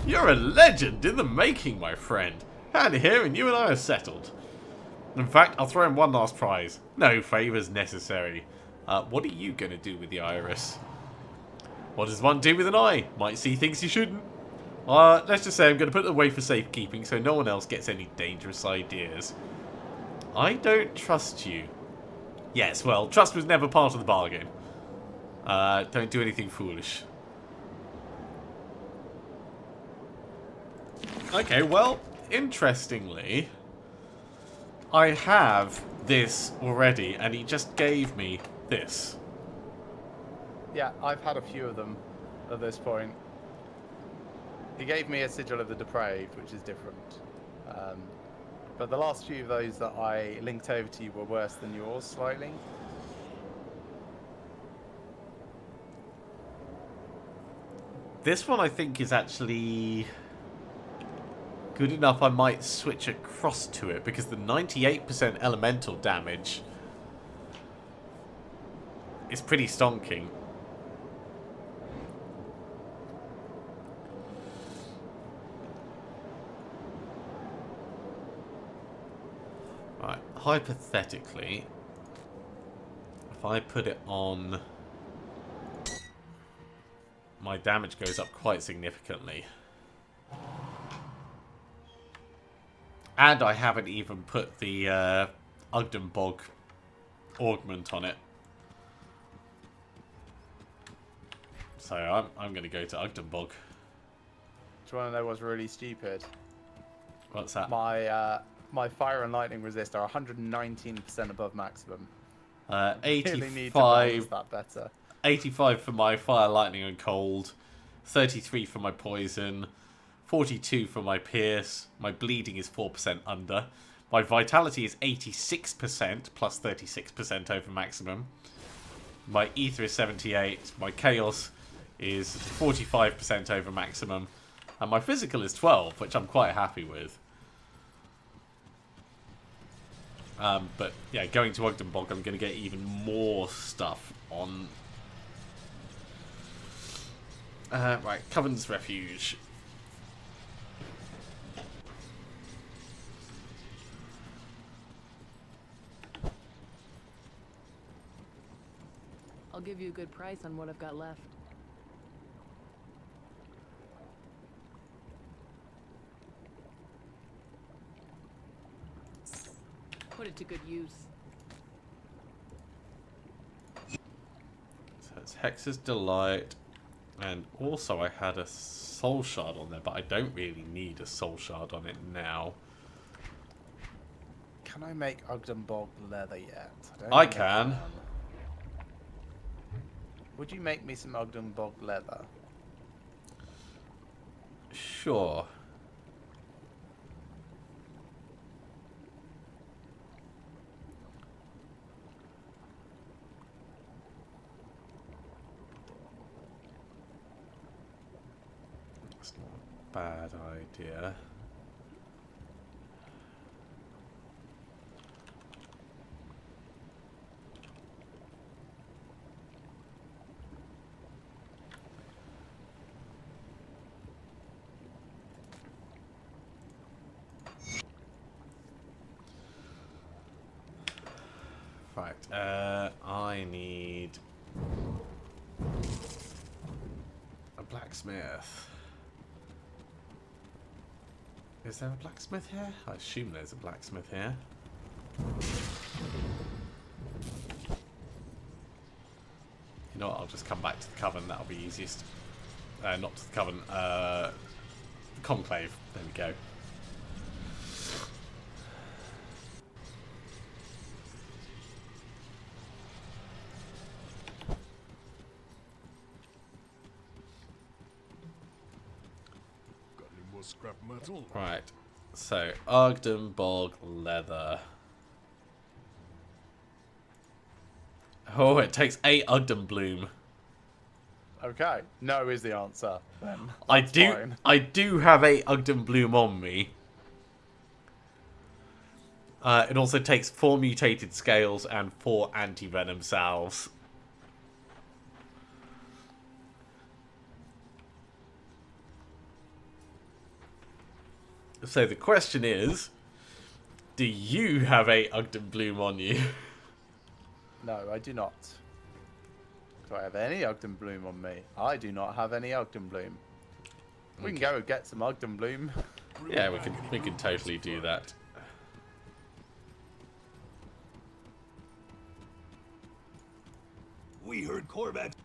You're a legend in the making, my friend. Hand here and you and I are settled. In fact, I'll throw in one last prize. No favours necessary. What are you going to do with the iris? What does one do with an eye? Might see things you shouldn't. Let's just say I'm going to put it away for safekeeping so no one else gets any dangerous ideas. I don't trust you. Yes, well, trust was never part of the bargain. Don't do anything foolish. Okay, well, interestingly, I have this already, and he just gave me this. Yeah, I've had a few of them at this point. He gave me a Sigil of the Depraved, which is different. But the last few of those that I linked over to you were worse than yours, slightly. This one I think is actually good enough I might switch across to it, because the 98% elemental damage is pretty stonking. Right, hypothetically, if I put it on, my damage goes up quite significantly. And I haven't even put the Ugden Bog augment on it. So I'm going to go to Ugden Bog. Do you want to know what's really stupid? What's that? My fire and lightning resist are 119% above maximum. Really need to 85. balance that better. 85 for my fire, lightning, and cold. 33 for my poison. 42 for my pierce. My bleeding is 4% under. My vitality is 86% plus 36% over maximum. My ether is 78. My chaos is 45% over maximum. And my physical is 12, which I'm quite happy with. But yeah, going to Ugden Bog, I'm going to get even more stuff on. Right, Covenant's Refuge. I'll give you a good price on what I've got left. Put it to good use. So it's Hex's Delight. And also I had a Soul Shard on there, but I don't really need a Soul Shard on it now. Can I make Ugden Bog leather yet? I can. Would you make me some Ugden Bog leather? Sure. That's not a bad idea. Right, I need a blacksmith. Is there a blacksmith here? I assume there's a blacksmith here. You know what, I'll just come back to the Coven, that'll be easiest. Not to the Coven, the Conclave, there we go. Scrap metal. Right, so Ugden Bog leather. Oh, it takes 8 Ugden Bloom. Okay, no is the answer. Then I That's do fine. I do have 8 Ugden Bloom on me. It also takes 4 mutated scales and 4 anti-venom salves. So the question is, do you have 8 Ugden Bloom on you? No, I do not. Do I have any Ugden Bloom on me? I do not have any Ugden Bloom. We can go and get some Ugden Bloom. Yeah, we can totally do that. We heard Corvette.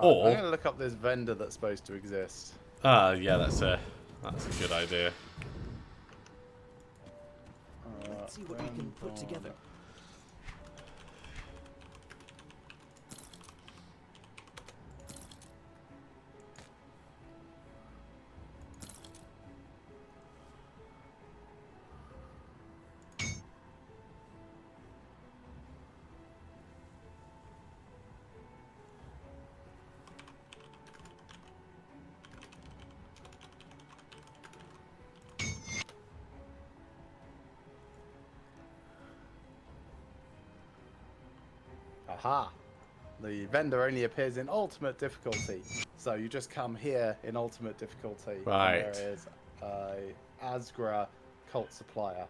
I'm Or going to look up this vendor that's supposed to exist. yeah, that's a good idea. Let's see what we can put together. Aha! The vendor only appears in ultimate difficulty. So you just come here in ultimate difficulty. Right. And there is a Asgra cult supplier.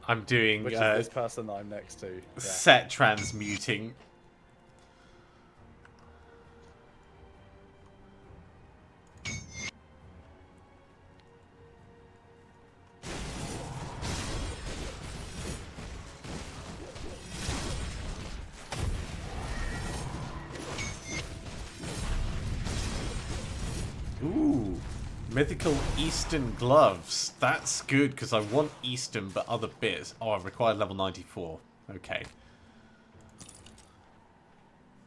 I'm doing Which is this person that I'm next to. Yeah. set transmuting. Ooh, mythical Eastern gloves. That's good because I want Eastern but other bits. Oh, I require level 94. Okay.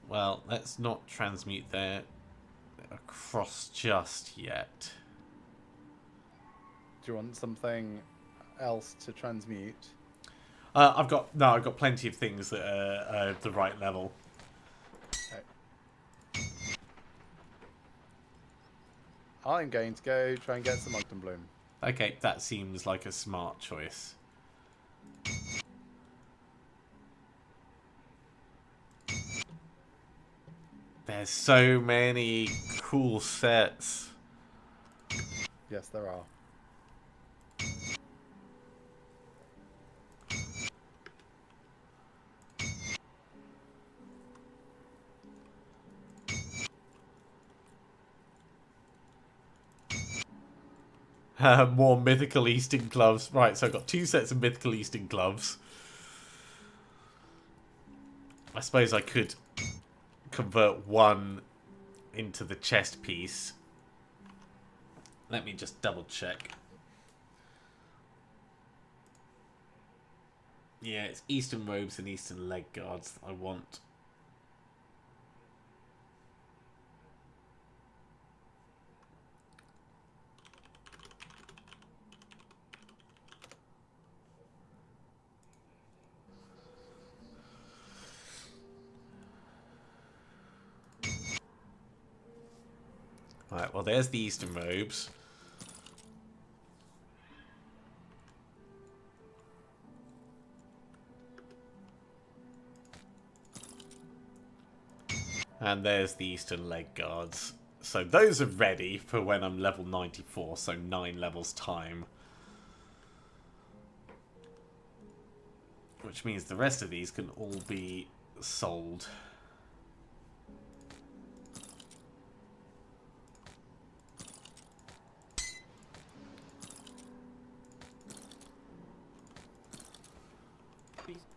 Well, let's not transmute there across just yet. Do you want something else to transmute? I've got plenty of things that are the right level. Okay. I'm going to go try and get some Ogden Bloom. Okay, that seems like a smart choice. There's so many cool sets. Yes, there are. More mythical Eastern gloves. Right, so I've got 2 sets of mythical Eastern gloves. I suppose I could convert one into the chest piece. Let me just double check. Yeah, it's Eastern robes and Eastern leg guards I want. Right, well there's the Eastern robes. And there's the Eastern leg guards. So those are ready for when I'm level 94, so 9 levels time. Which means the rest of these can all be sold.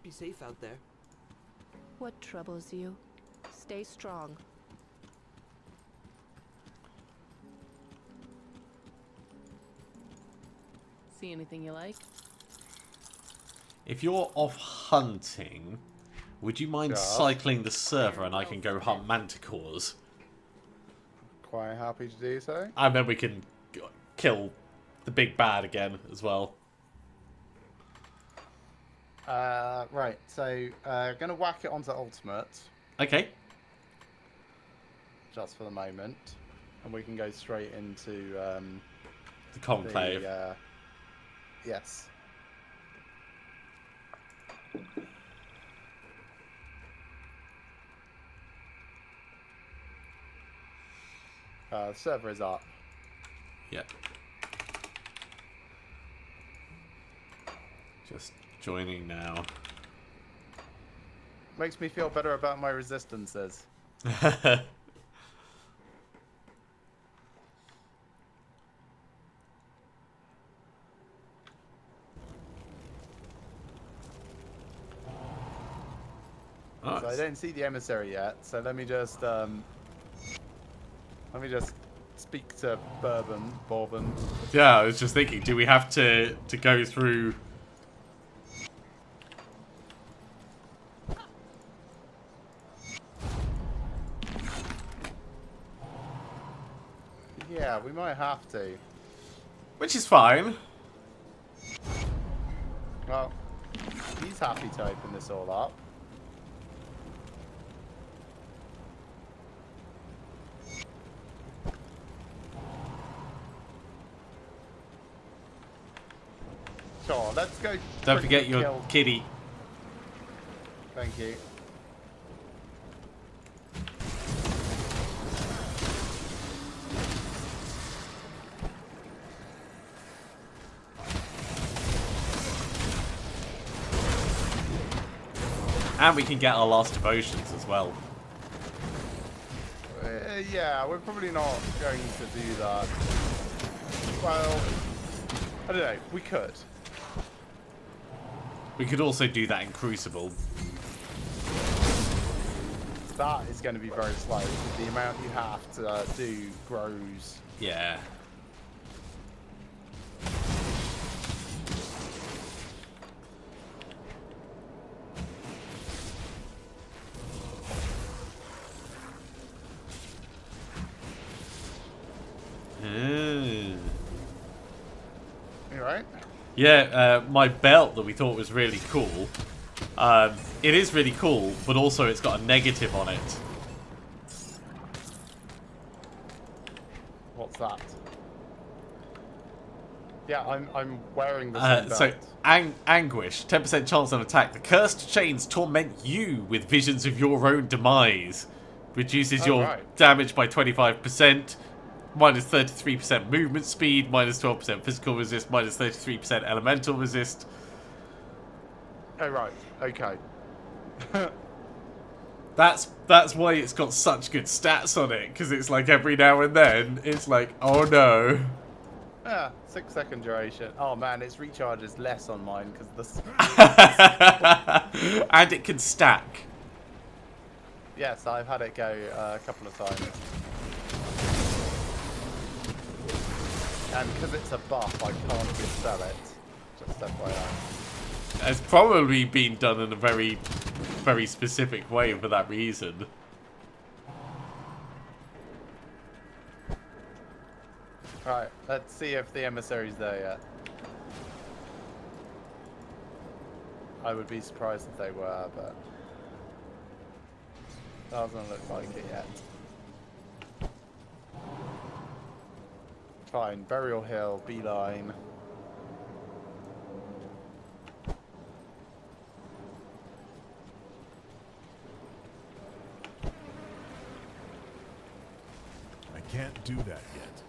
Be safe out there. What troubles you? Stay strong. See anything you like? If you're off hunting, would you mind cycling the server and I can go hunt manticores? Quite happy to do so. And then we can kill the big bad again as well. Right, so gonna whack it onto ultimate Okay. just for the moment, and we can go straight into The conclave. yes. The server is up. Yeah. Just joining now. Makes me feel better about my resistances. Oh, So I don't see the emissary yet, so let me just speak to Bourbon. yeah, I was just thinking, do we have to go through... Yeah, we might have to. Which is fine. Well, he's happy to open this all up. Sure, Oh, let's go. Don't forget critical your kill. kitty. Thank you. And we can get our last devotions as well. Yeah, we're probably not going to do that. Well, I don't know. We could. We could also do that in Crucible. That is going to be very slow. The amount you have to do grows. Yeah. You right? Yeah, my belt that we thought was really cool. It is really cool, but also it's got a negative on it. What's that? Yeah, I'm wearing the same belt. So, anguish, 10% chance of attack. The cursed chains torment you with visions of your own demise. Reduces your damage by 25%. Minus 33% movement speed, minus 12% physical resist, minus 33% elemental resist. Oh right, okay. That's why it's got such good stats on it, because it's like every now and then it's like, oh no. Yeah, 6-second duration. Oh man, its recharge is less on mine because the. And it can stack. Yes, I've had it go a couple of times. And because it's a buff, I can't resell it. Just FYI. It's probably been done in a very, very specific way for that reason. Right, let's see if the emissary's there yet. I would be surprised if they were, but doesn't look like it yet. Fine, Burial Hill, beeline. I can't do that yet.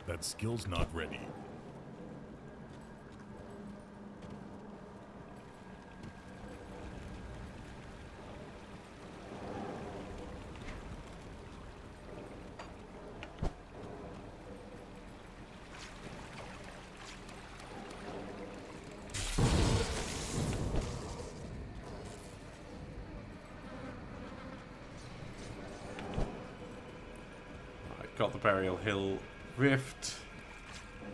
That skill's not ready. Got the Burial Hill Rift.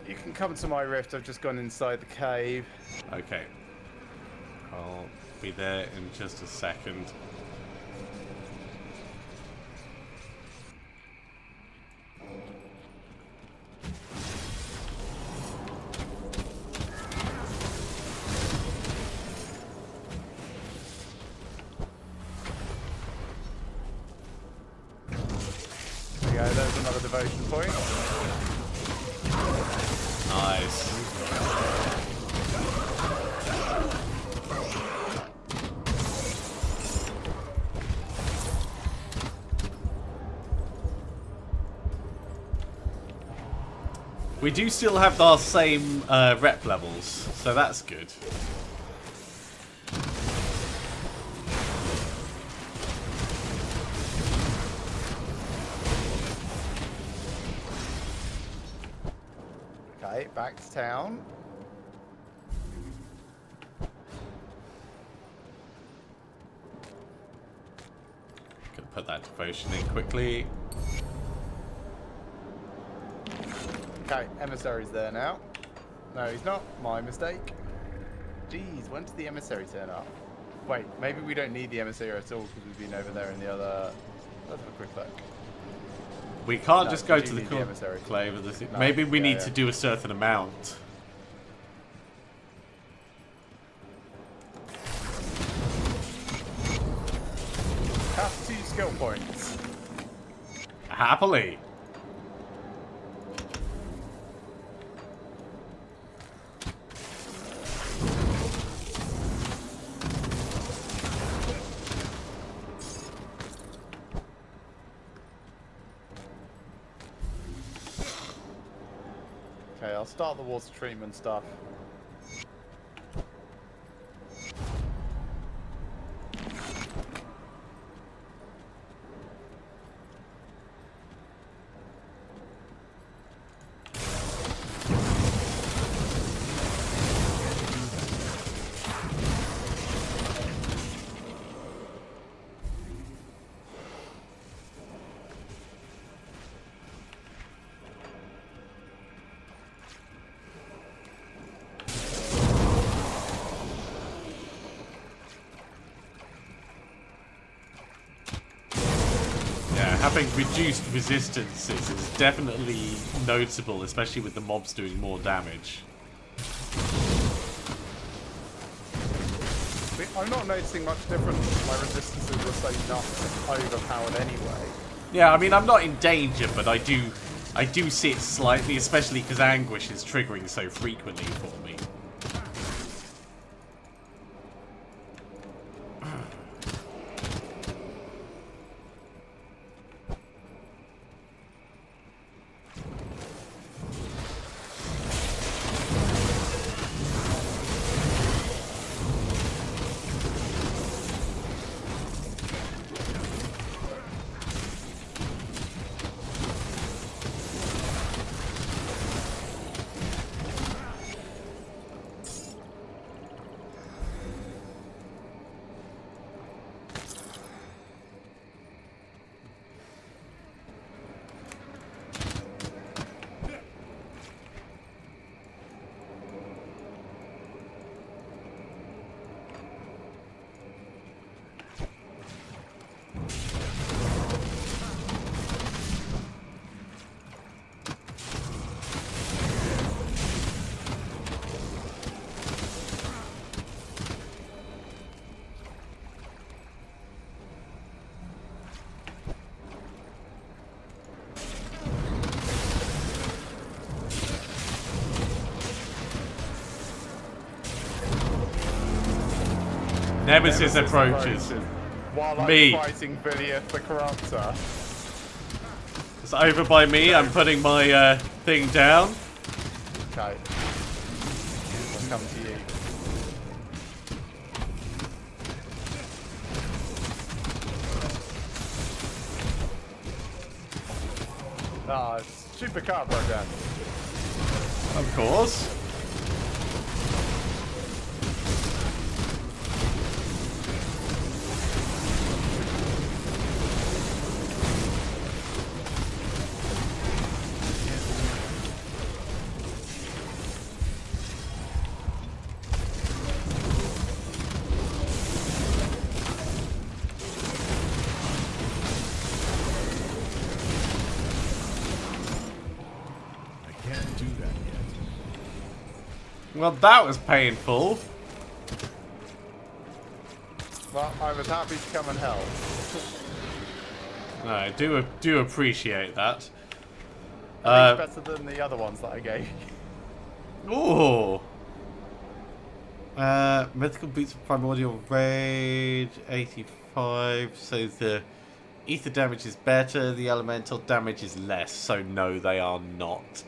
You can come to my rift, I've just gone inside the cave. Okay. I'll be there in just a second. There you go, there's another devotion point. Nice. We do still have our same rep levels, so that's good. Okay, back to town. Gonna put that devotion in quickly. Okay, emissary's there now. No, he's not. My mistake. Jeez, when did the emissary turn up? Wait, maybe we don't need the emissary at all because we've been over there in the other... Let's have a quick look. We can't No, just go we to do the need the emissary. conclave of the thing. No, Maybe we yeah, need yeah. to do a certain amount. skill points. Happily. Okay, I'll start the water treatment stuff. Having reduced resistances is definitely noticeable, especially with the mobs doing more damage. I'm not noticing much difference. My resistances were so nuts overpowered anyway. Yeah, I mean, I'm not in danger, but I do see it slightly, especially because Anguish is triggering so frequently for me. Nemesis approaches. While I'm Me. fighting Villius the Corruptor. It's over by me. I'm putting my thing down. Okay. I'll come to you. Ah, super car broke down. Of course. Well, that was painful. Well, I was happy to come and help. No, I do appreciate that. I think it's better than the other ones that I gave you. Ooh. Mythical Boots of Primordial Rage, 85. So the ether damage is better, the elemental damage is less. So no, they are not.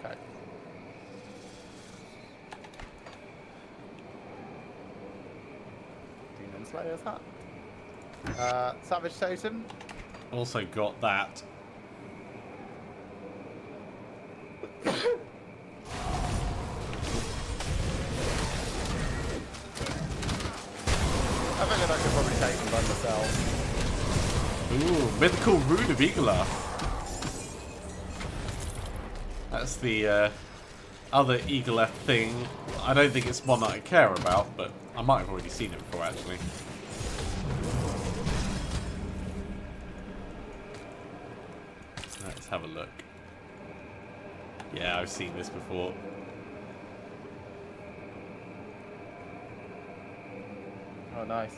Okay. Demon Slayer's hat. Savage Totem. Also got that. I figured I could probably take them by myself. Ooh, Mythical Rune of Eagleath. That's the other Eagleath thing. I don't think it's one that I care about, but I might have already seen it before, actually. Let's have a look. Yeah, I've seen this before. Oh, nice.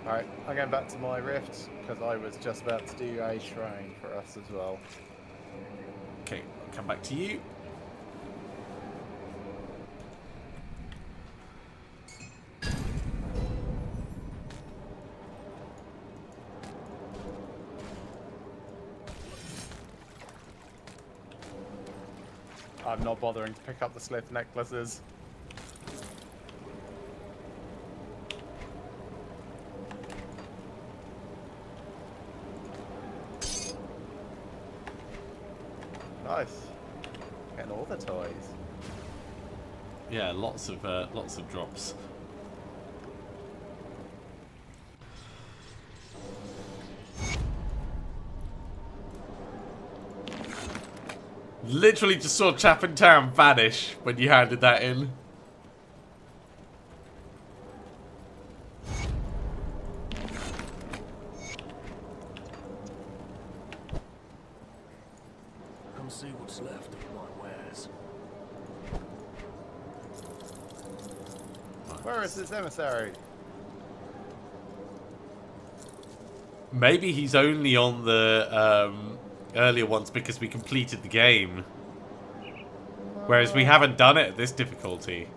Alright, I'm going back to my rift because I was just about to do a shrine for us as well. Okay, I'll come back to you. I'm not bothering to pick up the slith necklaces. Nice. Getting all the toys. Yeah, lots of drops. Literally just saw Chaffin Town vanish when you handed that in. Come see what's left of my wares. Where is this emissary? Maybe he's only on the earlier ones because we completed the game. Whereas we haven't done it at this difficulty.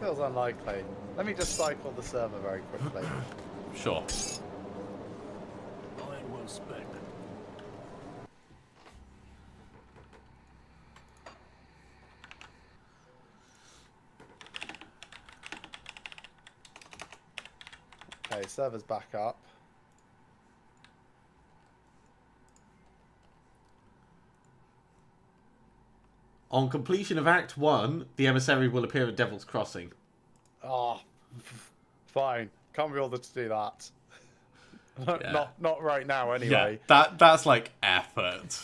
Feels unlikely. Let me just cycle the server very quickly. Sure. Iron well spent. Okay, server's back up. On completion of Act 1, the emissary will appear at Devil's Crossing. Oh, fine. Can't be bothered to do that. Yeah. Not right now, anyway. Yeah, that's like effort.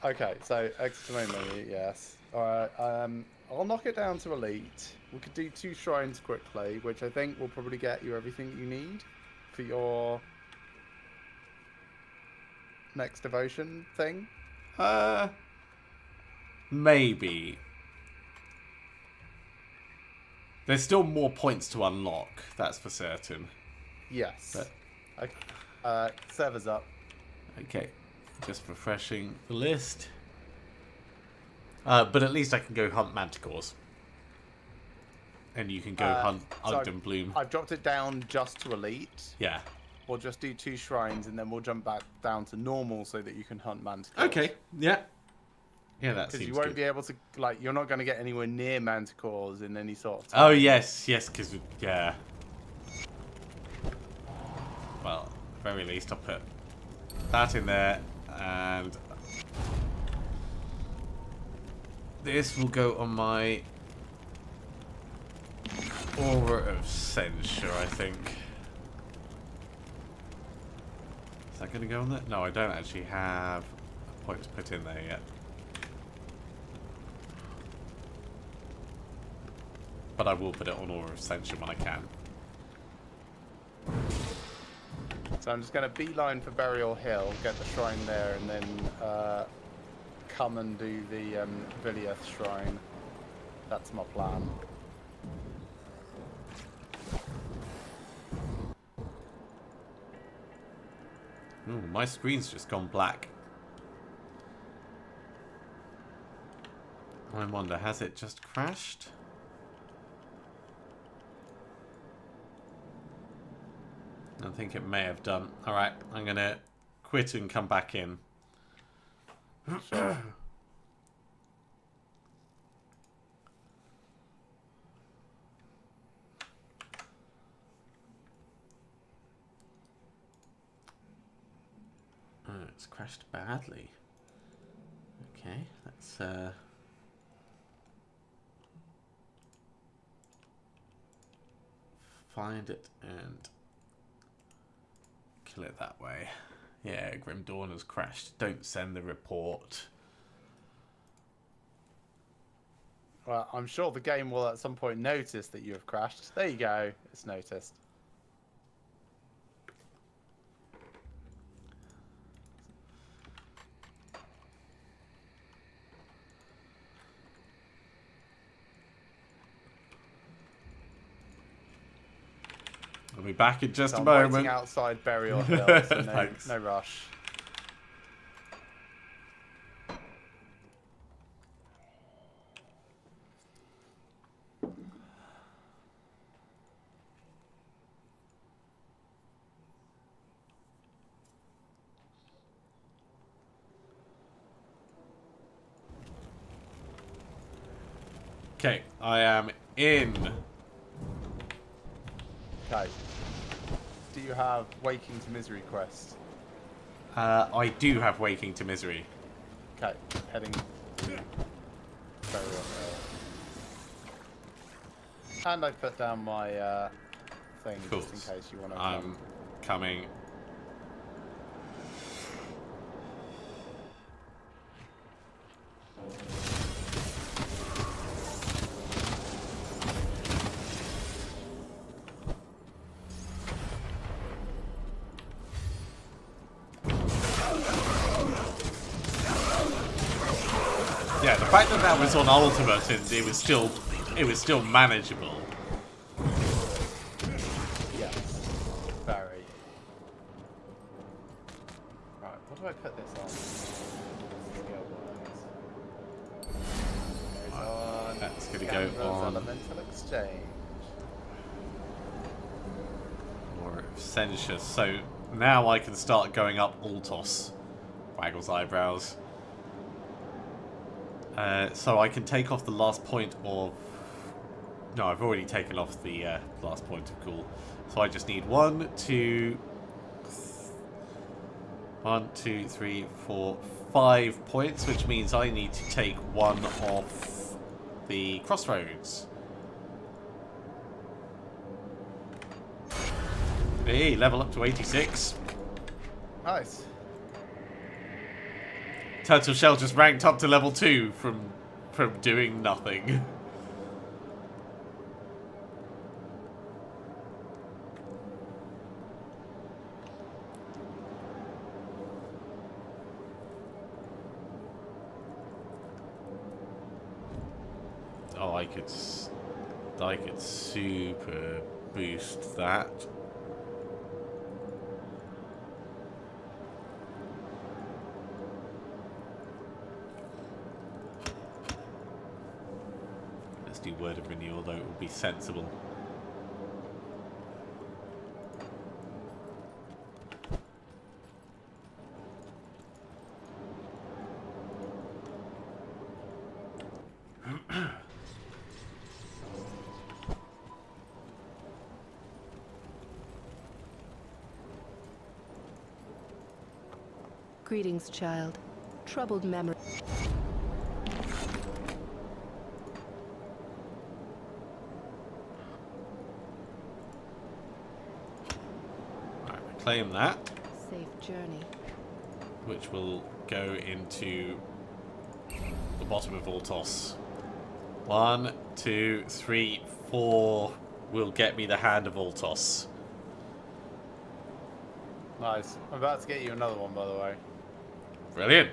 Okay, so exclamation menu, yes. Alright, I'll knock it down to elite. We could do 2 shrines quickly, which I think will probably get you everything you need for your next devotion thing. Maybe. There's still more points to unlock, that's for certain. Yes. But, Okay. Server's up. okay, just refreshing the list. But at least I can go hunt manticores. And you can go hunt Ugden Bloom. I've dropped it down just to elite. Yeah. We'll just do 2 shrines and then we'll jump back down to normal so that you can hunt manticores. Okay, yeah. Yeah, that Because seems you won't good. be able to, like, you're not going to get anywhere near manticores in any sort of time. Oh, yes, because, yeah. Well, at the very least, I'll put that in there, and this will go on my Aura of Censure, I think. Is that going to go on there? No, I don't actually have a point to put in there yet. But I will put it on Aura of Censure when I can. So I'm just going to beeline for Burial Hill, get the shrine there, and then come and do the Viliath shrine. That's my plan. Ooh, my screen's just gone black. I wonder, has it just crashed? I think it may have done. Alright, I'm going to quit and come back in. Sure. Oh, it's crashed badly. Okay, let's find it and kill it that way. Yeah, Grim Dawn has crashed. Don't send the report. Well, I'm sure the game will at some point notice that you have crashed. There you go. It's noticed. I'll be back in just So a I'm moment. waiting outside Burial Hill, so no, Thanks. no rush. Okay, I am in. Okay. Do you have Waking to Misery quest? I do have Waking to Misery. Okay, heading to Burial Hill. And I put down my thing Cool. just in case you want to I'm come. coming. Yeah, the fact that that was on ultimate and it was still manageable. Yes. Very. Right, what do I put this on? Skill words. Goes on. That's gonna go Scoundrels on. Elemental Exchange. Or Sensuous. So now I can start going up Altos. Waggles eyebrows. So I can take off the last point of... No, I've already taken off the last point of cool. So I just need 1, 2, 3, 4, 5 points, which means I need to take 1 off the crossroads. Hey, level up to 86. Nice. Turtle Shell just ranked up to level 2 from doing nothing. Oh, I could super boost that. Let's do Word of Renewal, though it would be sensible. Greetings, child. Troubled memory. Right, reclaim that, Safe journey. which will go into the bottom of Altos. 1, 2, 3, 4 will get me the Hand of Altos. Nice. I'm about to get you another one, by the way. Brilliant.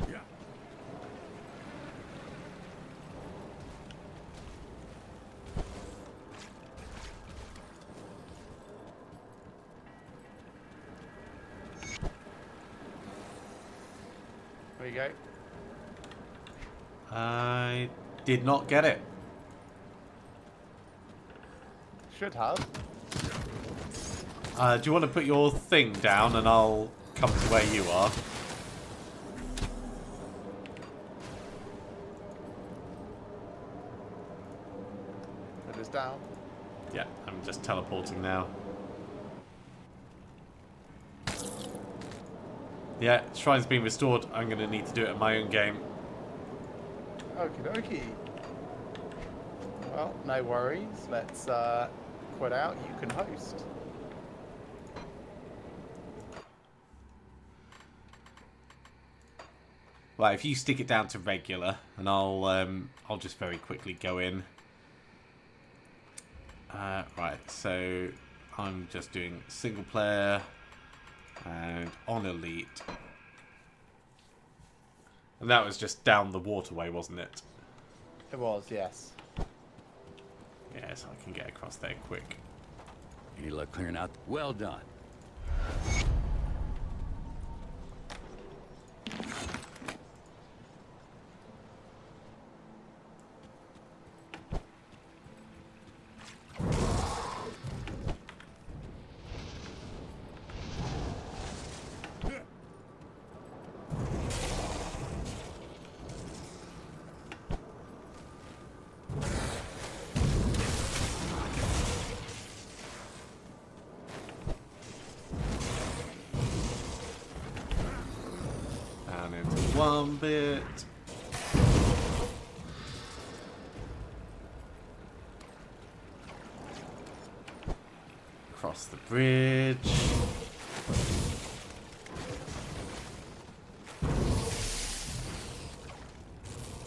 Yeah. There you go. I did not get it. Should have. Do you want to put your thing down and I'll come to where you are? Put this down. Yeah, I'm just teleporting now. Yeah, Shrine's been restored. I'm going to need to do it in my own game. Okie dokie. Well, no worries. Let's quit out. You can host. Right, if you stick it down to regular, and I'll just very quickly go in. Right, so I'm just doing single player and on elite. And that was just down the waterway, wasn't it? It was, yes. Yeah, so I can get across there quick. Any luck clearing out? Well done. Down into one bit. Across the bridge.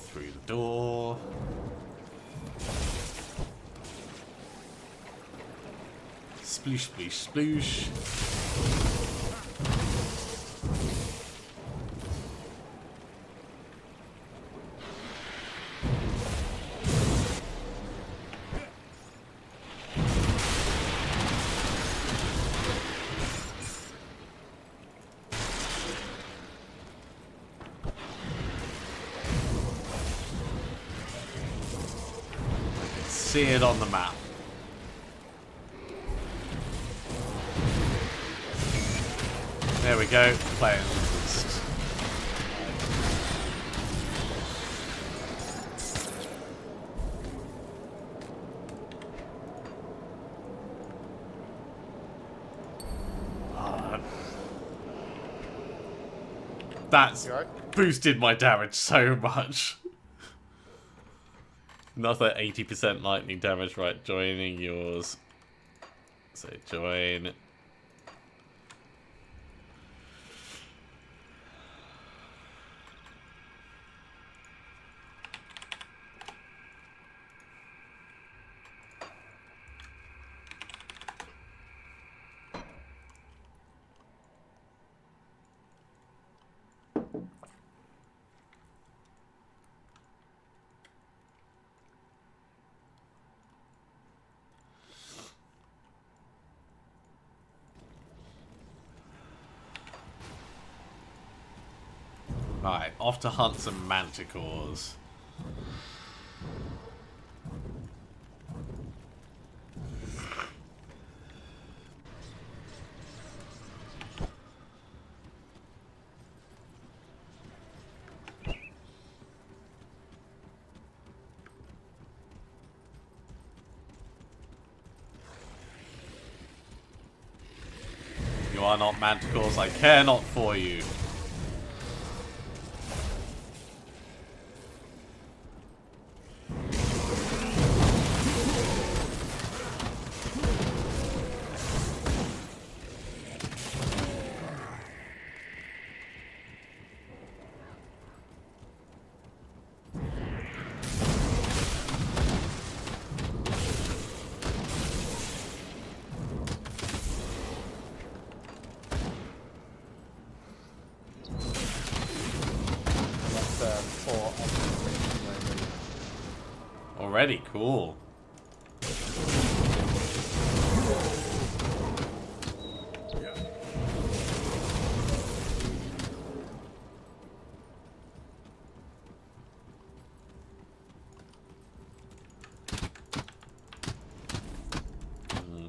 Through the door. Sploosh, sploosh, sploosh. See it on the map. There we go. Playing East. That's You alright? boosted my damage so much. Another 80% lightning damage. Right, joining yours. So join. Right, off to hunt some manticores. You are not manticores, I care not for you. That's 4 Already, cool.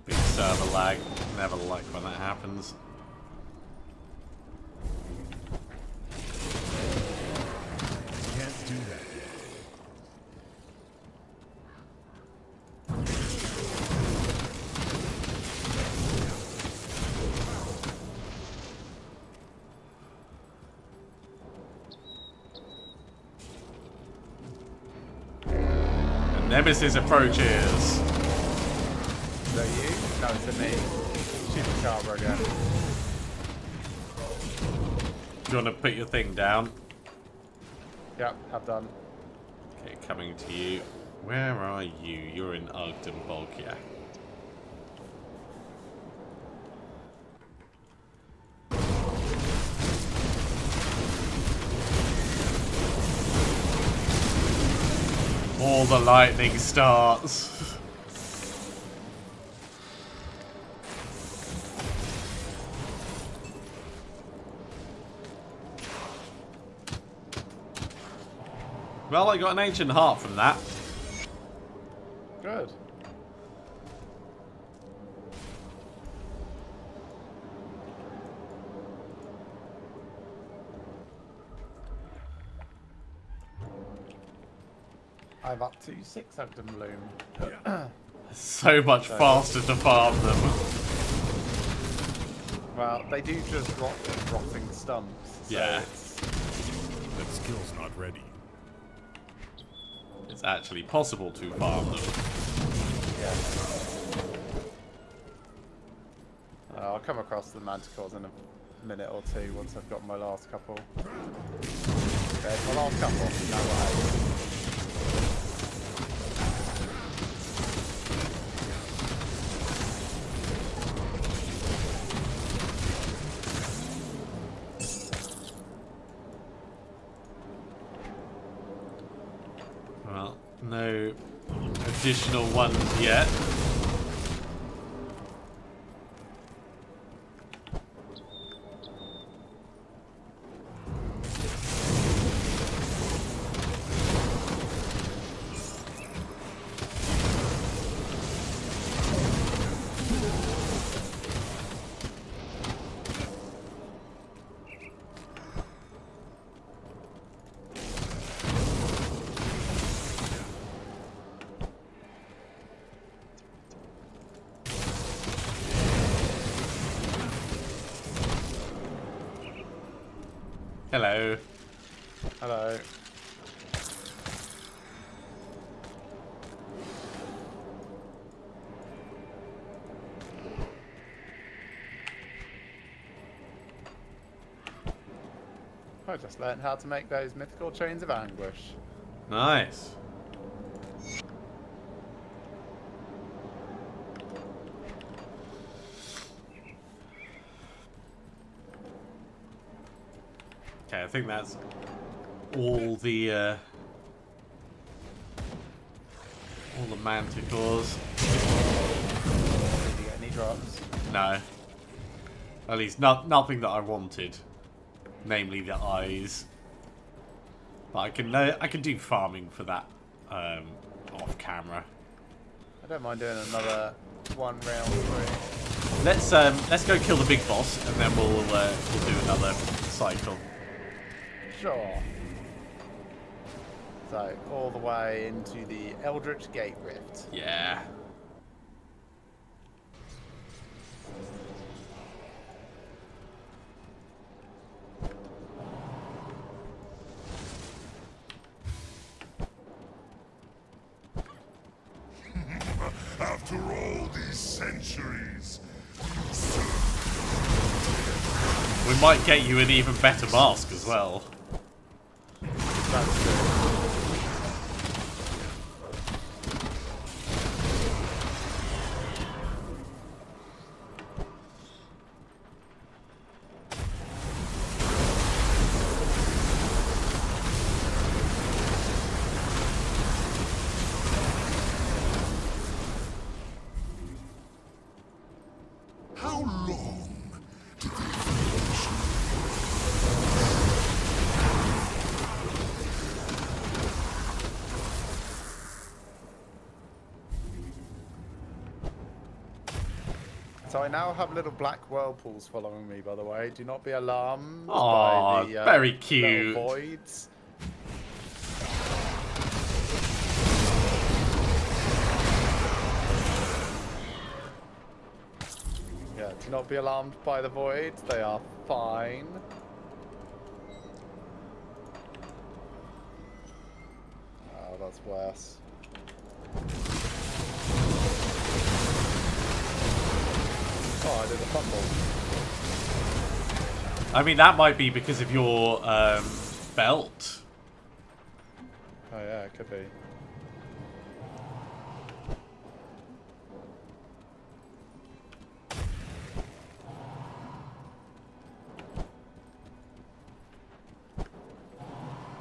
Big server lag. Never like when that happens. Can't do that yet. And Nemesis approaches. Is that you? No, it's me. Shoot the Charbro again. Do you want to put your thing down? Yep, have done. Okay, coming to you. Where are you? You're in Ogden Bulk, yeah. before the lightning starts. Well, I got an ancient heart from that. Good. I'm up to 6 Ogden Bloom. So much faster to farm them. Well, they do just drop rotting stumps. So Yeah. That skill's not ready. It's actually possible to farm them. Yeah. I'll come across the manticores in a minute or two once I've got my last couple. Okay, my last couple. No way. Well, no additional ones yet. Hello. Hello. I just learned how to make those mythical chains of anguish. Nice. Okay, I think that's all the manticores. Did you get any drops? No. At least nothing that I wanted. Namely the eyes. But I can do farming for that off camera. I don't mind doing another 1 round 3. Let's go kill the big boss and then we'll do another cycle. Sure. So, all the way into the Eldritch Gate Rift. Yeah. After all these centuries, We might get you an even better mask as well. That's good. how long? So I now have little black whirlpools following me, by the way. Do not be alarmed Aw, by the very cute. little voids. Yeah, do not be alarmed by the voids. They are fine. Oh, that's worse. Oh, I did a fumble. I mean, that might be because of your belt. Oh yeah, it could be.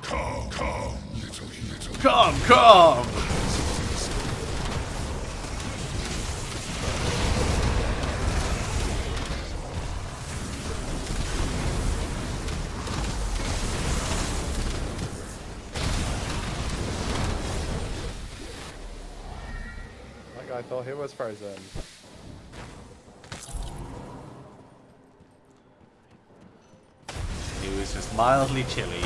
Come, little. Come! I thought he was frozen. He was just mildly chilly.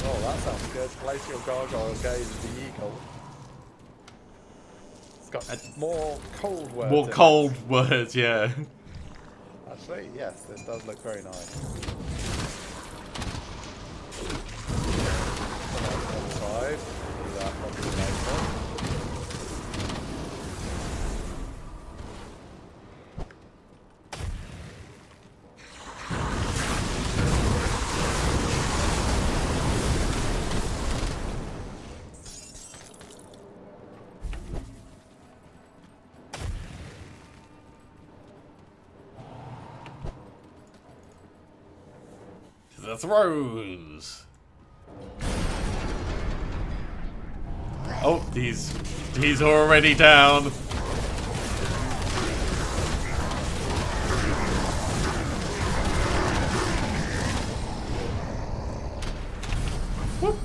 Oh, that sounds good. Place your gargoyle gaze as the eagle. It's got more cold words. More in cold words, yeah. it. Actually, yes, this does look very nice. Come on the other side. Do that probably later. The thrones. Oh, he's already down. Whoop.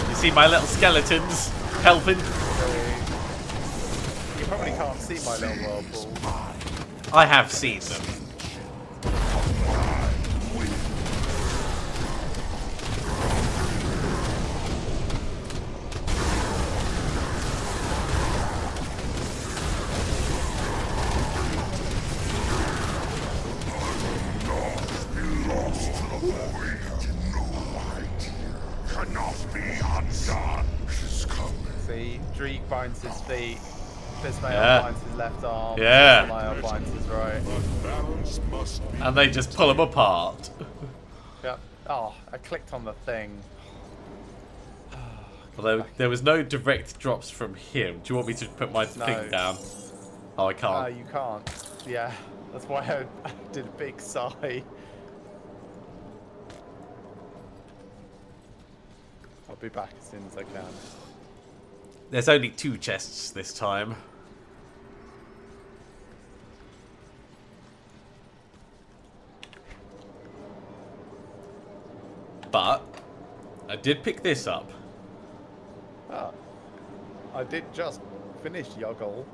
You see my little skeletons helping? You probably can't see my little whirlpool. I have seen them. Cannot be undone. She's coming. See, Dreeg binds his feet. Bismael Yeah. binds his left arm. Yeah. Bismael binds his right. But balance must be. And they just pull them apart. Yep. Oh, I clicked on the thing. Although there was no direct drops from him. Do you want me to put my thing down? Oh, I can't. You can't. Yeah, that's why I did a big sigh. I'll be back as soon as I can. There's only 2 chests this time. But I did pick this up. Ah, I did just finish Yoggle.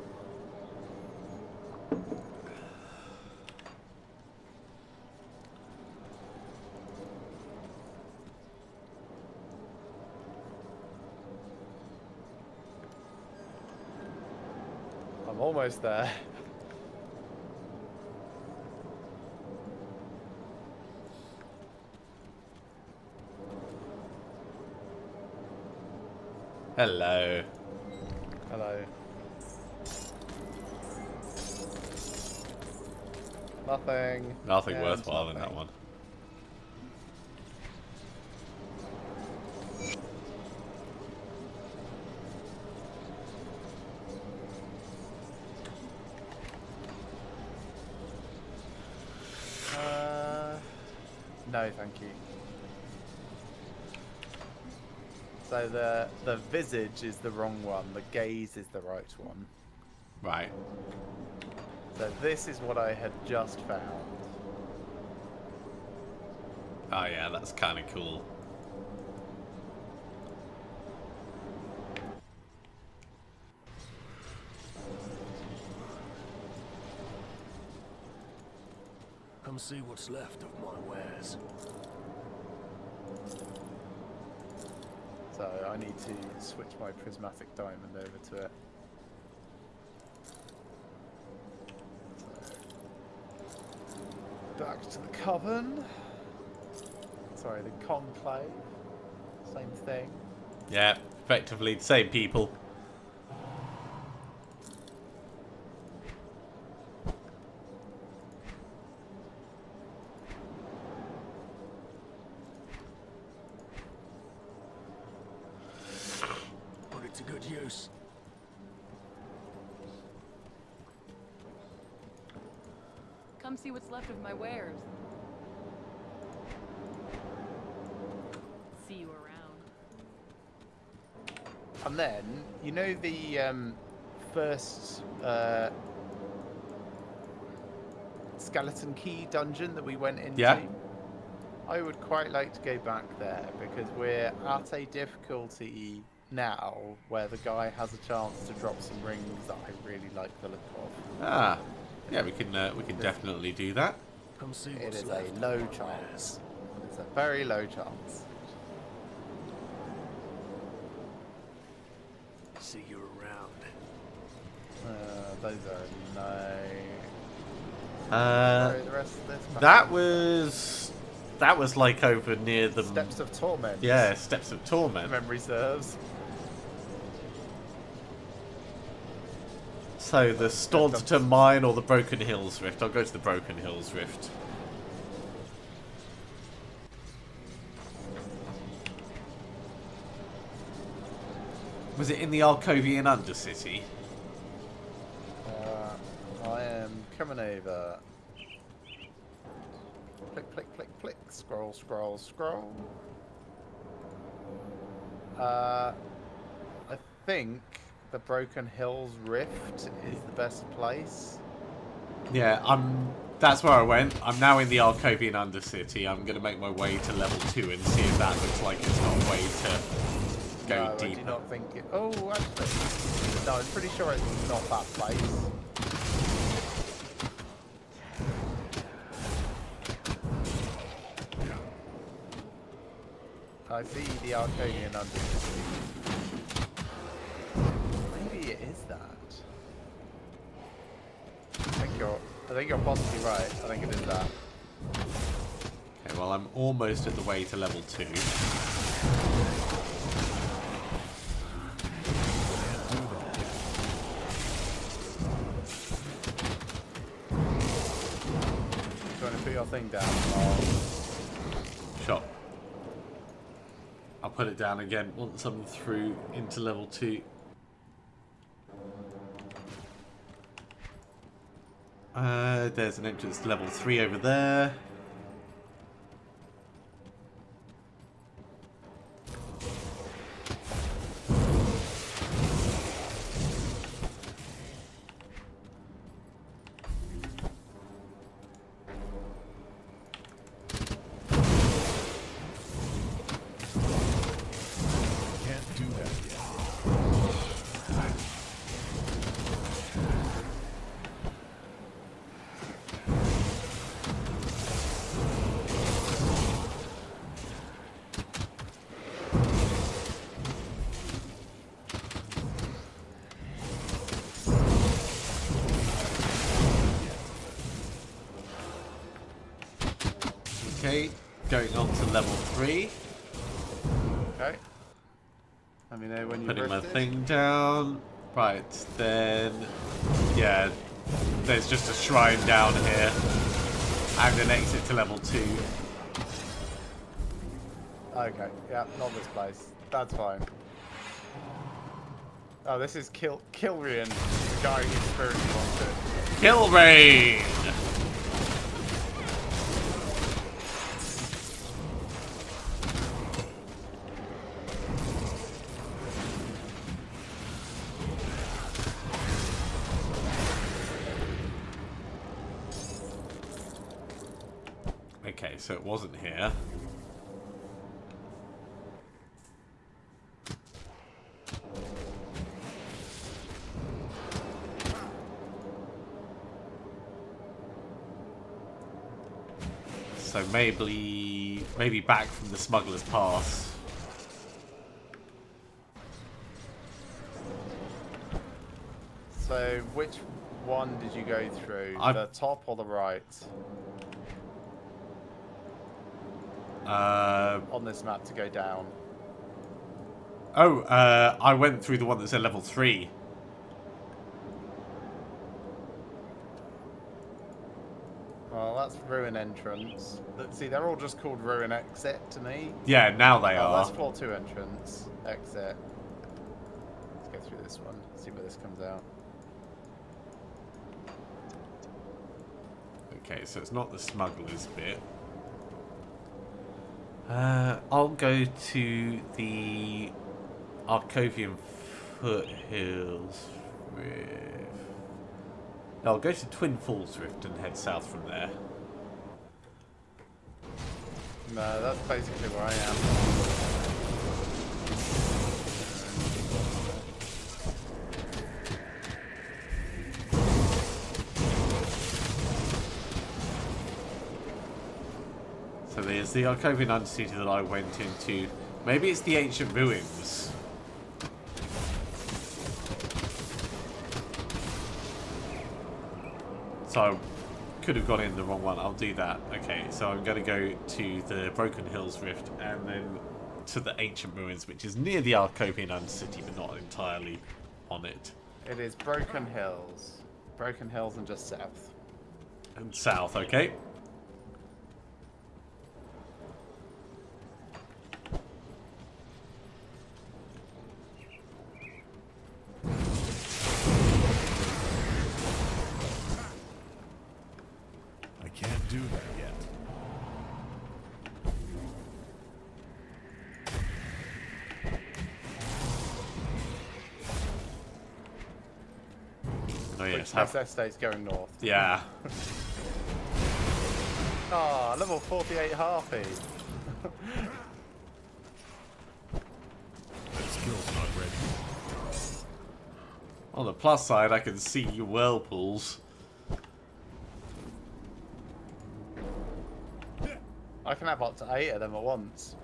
I'm almost there. Hello. Hello. Nothing. Nothing And worthwhile in that nothing. one. No, thank you. So the visage is the wrong one. The gaze is the right one. Right. So this is what I had just found. Oh yeah, that's kind of cool. Come see what's left of my wares. So I need to switch my prismatic diamond over to it. So, back to the coven. Sorry, the conclave. Same thing. Yeah, effectively the same people. Put it to good use. Come see what's left of my wares. See you around. And then, you know the first skeleton key dungeon that we went into. Yeah. I would quite like to go back there because we're at a difficulty now where the guy has a chance to drop some rings that I really like the look of. Ah, yeah, we can definitely do that. Come see It what's is a left. low chance. It's a very low chance. See you around. Those are no. Uh, The rest of this that was like over near the Steps of Torment. Yeah, Steps of Torment. Memory serves. So the Staunton Mine or the Broken Hills Rift? I'll go to the Broken Hills Rift. Was it in the Arcovian Undercity? I am coming over. Click, click, click, click. Scroll, scroll, scroll. I think the Broken Hills Rift is the best place. Yeah, that's where I went. I'm now in the Arcovian Undercity. I'm going to make my way to level 2 and see if that looks like it's got a way to go No, I do deeper. not think it... Oh, actually. No, I'm pretty sure it's not that place. I see the Arcadian Undercity. Maybe it is that. I think you're possibly right. I think it is that. Okay, well, I'm almost at the way to level 2. Trying to put your thing down. Shot. I'll put it down again once I'm through into level 2. There's an entrance to level 3 over there. Can't do that yet. Okay, going on to level 3. Okay. Let me know when you're Putting my rifted. thing down. Right, then... Yeah, there's just a shrine down here. And an exit to level 2. Okay, yeah, not this place. That's fine. Oh, this is Kilrian, the guy who spiritually wants it. Kilrain! Okay, so it wasn't here. So maybe back from the Smuggler's Pass. So, which one did you go through? The top or the right? On this map to go down. I went through the one that said level 3. Well, that's Ruin Entrance. See, they're all just called Ruin Exit to me. Yeah, now they Oh, are. that's floor 2 entrance. Exit. Let's go through this one. See where this comes out. Okay, so it's not the Smuggler's bit. I'll go to the Arcovian Foothills Rift. I'll go to Twin Falls Rift and head south from there. No, that's basically where I am. So there's the Arcovian Undercity that I went into. Maybe it's the Ancient Ruins. So I could have gone in the wrong one. I'll do that. Okay, so I'm going to go to the Broken Hills Rift and then to the Ancient Ruins, which is near the Arcovian Undercity, but not entirely on it. It is Broken Hills. Broken Hills and just south. And south, okay. I can't do that yet. Oh yes, Princess Estate's going north. yeah. Ah, level 48 Harpy. That skill's not ready. On the plus side, I can see whirlpools. I can have up to 8 of them at once.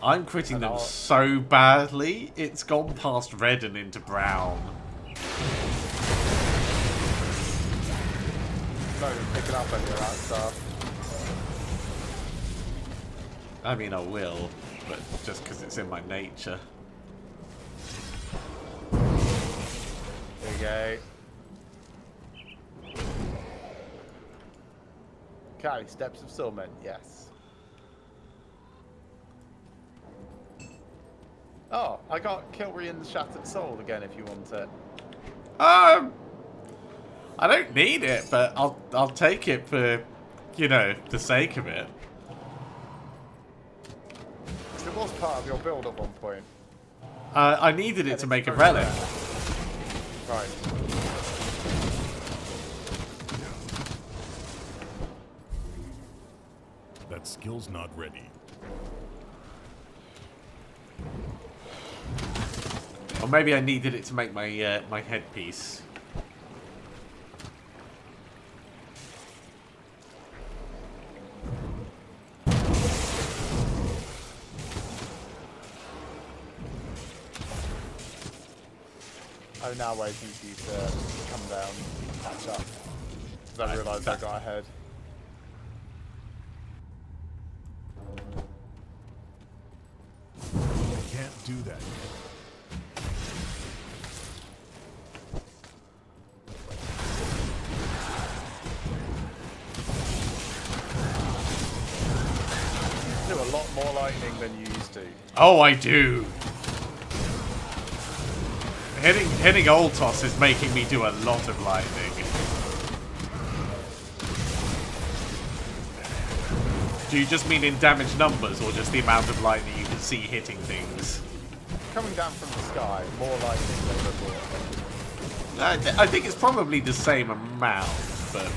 I'm critting And them I'll- so badly, it's gone past red and into brown. Not even picking up any of that stuff. I mean, I will, but just because it's in my nature. There you go. Okay, Steps of Soulman, yes. Oh, I got Kilrian's Shattered Soul again if you want it. I don't need it, but I'll take it for, you know, the sake of it. It was part of your build at one point. I needed it And to it's make a very relic. rare. Right. That skill's not ready. Or maybe I needed it to make my my headpiece. I'm now waiting for you to come down and catch up. Because I realised I got ahead. I can't do that yet. You do a lot more lightning than you used to. Oh, I do. Hitting Ultos is making me do a lot of lightning. Do you just mean in damage numbers, or just the amount of lightning you can see hitting things? Coming down from the sky, more lightning than before. I think it's probably the same amount, but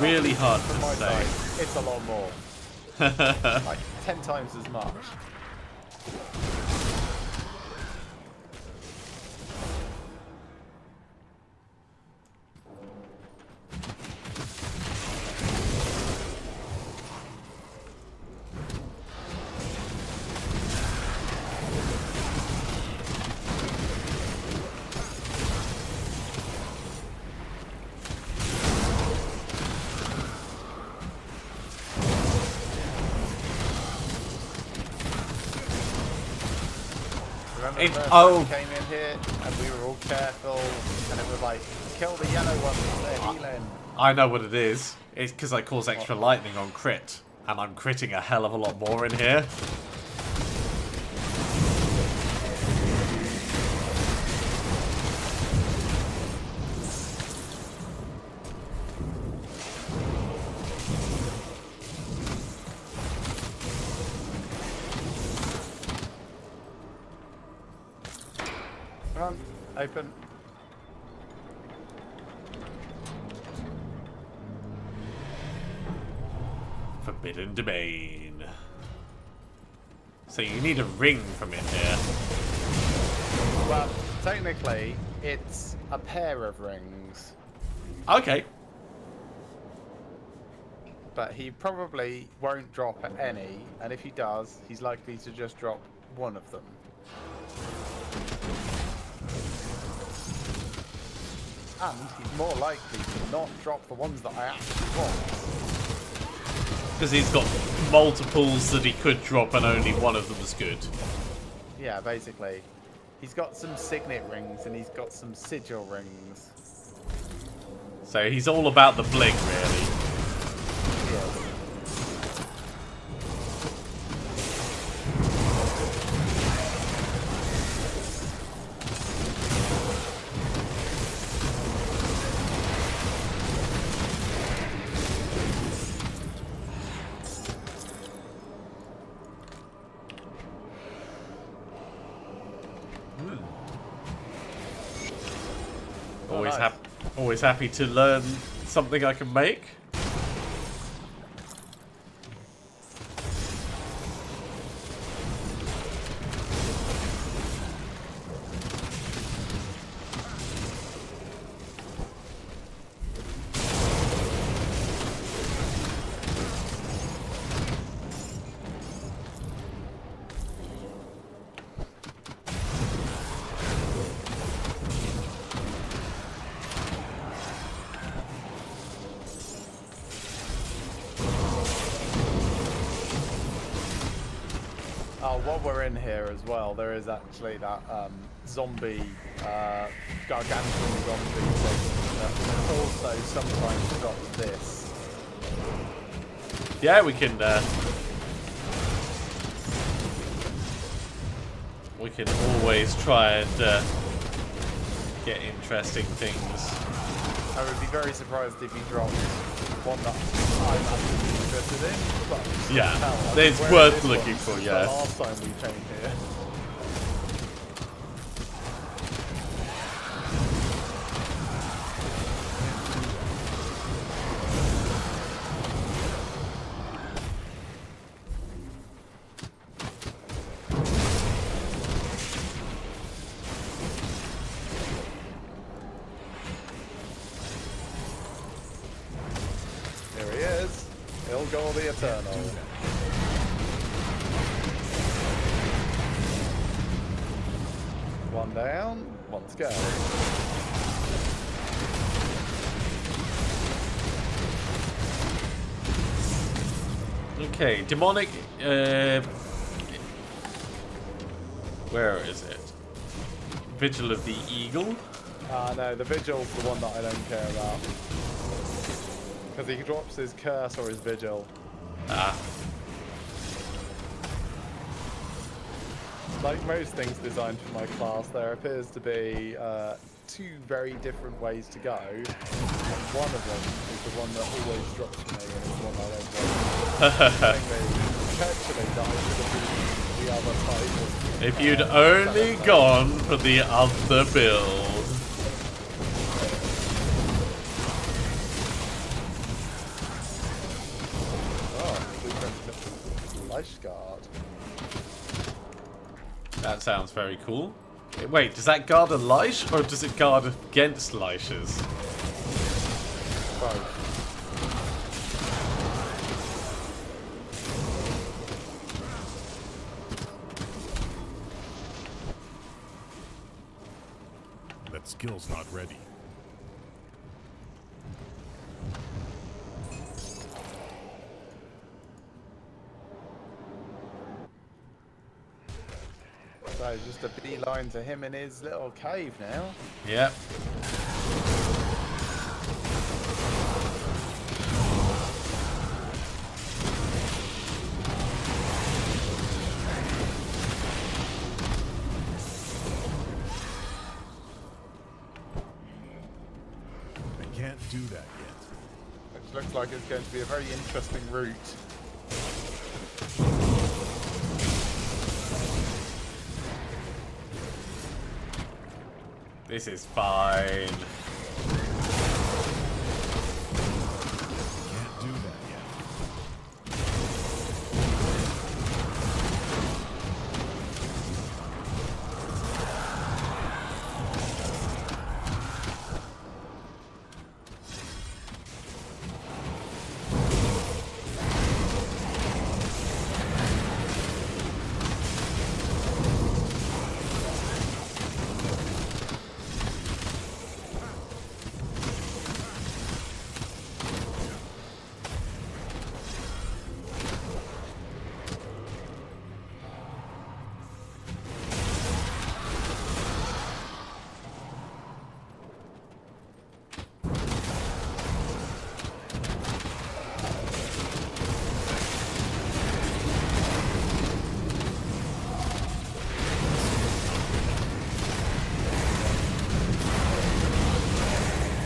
really hard From to my say. side, it's a lot more. Like 10 times as much. Remember It- the first oh. time we came in here and we were all careful and it was like, kill the yellow ones, they're healing. I know what it is. It's because I cause extra lightning on crit, and I'm critting a hell of a lot more in here. Open. Forbidden domain. So you need a ring from in here. Well, technically, it's a pair of rings. Okay. But he probably won't drop any, and if he does, he's likely to just drop one of them. And he's more likely to not drop the ones that I actually want. Because he's got multiples that he could drop and only one of them is good. Yeah, basically. He's got some signet rings and he's got some sigil rings. So he's all about the bling, really. Yes. Always, nice. always happy to learn something I can make. Oh, while we're in here as well, there is actually that zombie, gargantuan zombie thing that also sometimes drops this. Yeah, we can always try and get interesting things. I would be very surprised if he dropped one that I'm actually interested in. But Yeah, hell, it's wearing worth this looking one for, since yes. The last time we came here. Here he is. Ilgor the Eternal. One down, one to go. Okay, demonic. Where is it? Vigil of the Eagle. No, the Vigil's the one that I don't care about. Because he drops his curse or his Vigil. Ah, Like most things designed for my class, there appears to be two very different ways to go. And one of them is the one that always drops me, and it's the one I don't want. Telling me perpetually that I should have used the other type. if you'd only gone for the other build. Oh, Life Guard. That sounds very cool. Wait, does that guard a Lich or does it guard against Liches? Both. That skill's not ready. So just a beeline to him in his little cave now. Yep. I can't do that yet. Which looks like it's going to be a very interesting route. This is fine. Can't do that yet.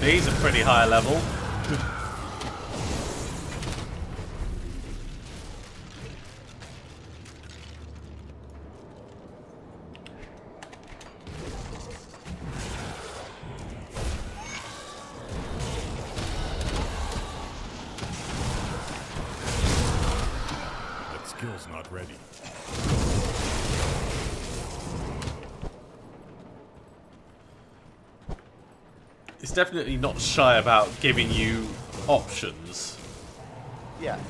These are pretty high level. That skill's not ready. It's definitely not shy about giving you options. Yes.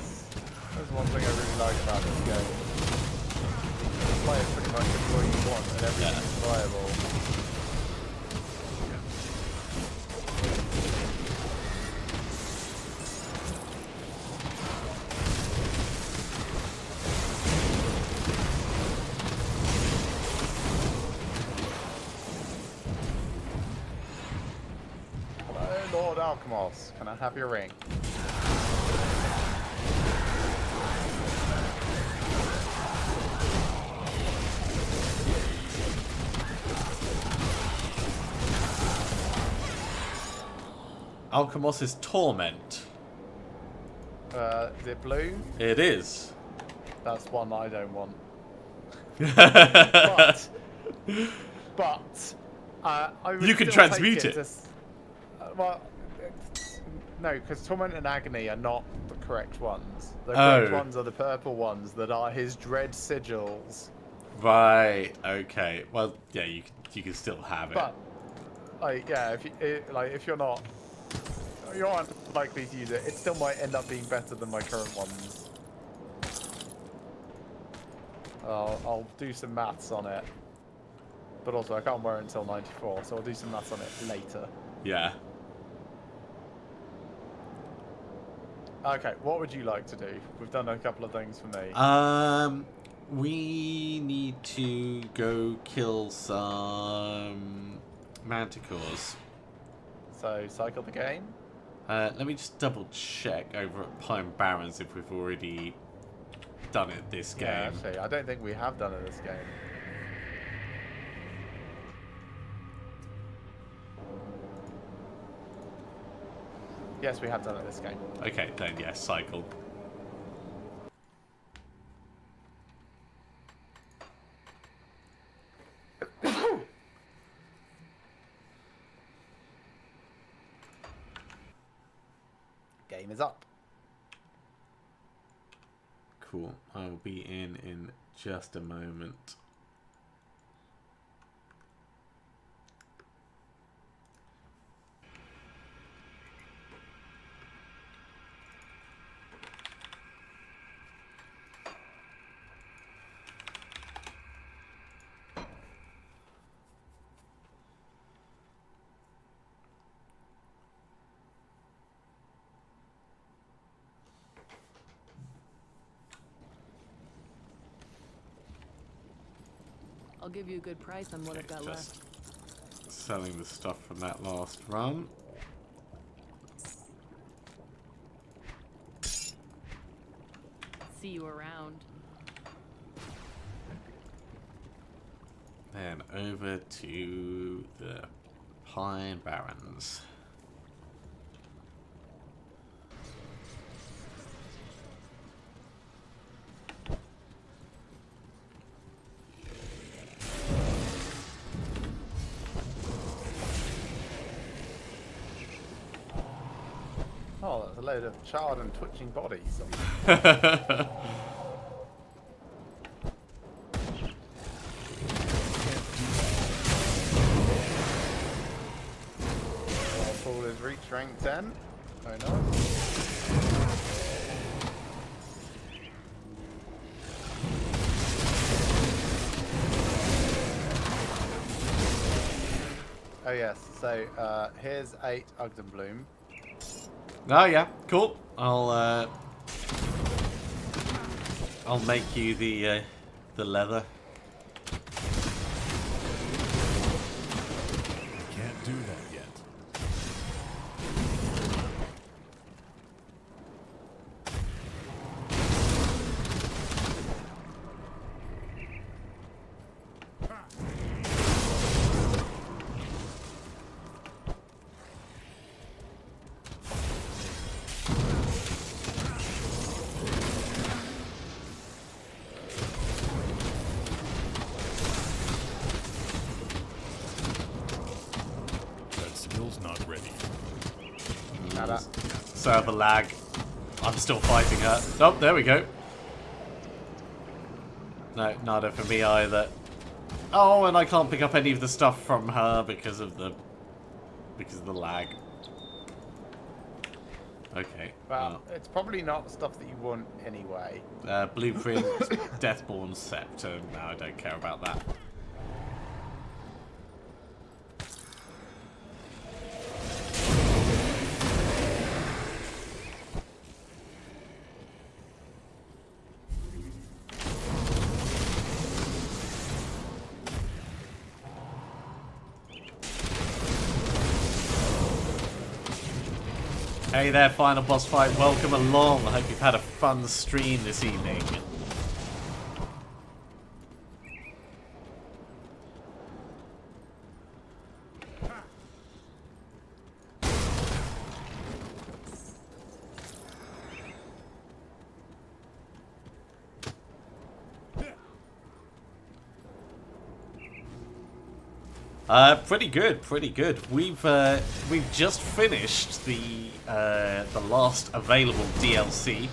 That's one thing I really like about this game. Play it pretty much before you want and everything's viable. Hello, Lord Alchemos. Can I have your ring? Alchemos is Torment. Is it blue? It is. That's one I don't want. But I would You can still transmute take it. Well, no, because Torment and Agony are not the correct ones. The correct ones are the purple ones that are his dread sigils. Right. Okay. Well, yeah, you can still have it. But like, yeah, if you're not, you aren't likely to use it. It still might end up being better than my current ones. I'll do some maths on it. But also, I can't wear it until 94, so I'll do some maths on it later. Yeah. Okay, what would you like to do? We've done a couple of things for me. We need to go kill some manticores. So, cycle the game? Let me just double check over at Pine Barrens if we've already done it this game. Yeah, actually, I don't think we have done it this game. Yes, we have done it this game. Okay, then yes, cycle. Game is up. Cool. I'll be in just a moment. I'll give you a good price on what I've got left. Just selling the stuff from that last run. See you around. Then over to the Pine Barrens. Oh, that's a load of charred and twitching bodies. Paul has reached rank 10. Very nice. Oh yes, so here's 8 Ogden Bloom. Oh yeah, cool. I'll make you the leather. Can't do that yet. That skill's not ready. Nada. Server lag. I'm still fighting her. Oh, there we go. No, nada for me either. Oh, and I can't pick up any of the stuff from her because of the lag. Okay. Well, it's probably not the stuff that you want anyway. Blueprint, Deathborn Scepter. No, I don't care about that. Hey there, final boss fight. Welcome along. I hope you've had a fun stream this evening. Pretty good, pretty good. We've just finished the last available DLC,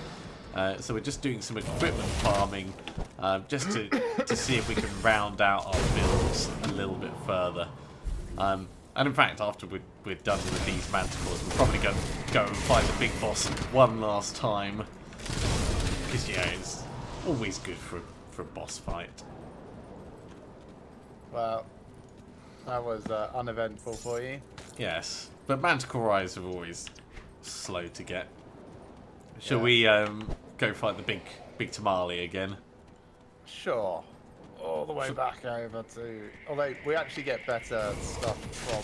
so we're just doing some equipment farming, just to see if we can round out our builds a little bit further. And in fact, after we're done with these manticores, we'll probably go and fight the big boss one last time, because yeah, it's always good for a boss fight. Well, that was uneventful for you. Yes, but manticore eyes are always slow to get. Shall we go fight the big tamale again? Sure. All the way back over to... Although, we actually get better stuff from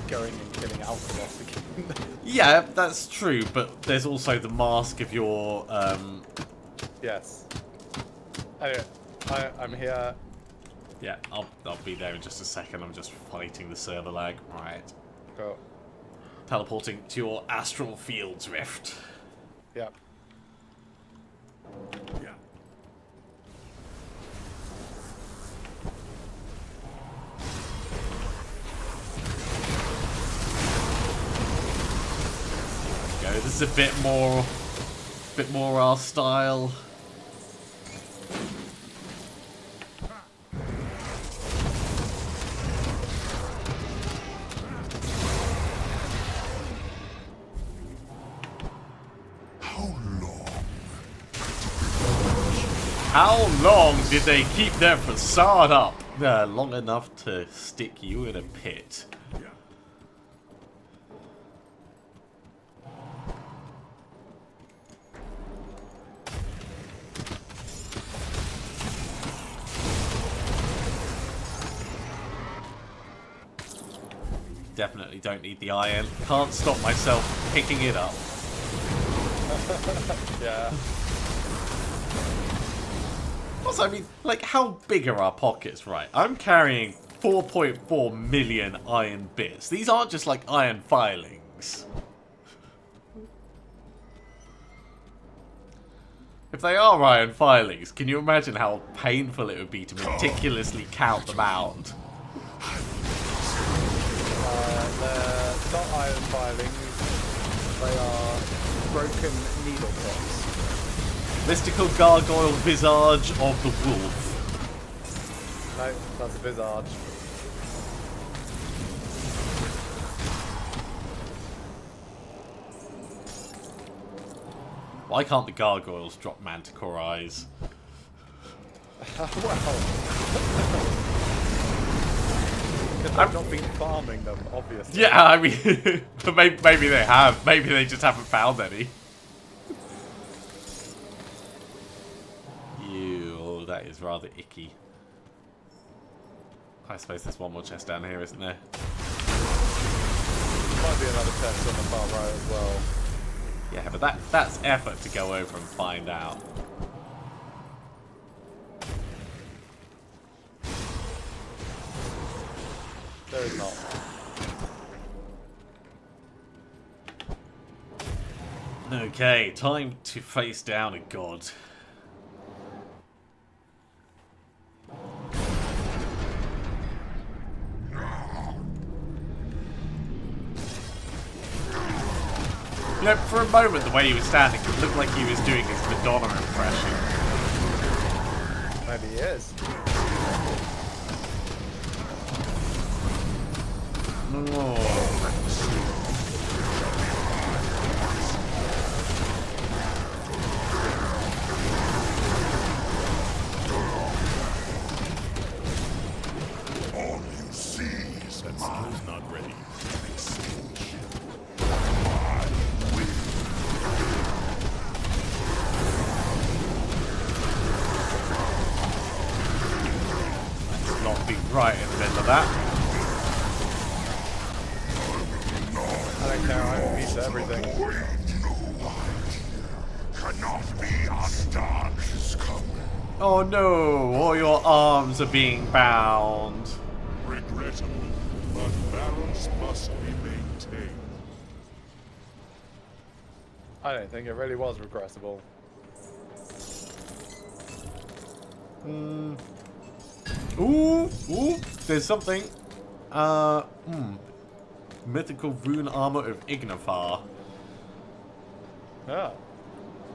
going and killing Alphalos again. Yeah, that's true, but there's also the mask of your... Yes. Anyway, I'm here. Yeah, I'll be there in just a second. I'm just fighting the server lag. Right. Cool. Teleporting to your astral fields rift. Yep. Yeah. Go. This is a bit more our style. How long did they keep their facade up? Long enough to stick you in a pit. Definitely don't need the iron. Can't stop myself picking it up. Yeah. Also, I mean, like, how big are our pockets, right? I'm carrying 4.4 million iron bits. These aren't just, like, iron filings. If they are iron filings, can you imagine how painful it would be to meticulously count them out? They're not iron filings. They are broken needle tips. Mystical gargoyle visage of the wolf. No, that's a visage. Why can't the gargoyles drop manticore eyes? Well. Because I've not been farming them, obviously. Yeah, I mean, maybe they have. Maybe they just haven't found any. Ew, that is rather icky. I suppose there's one more chest down here, isn't there? Might be another chest on the far right as well. Yeah, but that's effort to go over and find out. There is not. Okay, time to face down a god. You know, for a moment, the way he was standing, it looked like he was doing his Madonna impression. Maybe he is. All you see is that skill's not ready. Let's not be right in the middle of that. I don't care, I'm a piece of everything. Cannot be undone. Oh no, all your arms are being bound. Regrettable, but balance must be maintained. I don't think it really was regrettable. Ooh, there's something. Mythical rune armor of Ignifar. Yeah.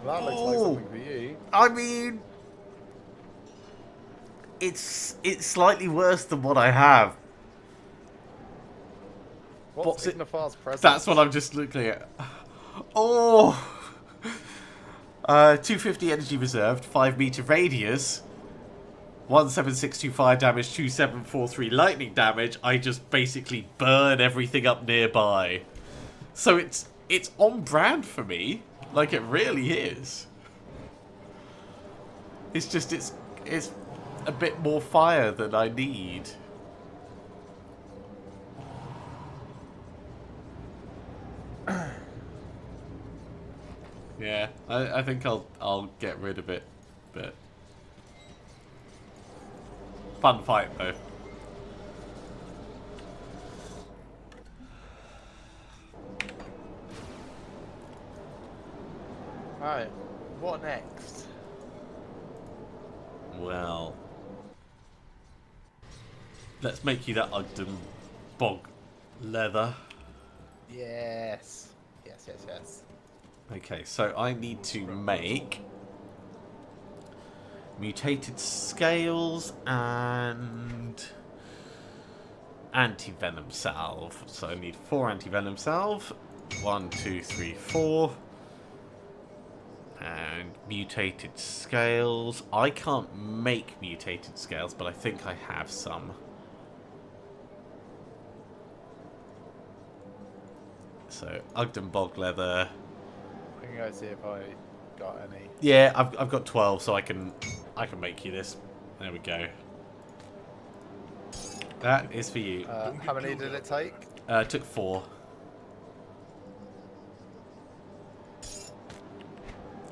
That looks like something for you. I mean, it's slightly worse than what I have. What's it? Ignifar's presence? That's what I'm just looking at. Oh! 250 energy reserved, 5 meter radius, 17625 damage, 2743 lightning damage. I just basically burn everything up nearby. So it's on brand for me. Like, it really is. It's just, it's a bit more fire than I need. Yeah, I think I'll get rid of it, but fun fight though. Alright, what next? Well, let's make you that Ogden bog leather. Yes. Yes. Okay, so I need to make mutated scales and anti-venom salve. So I need 4 anti-venom salve. 1, 2, 3, 4. And mutated scales. I can't make mutated scales, but I think I have some. So Ogden bog leather. I can go see if I got any. Yeah, I've got 12, so I can make you this. There we go. That is for you. How many did it take? It took 4.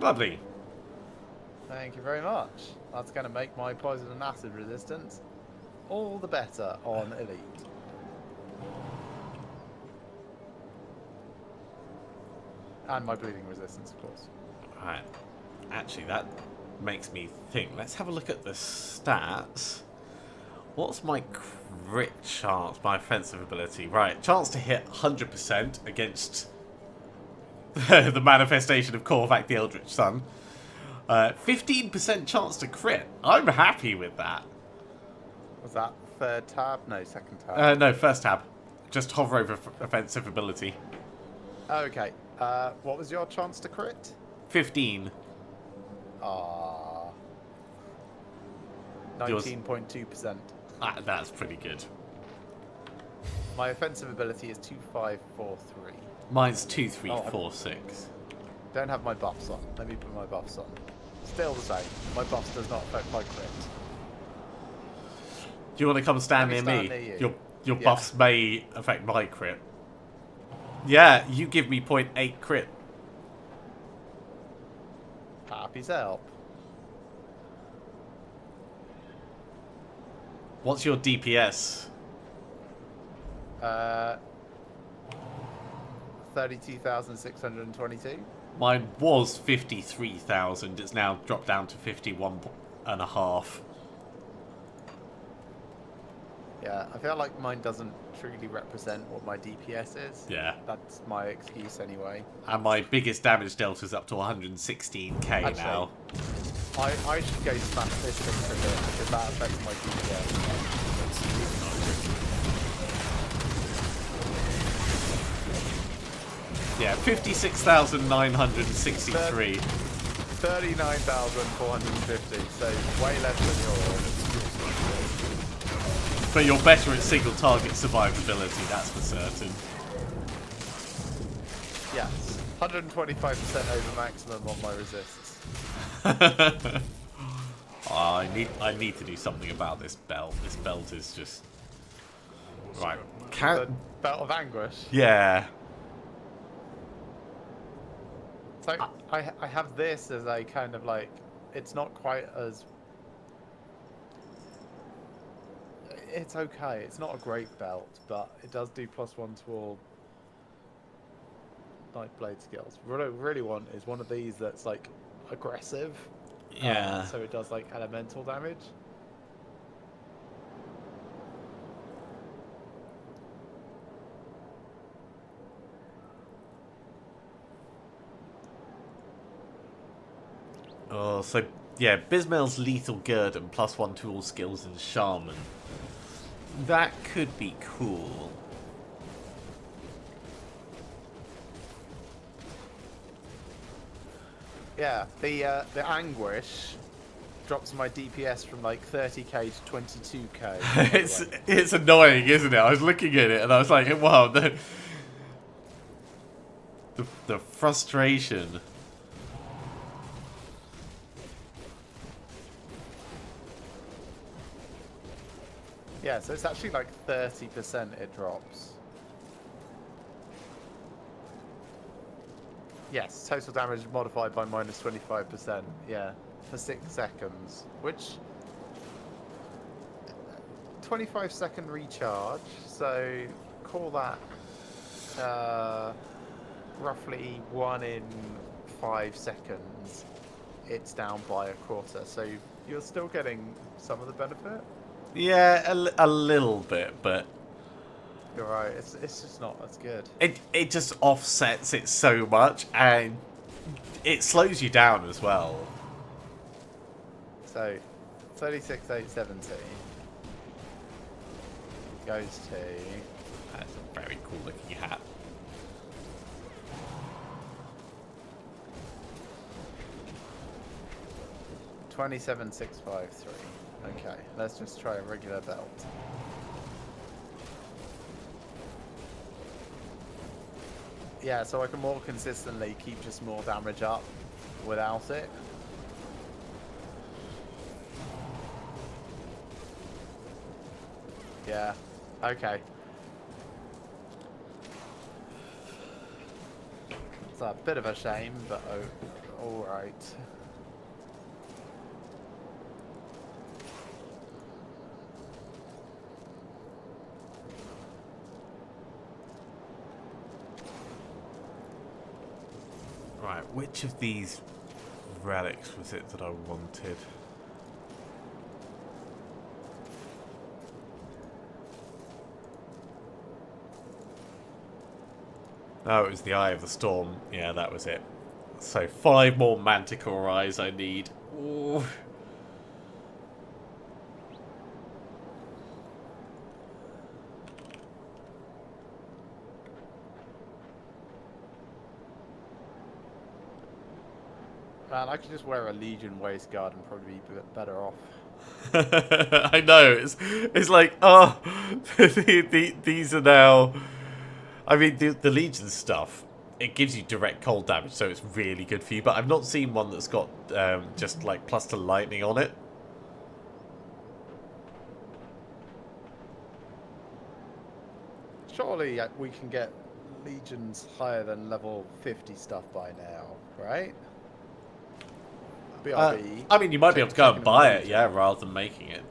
Lovely. Thank you very much. That's going to make my poison and acid resistance all the better on Elite. And my bleeding resistance, of course. Alright. Actually, that makes me think. Let's have a look at the stats. What's my crit chance, my offensive ability? Right, chance to hit 100% against The manifestation of Korvac the Eldritch Sun. 15% chance to crit. I'm happy with that. Was that third tab? No, second tab. No, first tab. Just hover over offensive ability. Okay. What was your chance to crit? 15. Ah. Yours- 19.2%. That's pretty good. My offensive ability is 2543. Mine's 2, 3, 4, 6. Don't have my buffs on. Let me put my buffs on. Still the same. My buffs does not affect my crit. Do you want to come stand near Let me me? stand near you. Your Yeah. buffs may affect my crit. Yeah, you give me 0.8 crit. Happy to help. What's your DPS? 32,622. Mine was 53,000. It's now dropped down to 51.5. Yeah, I feel like mine doesn't truly represent what my DPS is. Yeah. That's my excuse anyway. And my biggest damage delta is up to 116k Actually, now. I should go smash this thing for a bit because that affects my DPS. Yeah, 56,963. 39,450, so way less than yours. But you're better at single target survivability, that's for certain. Yes, 125% over maximum on my resists. I need to do something about this belt. This belt is just right. The Belt of Anguish. Yeah. So I have this as a kind of like, it's not quite as, it's okay. It's not a great belt, but it does do +1 to all knife blade skills. What I really want is one of these that's like aggressive. Yeah. So it does like elemental damage. Oh, so yeah, Bismail's lethal gird and +1 to all skills in Shaman. That could be cool. Yeah, the Anguish drops my DPS from like 30k to 22k. It's annoying, isn't it? I was looking at it and I was like, wow, the frustration. Yeah, so it's actually like 30% it drops. Yes, total damage modified by -25%. Yeah, for 6 seconds, which 25-second recharge. So call that roughly 1 in 5 seconds. It's down by a quarter, so you're still getting some of the benefit. Yeah, a little bit, but You're right. It's just not as good. it just offsets it so much, and it slows you down as well. So, 36,870 goes to That's a very cool looking hat. $27,653. Okay, let's just try a regular belt. Yeah, so I can more consistently keep just more damage up without it. Yeah, okay. It's a bit of a shame, but oh, alright. Right, which of these relics was it that I wanted? Oh, it was the Eye of the Storm. Yeah, that was it. So 5 more Manticore eyes I need. Ooh. Man, I could just wear a Legion waistguard and probably be better off. I know, it's like, oh, these are now... I mean, the Legion stuff, it gives you direct cold damage, so it's really good for you, but I've not seen one that's got just, like, plus to lightning on it. Surely we can get Legions higher than level 50 stuff by now, right? BRB. I mean, you might be able to go and buy it, yeah, rather than making it.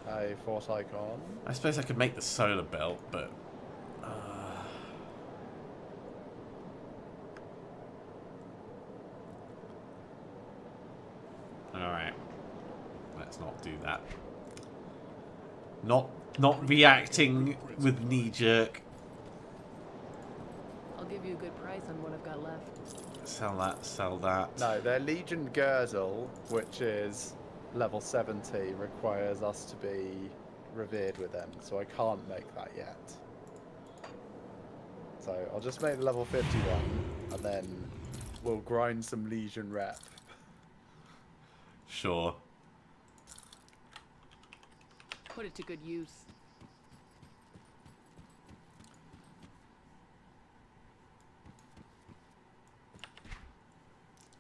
I Force Icon. I suppose I could make the solar belt, but... Alright. Let's not do that. Not reacting with knee-jerk. I'll give you a good price on what I've got left. Sell that, sell that. No, their Legion Girdle, which is level 70, requires us to be revered with them, so I can't make that yet. So I'll just make the level 51, and then we'll grind some Legion rep. Sure. Put it to good use.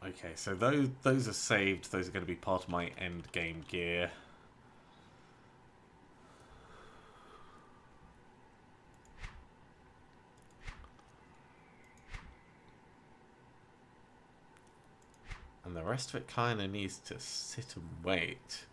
Okay, so those are saved. Those are going to be part of my end game gear. And the rest of it kind of needs to sit and wait.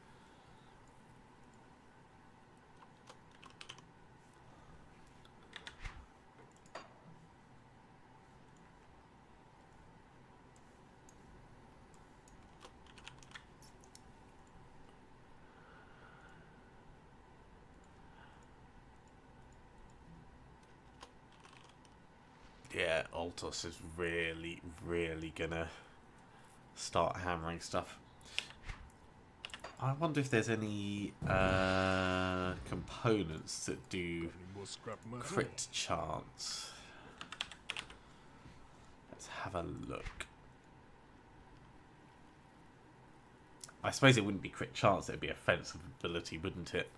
Yeah, Altos is really, really gonna start hammering stuff. I wonder if there's any components that do crit chance. Let's have a look. I suppose it wouldn't be crit chance, it'd be offensive ability, wouldn't it?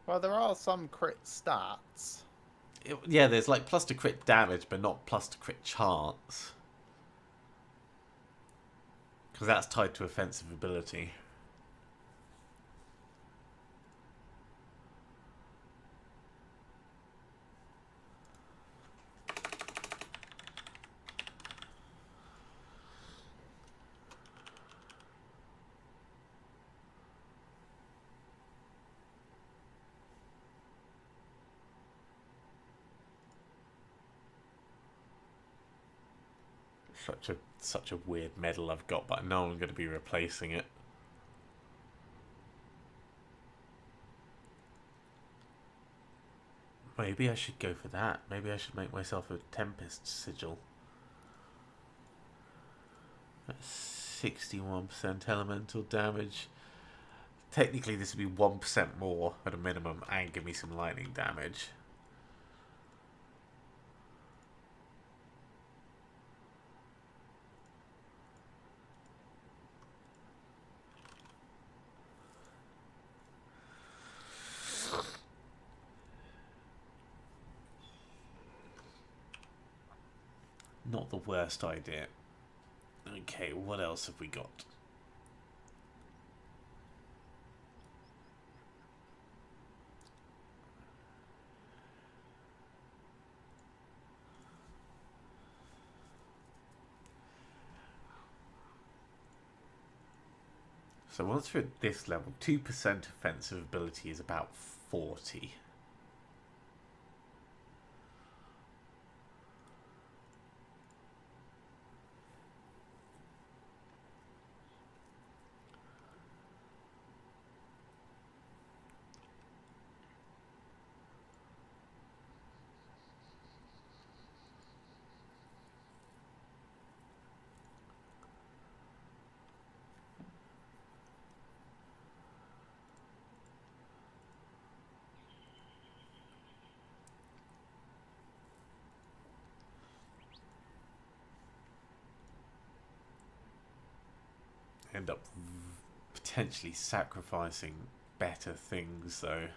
Well, there are some crit stats. Yeah, there's like plus to crit damage, but not plus to crit chance. Because that's tied to offensive ability. Such a weird medal I've got, but I know I'm going to be replacing it. Maybe I should go for that. Maybe I should make myself a Tempest sigil. That's 61% elemental damage. Technically this would be 1% more at a minimum and give me some lightning damage. Not the worst idea. Okay, what else have we got? So once we're at this level, 2% offensive ability is about 40. end up potentially sacrificing better things, though.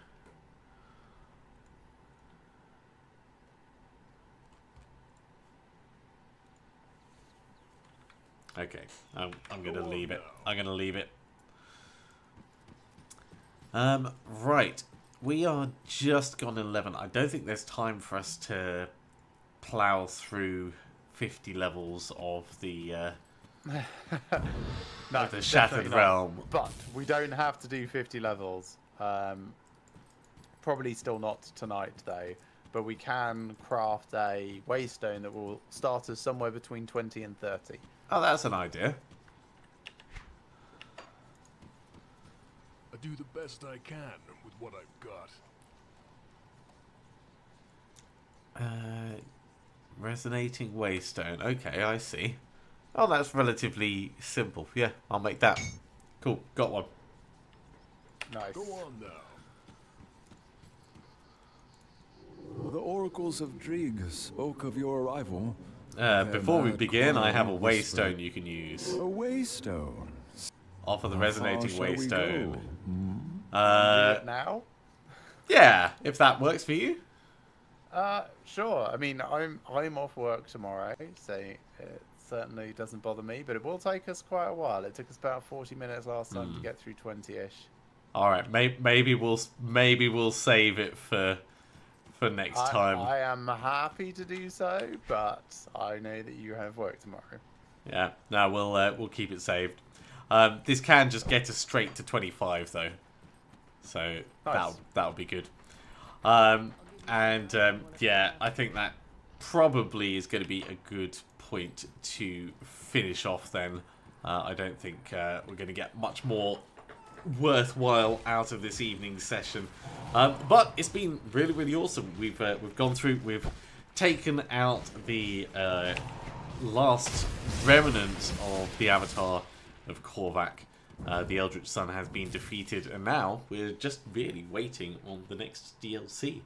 Okay, I'm going to leave it. I'm going to leave it. Right. We are just gone 11. I don't think there's time for us to plow through 50 levels of the No, of the Shattered definitely not. Realm. But we don't have to do 50 levels. Probably still not tonight, though. But we can craft a waystone that will start us somewhere between 20 and 30. Oh, that's an idea. I do the best I can with what I've got. Resonating waystone. Okay, I see. Oh, that's relatively simple. Yeah, I'll make that. Cool, got one. Nice. Go on now. The oracles of Drieg spoke of your arrival. Before we mad begin, I have a cry waystone whispered, you can use. A waystone. Offer the How resonating far shall we waystone. go? Do it now? Yeah, if that works for you. Sure. I mean, I'm off work tomorrow, so it certainly doesn't bother me. But it will take us quite a while. It took us about 40 minutes last time to get through 20-ish. All right, maybe we'll save it for next time. I am happy to do so, but I know that you have work tomorrow. Yeah, no, we'll keep it saved. This can just get us straight to 25 though, so Nice. that'll be good. Yeah, I think that probably is going to be a good point to finish off. Then I don't think we're going to get much more worthwhile out of this evening's session, but it's been really, really awesome. We've gone through, we've taken out the last remnant of the avatar of Korvac. The Eldritch Sun has been defeated, and now we're just really waiting on the next DLC.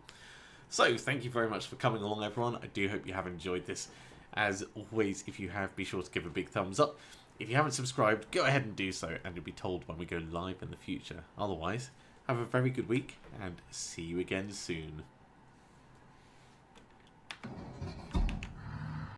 So thank you very much for coming along, everyone. I do hope you have enjoyed this. As always, if you have, be sure to give a big thumbs up. If you haven't subscribed, go ahead and do so, and you'll be told when we go live in the future. Otherwise, have a very good week, and see you again soon.